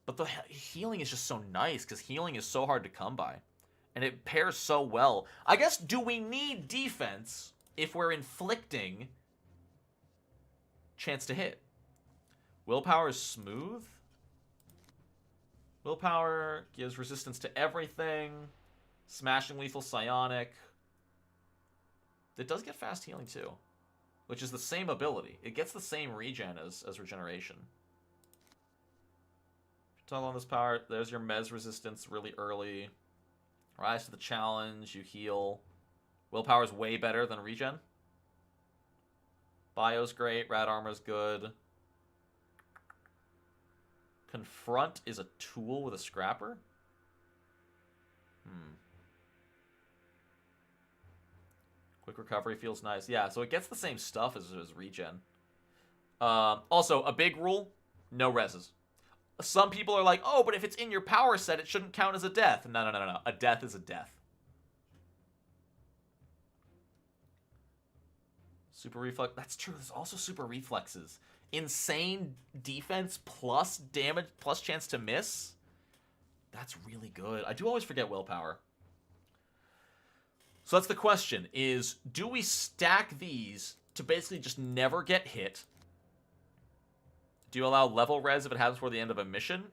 But the healing is just so nice, because healing is so hard to come by. And it pairs so well. I guess, do we need defense if we're inflicting chance to hit? Willpower is smooth. Willpower gives resistance to everything. Smashing Lethal Psionic. It does get fast healing too, which is the same ability. It gets the same regen as Regeneration. Toggle on this power. There's your Mez resistance really early. Rise to the challenge. You heal. Willpower is way better than regen. Bio's great. Rad Armor's good. Confront is a tool with a scrapper? Quick recovery feels nice. Yeah, so it gets the same stuff as regen. Also, a big rule, no reses. Some people are like, oh, but if it's in your power set, it shouldn't count as a death. No. A death is a death. Super reflex. That's true. There's also super reflexes. Insane defense plus damage plus chance to miss. That's really good. I do always forget willpower. So that's the question, is do we stack these to basically just never get hit? Do you allow level res if it happens before the end of a mission?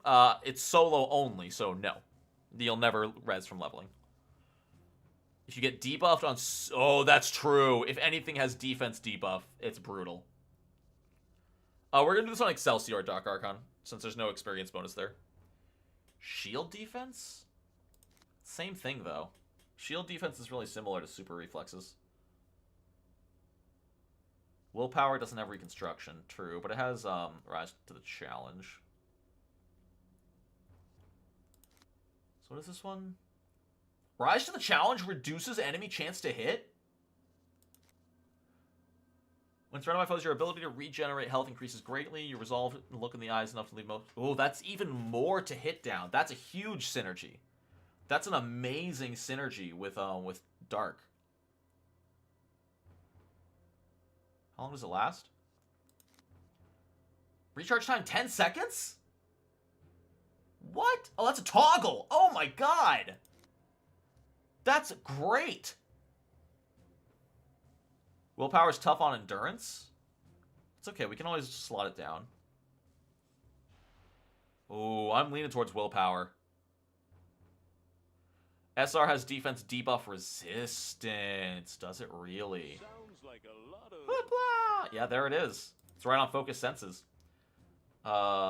It's solo only, so no. You'll never res from leveling. If you get debuffed on... Oh, that's true. If anything has defense debuff, it's brutal. We're going to do this on Excelsior, Dark Archon, since there's no experience bonus there. Shield defense? Same thing, though. Shield defense is really similar to super reflexes. Willpower doesn't have reconstruction, true, but it has rise to the challenge. So what is this one? Rise to the challenge reduces enemy chance to hit? When surrounded by foes, your ability to regenerate health increases greatly. You resolve and look in the eyes enough to leave most... Oh, that's even more to hit down. That's a huge synergy. That's an amazing synergy with Dark. How long does it last? Recharge time 10 seconds? What? Oh, that's a toggle. Oh my god. That's great. Willpower's tough on endurance. It's okay. We can always slot it down. Oh, I'm leaning towards willpower. SR has defense debuff resistance. Does it really? Sounds like a lot of... Blah, blah. Yeah, there it is. It's right on Focus Senses. 6%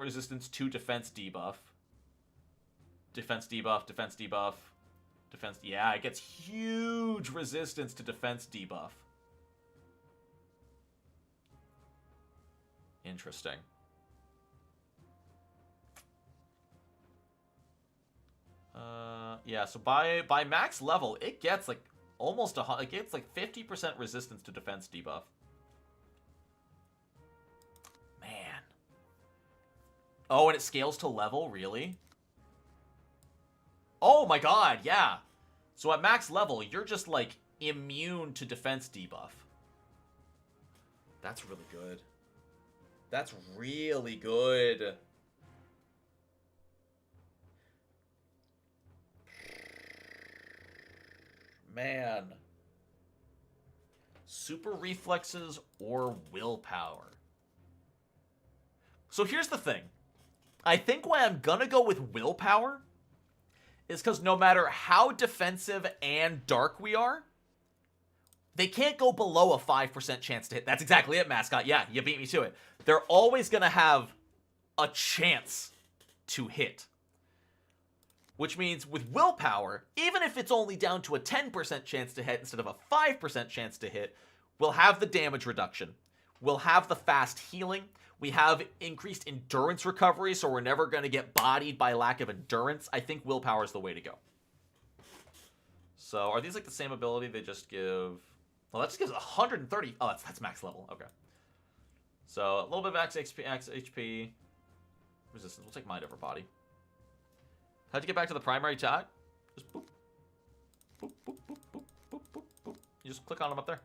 resistance to defense debuff. Defense debuff, defense debuff. Defense... Yeah, it gets huge resistance to defense debuff. Interesting. Yeah, so by max level, it gets like almost it gets like 50% resistance to defense debuff. Man. Oh, and it scales to level, really? Oh my god, yeah. So at max level, you're just like immune to defense debuff. That's really good. That's really good. Man. Super reflexes or willpower? So here's the thing. I think why I'm gonna go with willpower is because no matter how defensive and dark we are, they can't go below a 5% chance to hit. That's exactly it, Mascot. Yeah, you beat me to it. They're always gonna have a chance to hit. Which means with willpower, even if it's only down to a 10% chance to hit instead of a 5% chance to hit, we'll have the damage reduction. We'll have the fast healing. We have increased endurance recovery, so we're never going to get bodied by lack of endurance. I think willpower is the way to go. So are these like the same ability? They just give... Well, that just gives 130. Oh, that's max level. Okay. So a little bit of max HP. Resistance. We'll take mind over body. How'd you get back to the primary chat? Just boop. Boop, boop, boop, boop, boop, boop, boop. You just click on them up there.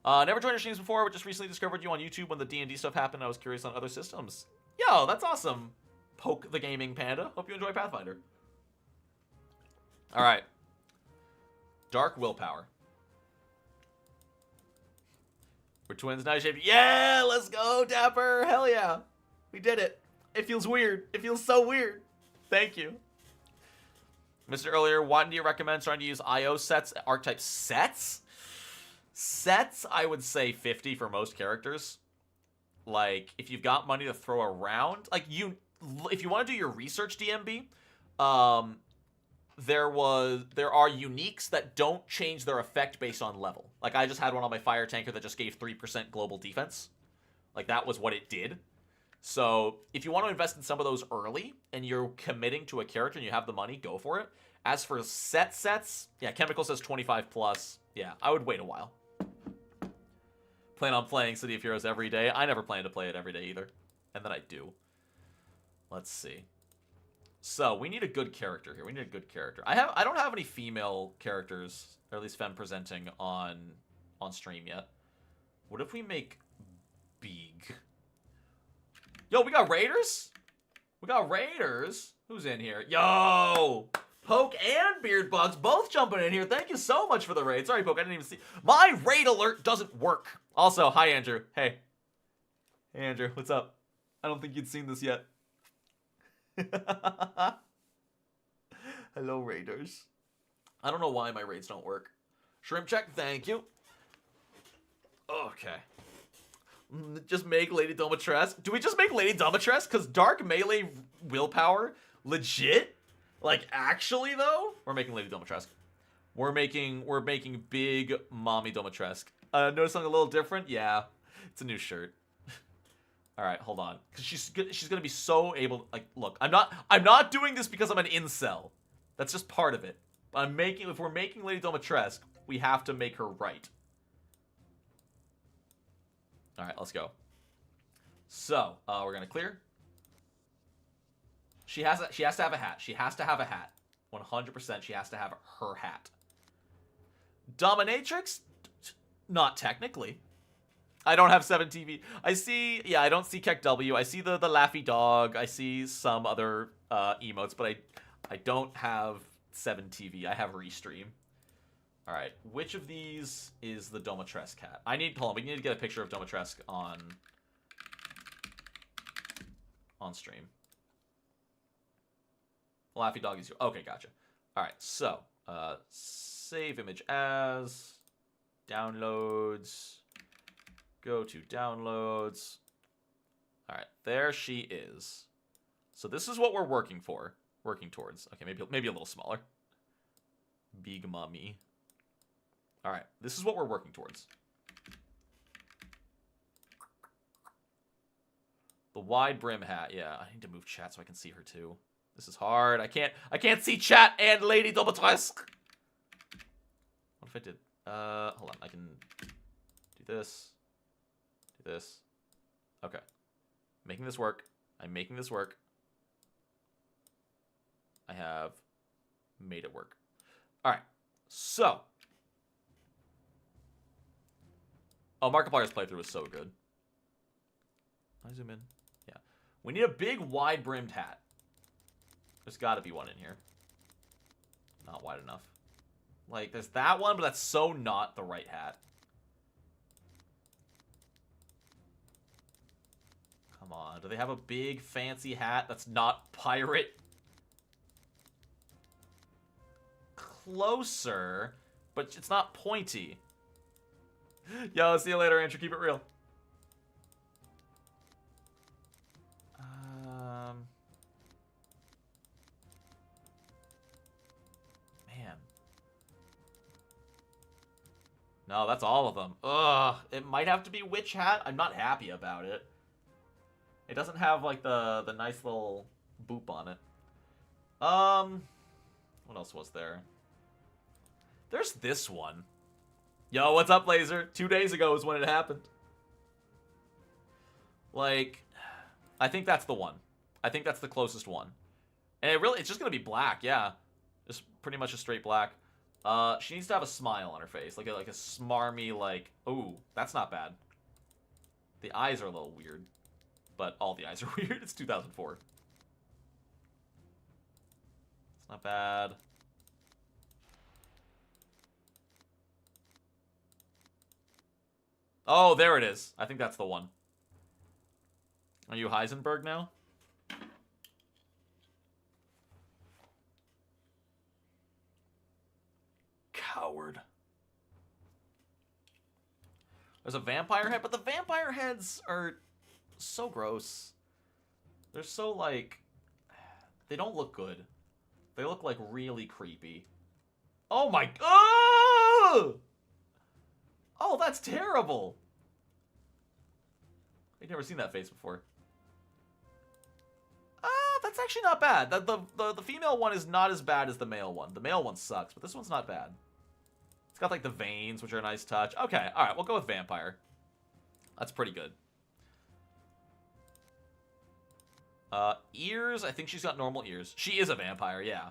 Never joined your streams before, but just recently discovered you on YouTube when the D&D stuff happened. I was curious on other systems. Yo, that's awesome. Poke the Gaming Panda. Hope you enjoy Pathfinder. Alright. Dark Willpower. We're twins, nice shape. Yeah, let's go, Dapper. Hell yeah. We did it. It feels weird. It feels so weird. Thank you. Mr. Earlier, why do you recommend trying to use IO sets, archetype sets? Sets, I would say 50 for most characters. Like, if you've got money to throw around, like if you want to do your research DMB, there are uniques that don't change their effect based on level. Like, I just had one on my fire tanker that just gave 3% global defense. Like, that was what it did. So, if you want to invest in some of those early, and you're committing to a character and you have the money, go for it. As for sets, yeah, Chemical says 25 plus. Yeah, I would wait a while. Plan on playing City of Heroes every day. I never plan to play it every day either. And then I do. Let's see. So, we need a good character here. We need a good character. I don't have any female characters, or at least femme presenting on stream yet. What if we make Beeg? Yo, we got Raiders? We got Raiders? Who's in here? Yo! Poke and Beardbugs both jumping in here. Thank you so much for the raid. Sorry, Poke, I didn't even see. My raid alert doesn't work. Also, hi, Andrew. Hey. Hey, Andrew. What's up? I don't think you'd seen this yet. Hello, Raiders. I don't know why my raids don't work. Shrimp check, thank you. Okay. Just make Lady Domitresque. Do we just make Lady Domitresque? Because Dark Melee Willpower, legit? Like, actually, though? We're making Lady Domitresque. We're making big Mommy Domitresque. Notice something a little different? Yeah. It's a new shirt. Alright, hold on. Because she's gonna be so able to, like, look, I'm not doing this because I'm an incel. That's just part of it. But if we're making Lady Domitresque, we have to make her right. Alright, let's go. So, we're gonna clear. She has to have a hat. She has to have a hat. 100% she has to have her hat. Dominatrix? Not technically. I don't have 7 TV. I don't see Keck W. I see the Laffy Dog. I see some other emotes, but I don't have 7 TV. I have Restream. Alright, which of these is the Domitresque hat? Hold on, we need to get a picture of Domitresque on stream. Laffy Dog is you. Okay, gotcha. Alright, so, save image as, downloads, go to downloads. Alright, there she is. So this is what we're working towards. Okay, maybe a little smaller. Big Mommy. Alright, this is what we're working towards. The wide brim hat. Yeah, I need to move chat so I can see her too. This is hard. I can't see chat and Lady Domitresque. What if I did? Hold on. I can do this. Do this. Okay. Making this work. I'm making this work. I have made it work. Alright. So. Oh, Markiplier's playthrough was so good. I zoom in. Yeah. We need a big, wide-brimmed hat. There's got to be one in here. Not wide enough. Like, there's that one, but that's so not the right hat. Come on. Do they have a big, fancy hat that's not pirate? Closer, but it's not pointy. Yo, see you later, Andrew. Keep it real. Man. No, that's all of them. Ugh. It might have to be Witch Hat. I'm not happy about it. It doesn't have, like, the nice little boop on it. What else was there? There's this one. Yo, what's up, Laser? 2 days ago is when it happened. Like, I think that's the one. I think that's the closest one. And it's just gonna be black, yeah. Just pretty much a straight black. She needs to have a smile on her face. Like a smarmy, like, ooh, that's not bad. The eyes are a little weird. But all the eyes are weird. It's 2004. It's not bad. Oh, there it is. I think that's the one. Are you Heisenberg now? Coward. There's a vampire head, but the vampire heads are so gross. They're so, like... They don't look good. They look, like, really creepy. Oh my... Oh! Oh, that's terrible! I've never seen that face before. That's actually not bad. The female one is not as bad as the male one. The male one sucks, but this one's not bad. It's got, like, the veins, which are a nice touch. Okay, alright, we'll go with vampire. That's pretty good. Ears, I think she's got normal ears. She is a vampire, yeah.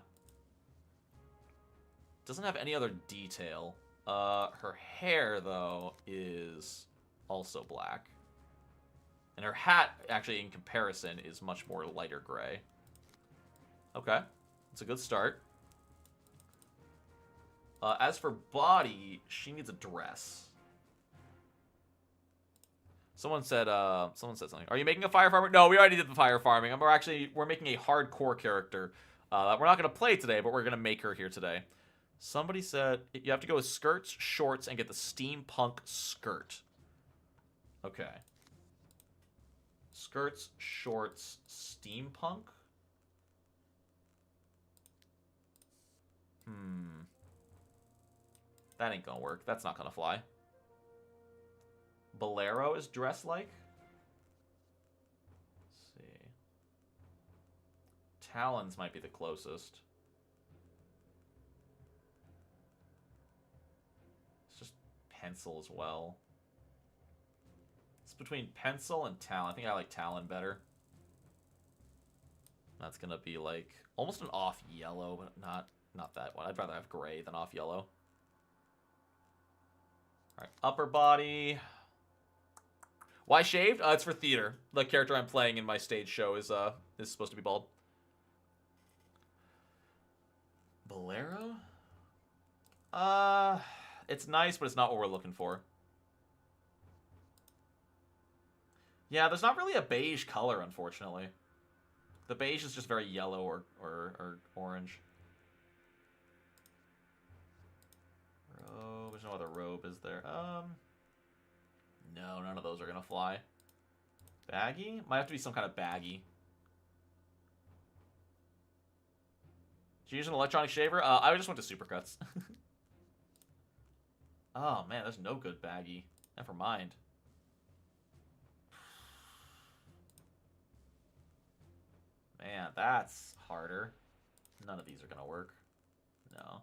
Doesn't have any other detail. Her hair, though, is also black. And her hat, actually, in comparison, is much more lighter gray. Okay. It's a good start. As for body, she needs a dress. Someone said something. Are you making a fire farmer? No, we already did the fire farming. We're making a hardcore character. We're not going to play today, but we're going to make her here today. Somebody said you have to go with skirts, shorts, and get the steampunk skirt. Okay. Skirts, shorts, steampunk? That ain't gonna work. That's not gonna fly. Bolero is dressed like? Let's see. Talons might be the closest. It's just pencil as well. It's between pencil and Talon. I think I like Talon better. That's gonna be like almost an off yellow, but not that one. I'd rather have gray than off yellow. Alright, upper body. Why shaved? It's for theater. The character I'm playing in my stage show is supposed to be bald. Bolero? It's nice, but it's not what we're looking for. Yeah, there's not really a beige color, unfortunately. The beige is just very yellow or orange. Robe. There's no other robe, is there? No, none of those are gonna fly. Baggy? Might have to be some kind of baggy. Did you use an electronic shaver? I just went to Supercuts. Oh, man, there's no good baggy. Never mind. Man, that's harder. None of these are gonna work. No.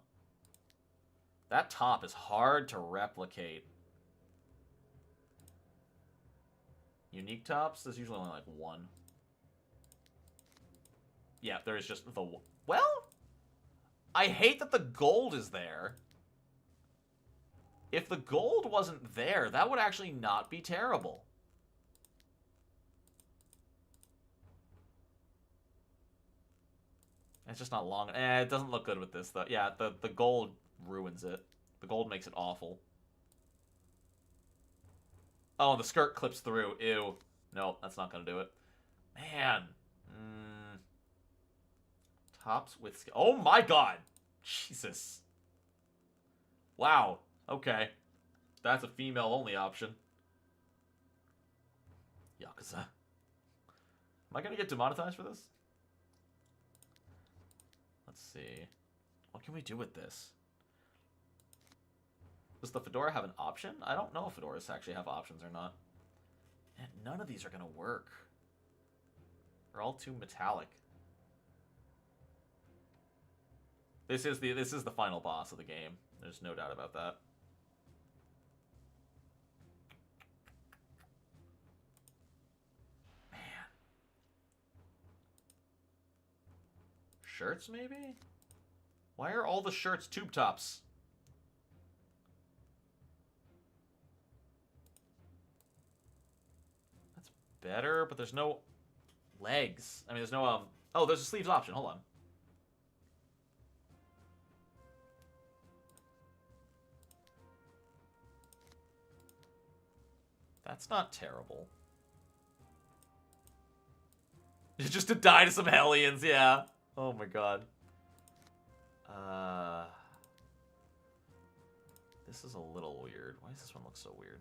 That top is hard to replicate. Unique tops? There's usually only like one. Yeah, there is just the... Well, I hate that the gold is there. If the gold wasn't there, that would actually not be terrible. It's just not long. It doesn't look good with this, though. Yeah, the gold ruins it. The gold makes it awful. Oh, the skirt clips through. Ew. Nope, that's not gonna do it. Man. Tops with... Oh my god! Jesus. Wow. Okay. That's a female-only option. Yakuza. Am I gonna get demonetized for this? Let's see. What can we do with this? Does the fedora have an option? I don't know if fedoras actually have options or not. And none of these are gonna work. They're all too metallic. This is the final boss of the game. There's no doubt about that. Man. Shirts, maybe? Why are all the shirts tube tops? That's better, but there's no legs. I mean, there's no, oh, there's a sleeves option. Hold on. That's not terrible. Just to die to some Hellions, yeah. Oh my god. This is a little weird. Why does this one look so weird?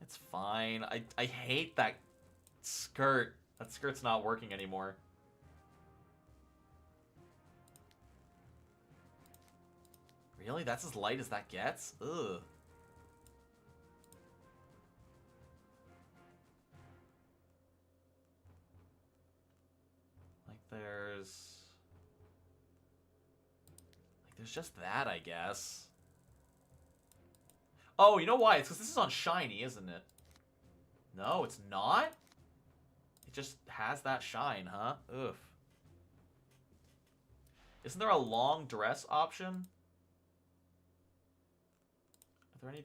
It's fine. I hate that skirt. That skirt's not working anymore. Really? That's as light as that gets? Ugh. There's just that, I guess. Oh, you know why? It's because this is on shiny, isn't it? No, it's not? It just has that shine, huh? Oof. Isn't there a long dress option? Are there any...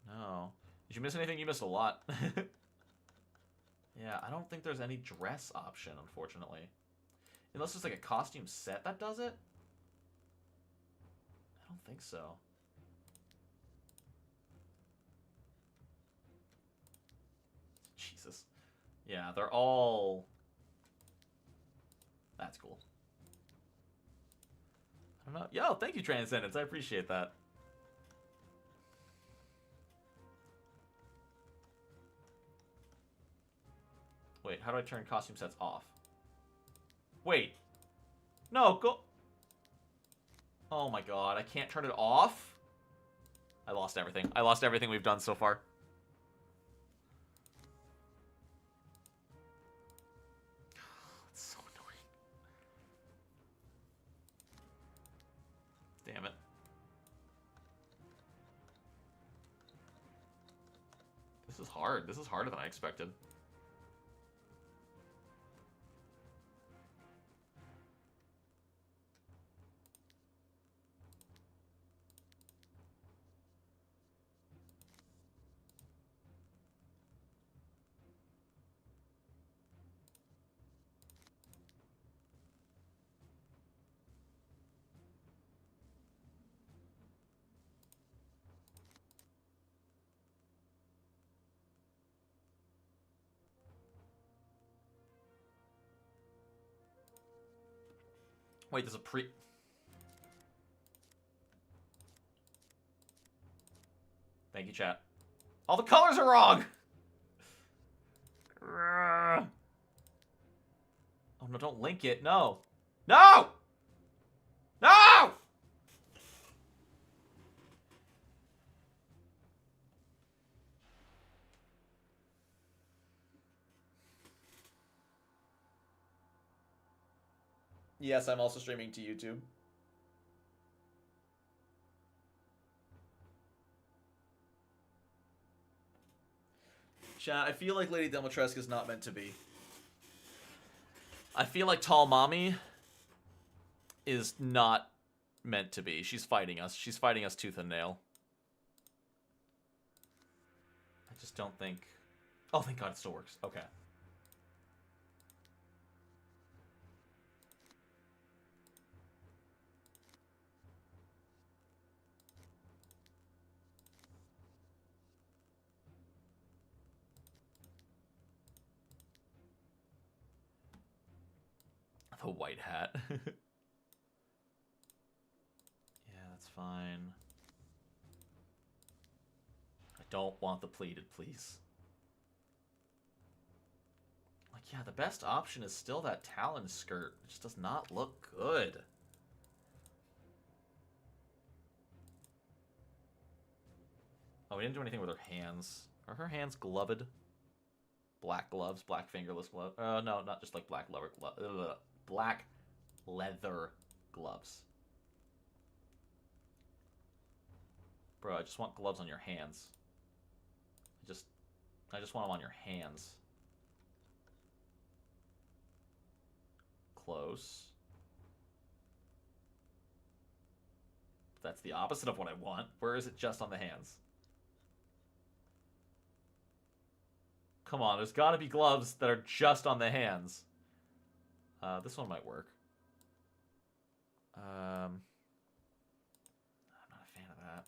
No. Did you miss anything? You missed a lot. Yeah, I don't think there's any dress option, unfortunately. Unless it's like a costume set that does it? I don't think so. Jesus. Yeah, they're all... That's cool. I don't know. Yo, thank you, Transcendence. I appreciate that. Wait, how do I turn costume sets off? Wait. No, go... Oh my god, I can't turn it off? I lost everything. I lost everything we've done so far. It's so annoying. Damn it. This is hard. This is harder than I expected. Wait, there's a pre... Thank you, chat. All the colors are wrong! Oh, no, don't link it. No. No! No! Yes, I'm also streaming to YouTube. Chat, I feel like Lady Dimitrescu is not meant to be. I feel like Tall Mommy is not meant to be. She's fighting us. She's fighting us tooth and nail. I just don't think... Oh, thank God it still works. Okay. The white hat. Yeah, that's fine. I don't want the pleated, please. Like, yeah, the best option is still that Talon skirt. It just does not look good. Oh, we didn't do anything with her hands Are her hands gloved? Black gloves, black fingerless gloves. No, not just like black leather black leather gloves. Bro, I just want gloves on your hands. I just want them on your hands. Close. That's the opposite of what I want. Where is it just on the hands? Come on, there's got to be gloves that are just on the hands. This one might work. I'm not a fan of that.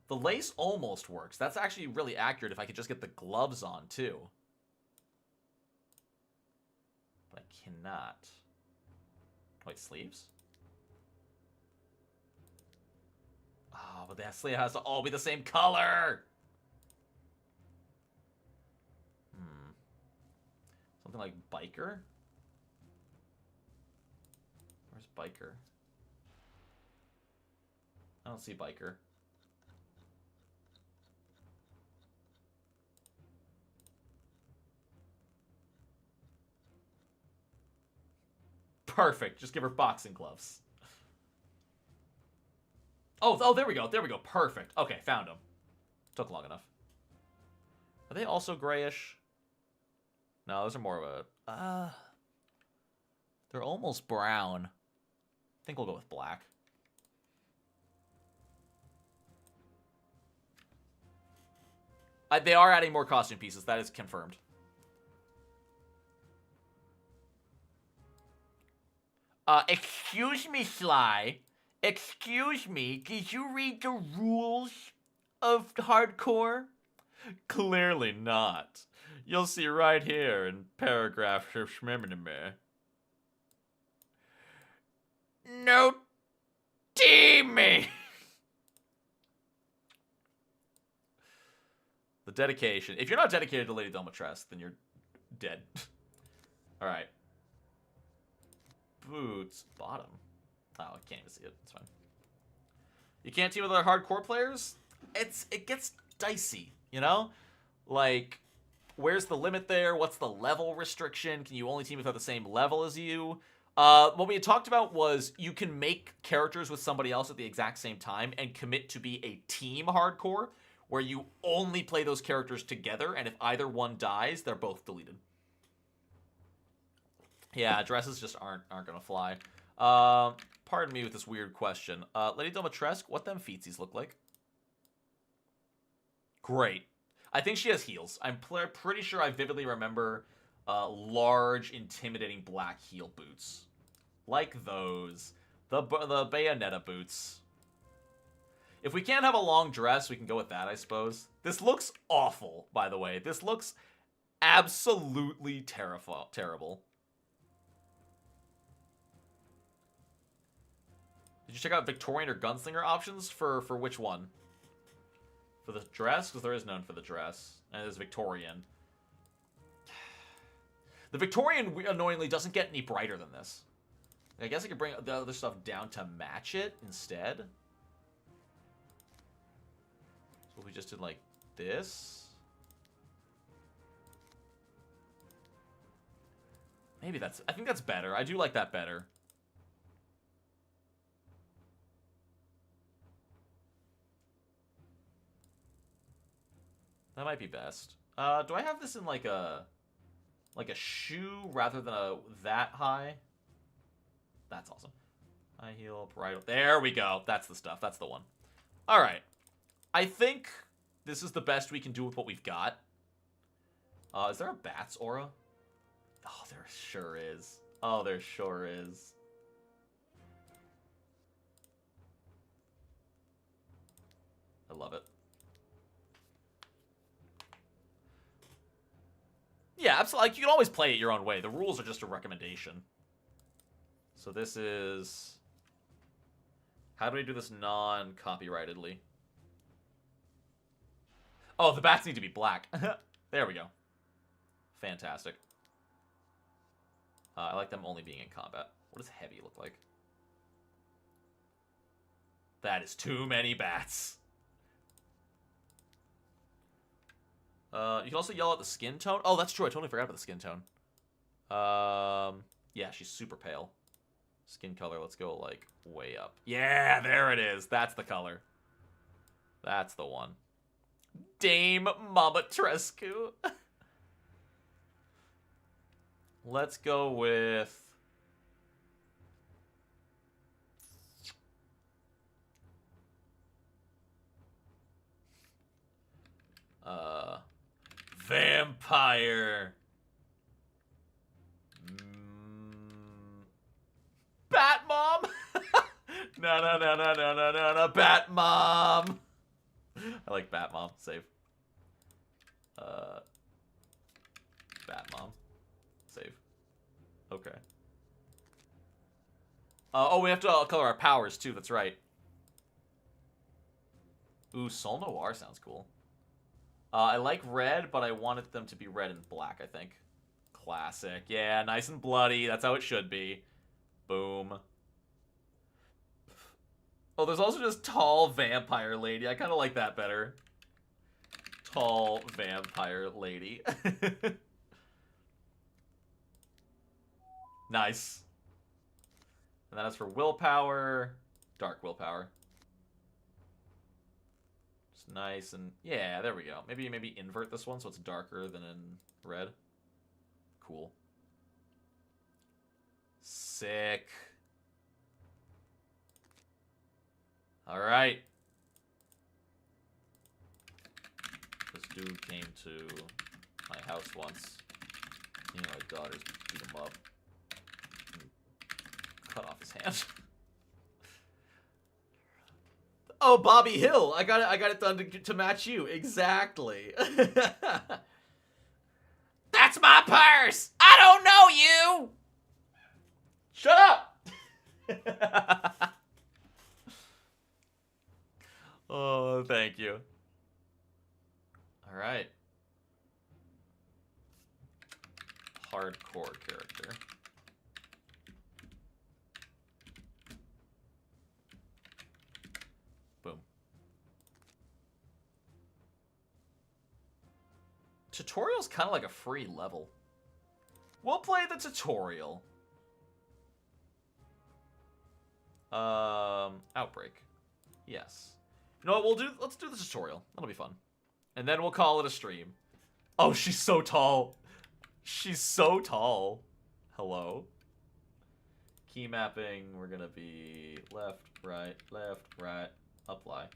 The lace almost works. That's actually really accurate if I could just get the gloves on, too. But I cannot. Wait, sleeves? Oh, but that sleeve has to all be the same color! Something like biker? Where's biker? I don't see biker. Perfect. Just give her boxing gloves. Oh, there we go. There we go. Perfect. Okay, found him. Took long enough. Are they also grayish? No, those are more of a... they're almost brown. I think we'll go with black. They are adding more costume pieces. That is confirmed. Excuse me, Sly. Excuse me. Did you read the rules of hardcore? Clearly not. You'll see right here in paragraph Schmimmernimer. No teaming! The dedication. If you're not dedicated to Lady Domitresque, then you're dead. Alright. Boots. Bottom. Oh, I can't even see it. It's fine. You can't team with other hardcore players? It gets dicey, you know? Like... Where's the limit there? What's the level restriction? Can you only team without the same level as you? What we had talked about was you can make characters with somebody else at the exact same time and commit to be a team hardcore where you only play those characters together, and if either one dies, they're both deleted. Yeah, dresses just aren't gonna fly. Pardon me with this weird question. Lady Domitresque, what them feetsies look like? Great. I think she has heels. I'm pretty sure I vividly remember large, intimidating black heel boots. Like those. The Bayonetta boots. If we can't have a long dress, we can go with that, I suppose. This looks awful, by the way. This looks absolutely terrible. Did you check out Victorian or Gunslinger options for which one? For the dress? Because there is none for the dress. And there's Victorian. The Victorian, annoyingly, doesn't get any brighter than this. I guess I could bring the other stuff down to match it instead. So we just did like this. Maybe that's... I think that's better. I do like that better. That might be best. Do I have this in like a shoe rather than a that high? That's awesome. High heel, right. There we go. That's the stuff. That's the one. All right. I think this is the best we can do with what we've got. Is there a Bats aura? Oh, there sure is. Oh, there sure is. I love it. Yeah, absolutely. Like, you can always play it your own way. The rules are just a recommendation. So this is... How do we do this non-copyrightedly? Oh, the bats need to be black. There we go. Fantastic. I like them only being in combat. What does heavy look like? That is too many bats. You can also yell out the skin tone. Oh, that's true. I totally forgot about the skin tone. Yeah, she's super pale. Skin color, let's go, like, way up. Yeah, there it is. That's the color. That's the one. Dame Mama Trescu. Let's go with... Vampire. Bat Mom. No. Bat Mom. I like Bat Mom. Save. Bat Mom. Save. Okay. Oh, we have to color our powers too. That's right. Ooh, Sol Noir sounds cool. I like red, but I wanted them to be red and black, I think. Classic. Yeah, nice and bloody. That's how it should be. Boom. Oh, there's also just tall vampire lady. I kind of like that better. Tall vampire lady. Nice. And that is for willpower. Dark willpower. Nice and yeah, there we go. Maybe invert this one so it's darker than in red. Cool. Sick. All right. This dude came to my house once. You know, my daughters beat him up. Cut off his hand. Oh, Bobby Hill! I got it done to match you exactly. That's my purse. I don't know you. Shut up. Oh, thank you. All right. Hardcore character. Boom. Tutorial's kind of like a free level. We'll play the tutorial. Outbreak. Yes. You know what, let's do the tutorial. That'll be fun. And then we'll call it a stream. Oh, she's so tall. She's so tall. Hello. Key mapping, we're gonna be left, right, apply.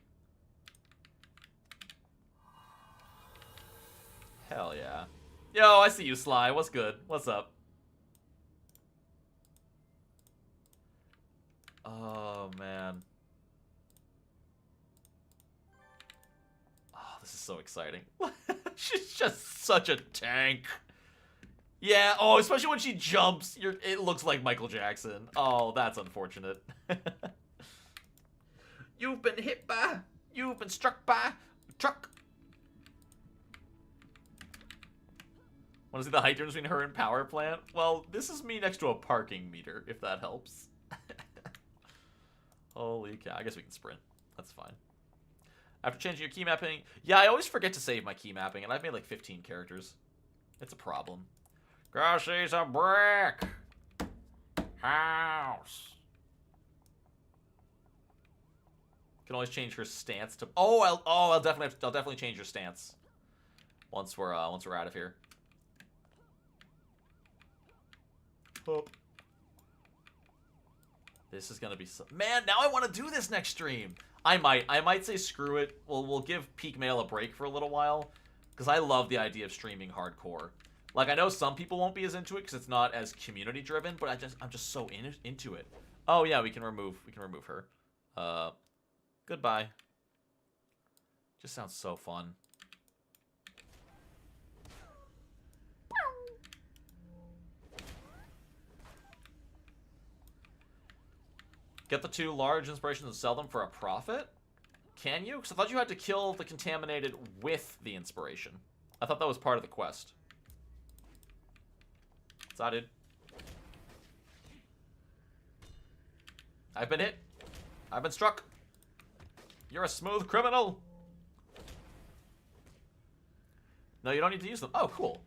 Hell yeah. Yo, I see you, Sly. What's good? What's up? Oh, man. Oh, this is so exciting. She's just such a tank. Yeah, oh, especially when she jumps. It looks like Michael Jackson. Oh, that's unfortunate. You've been hit by, you've been struck by a truck. Want to see the height difference between her and Power Plant? Well, this is me next to a parking meter, if that helps. Holy cow. I guess we can sprint. That's fine. After changing your key mapping... Yeah, I always forget to save my key mapping, and I've made like 15 characters. It's a problem. Girl, she's a brick. House. Can always change her stance to... I'll definitely change her stance. Once we're out of here. Oh. This is gonna be so... Man, now I want to do this next stream. I might say screw it. We'll give Peak Mail a break for a little while, because I love the idea of streaming hardcore. Like, I know some people won't be as into it because it's not as community driven, but I'm just so into it. Oh yeah, we can remove her. Goodbye. Just sounds so fun. Get the 2 large inspirations and sell them for a profit? Can you? Because I thought you had to kill the contaminated with the inspiration. I thought that was part of the quest. What's that, dude? I've been hit. I've been struck. You're a smooth criminal. No, you don't need to use them. Oh, cool.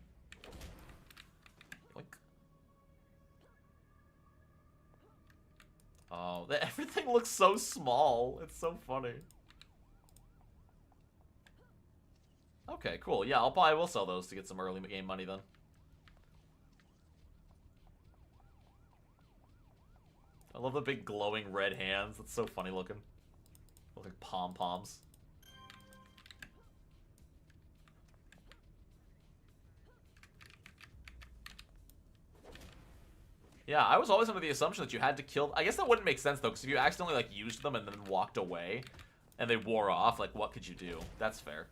Boink. Oh, everything looks so small. It's so funny. Okay, cool. Yeah, I will sell those to get some early game money then. I love the big glowing red hands. That's so funny looking. Look like pom-poms. Yeah, I was always under the assumption that you had to kill... I guess that wouldn't make sense, though, because if you accidentally, like, used them and then walked away, and they wore off, like, what could you do? That's fair.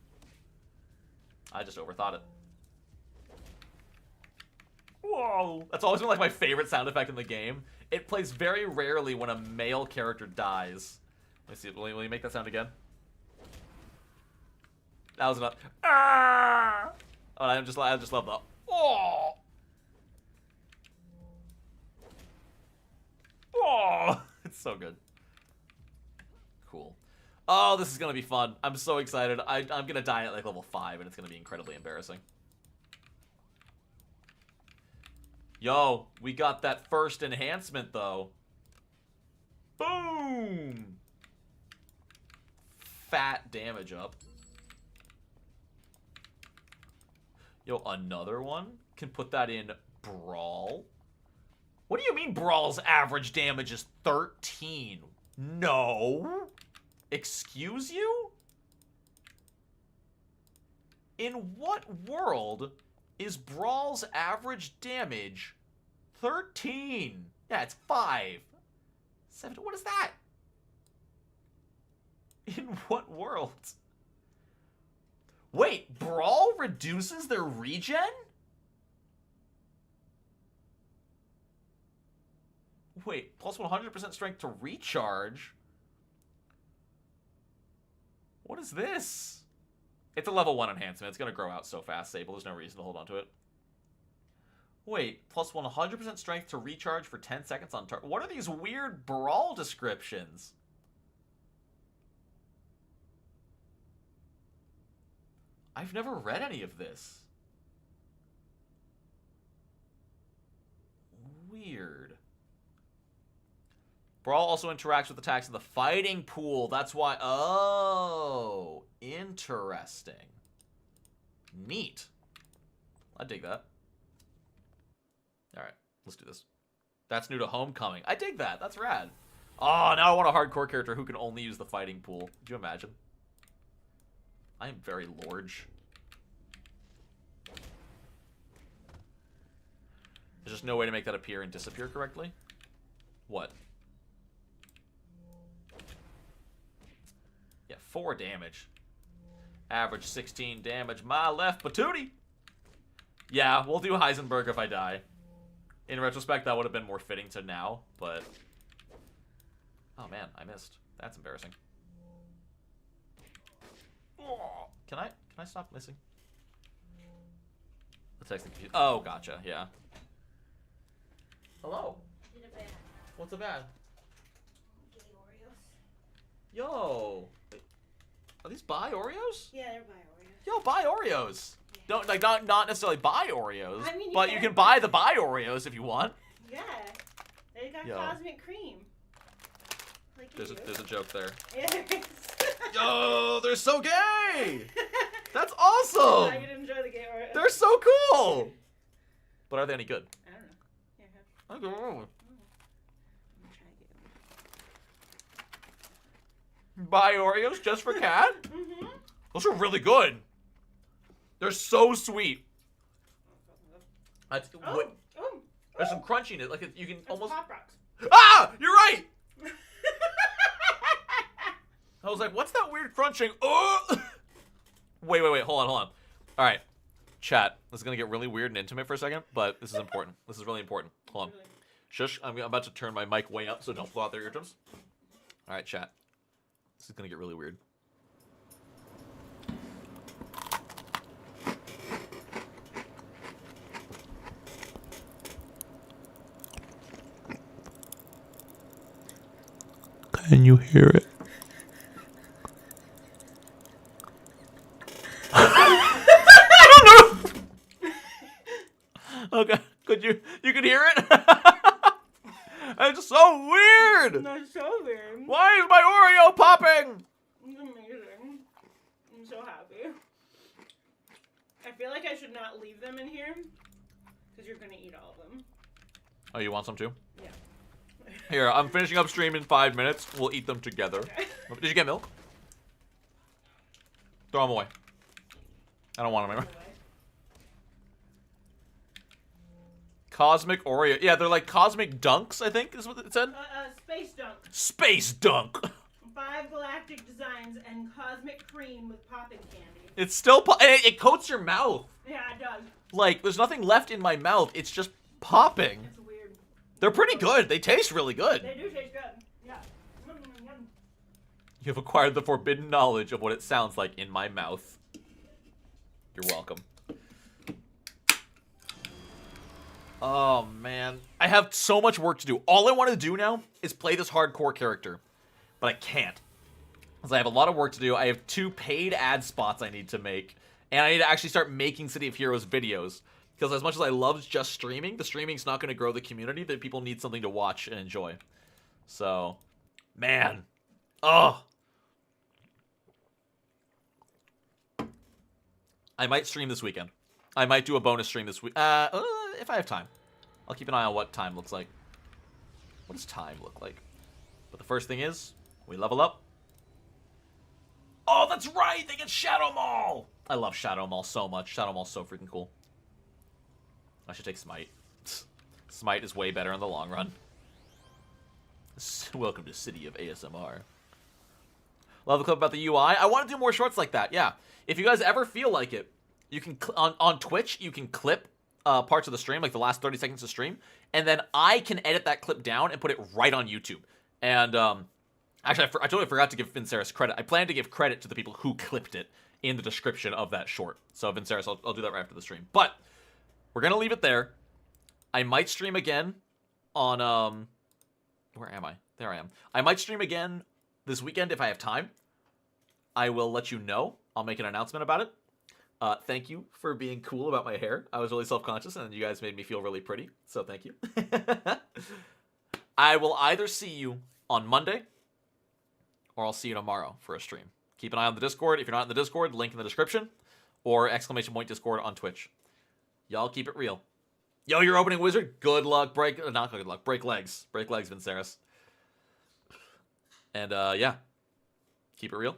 I just overthought it. Whoa! That's always been, like, my favorite sound effect in the game. It plays very rarely when a male character dies. Let me see. Will you make that sound again? That was enough. Ah! Oh, I just love the... Oh! Oh! It's so good. Cool. Oh, this is gonna be fun. I'm so excited. I'm gonna die at like level 5, and it's gonna be incredibly embarrassing. Yo, we got that first enhancement, though. Boom! Fat damage up. Yo, another one? Can put that in Brawl. What do you mean Brawl's average damage is 13? No. Excuse you? In what world is Brawl's average damage 13? Yeah, it's 5. 7. What is that? In what world? Wait, Brawl reduces their regen? Wait, plus 100% strength to recharge? What is this? It's a level 1 enhancement. It's going to grow out so fast, Sable. There's no reason to hold on to it. Wait, plus 100% strength to recharge for 10 seconds on target. What are these weird Brawl descriptions? I've never read any of this. Weird. Brawl also interacts with attacks in the fighting pool. That's why... Oh, interesting. Neat. I dig that. Alright, let's do this. That's new to Homecoming. I dig that. That's rad. Oh, now I want a hardcore character who can only use the fighting pool. Could you imagine? I am very large. There's just no way to make that appear and disappear correctly? What? Yeah, 4 damage. Average 16 damage. My left patootie! Yeah, we'll do Heisenberg if I die. In retrospect, that would have been more fitting to now, but... Oh man, I missed. That's embarrassing. Can I stop missing? The text confused. Oh, gotcha, yeah. Hello. In a bag. What's a bad? Gay Oreos. Yo. Wait, are these buy Oreos? Yeah, they're buy Oreos. Yo, buy Oreos. Yeah. Don't like not necessarily buy Oreos, I mean, but you can buy the buy Oreos if you want. Yeah. They got Yo. cosmic cream. Like There's you. a joke there. Yeah, there is. Yo, they're so gay. That's Now awesome. you'd enjoy the gay Oreos. They're so cool. But are they any good? I don't know. Here, have. I don't know. I'm gonna try to get Buy Oreos just for Cat? one. Mm-hmm. Those are really good. They're so sweet. That's, Oh, oh, there's some crunch in it. Like you can that's almost. Pop Rocks. Ah, you're right. I was like, what's that weird crunching? Oh! Wait. Hold on. All right, chat. This is gonna get really weird and intimate for a second, but this is important. This is really important. Hold on. Shush. I'm about to turn my mic way up, so don't blow out their eardrums. All right, chat. This is gonna get really weird. Can you hear it? I don't know I'm so happy. I feel like I should not leave them in here because you're gonna eat all of them. Oh, you want some too? Yeah. Here, I'm finishing up stream in 5 minutes. We'll eat them together. Okay. Did you get milk? Throw them away. I don't want them anymore. Cosmic Oreo. Yeah, they're like cosmic dunks, I think is what it said. Space dunk. Space dunk. 5 galactic designs and cosmic cream with popping candy. It's still it coats your mouth. Yeah, it does. Like, there's nothing left in my mouth. It's just popping. It's weird. They're pretty good. They taste really good. They do taste good. Yeah. Yum. You've acquired the forbidden knowledge of what it sounds like in my mouth. You're welcome. Oh, man. I have so much work to do. All I want to do now is play this hardcore character. But I can't. Because I have a lot of work to do. I have 2 paid ad spots I need to make. And I need to actually start making City of Heroes videos. Because as much as I love just streaming, the streaming's not going to grow the community. That people need something to watch and enjoy. So, man. Oh. I might stream this weekend. I might do a bonus stream this week. If I have time. I'll keep an eye on what time looks like. What does time look like? But the first thing is, we level up. Oh, that's right! They get Shadow Maul! I love Shadow Maul so much. Shadow Maul's so freaking cool. I should take Smite. Smite is way better in the long run. Welcome to City of ASMR. Love the clip about the UI. I want to do more shorts like that, yeah. If you guys ever feel like it, you can on Twitch, you can clip parts of the stream, like the last 30 seconds of stream, and then I can edit that clip down and put it right on YouTube. And actually, I totally forgot to give Vinceris credit. I plan to give credit to the people who clipped it in the description of that short. So Vinceris, I'll do that right after the stream. But we're gonna leave it there. I might stream again on where am I? There I am. I might stream again this weekend if I have time. I will let you know. I'll make an announcement about it. Thank you for being cool about my hair. I was really self-conscious, and you guys made me feel really pretty, so thank you. I will either see you on Monday, or I'll see you tomorrow for a stream. Keep an eye on the Discord. If you're not in the Discord, link in the description, or ! Discord on Twitch. Y'all keep it real. Yo, you're opening wizard? Good luck. Not good luck. Break legs. Break legs, Vinceris. And, yeah. Keep it real.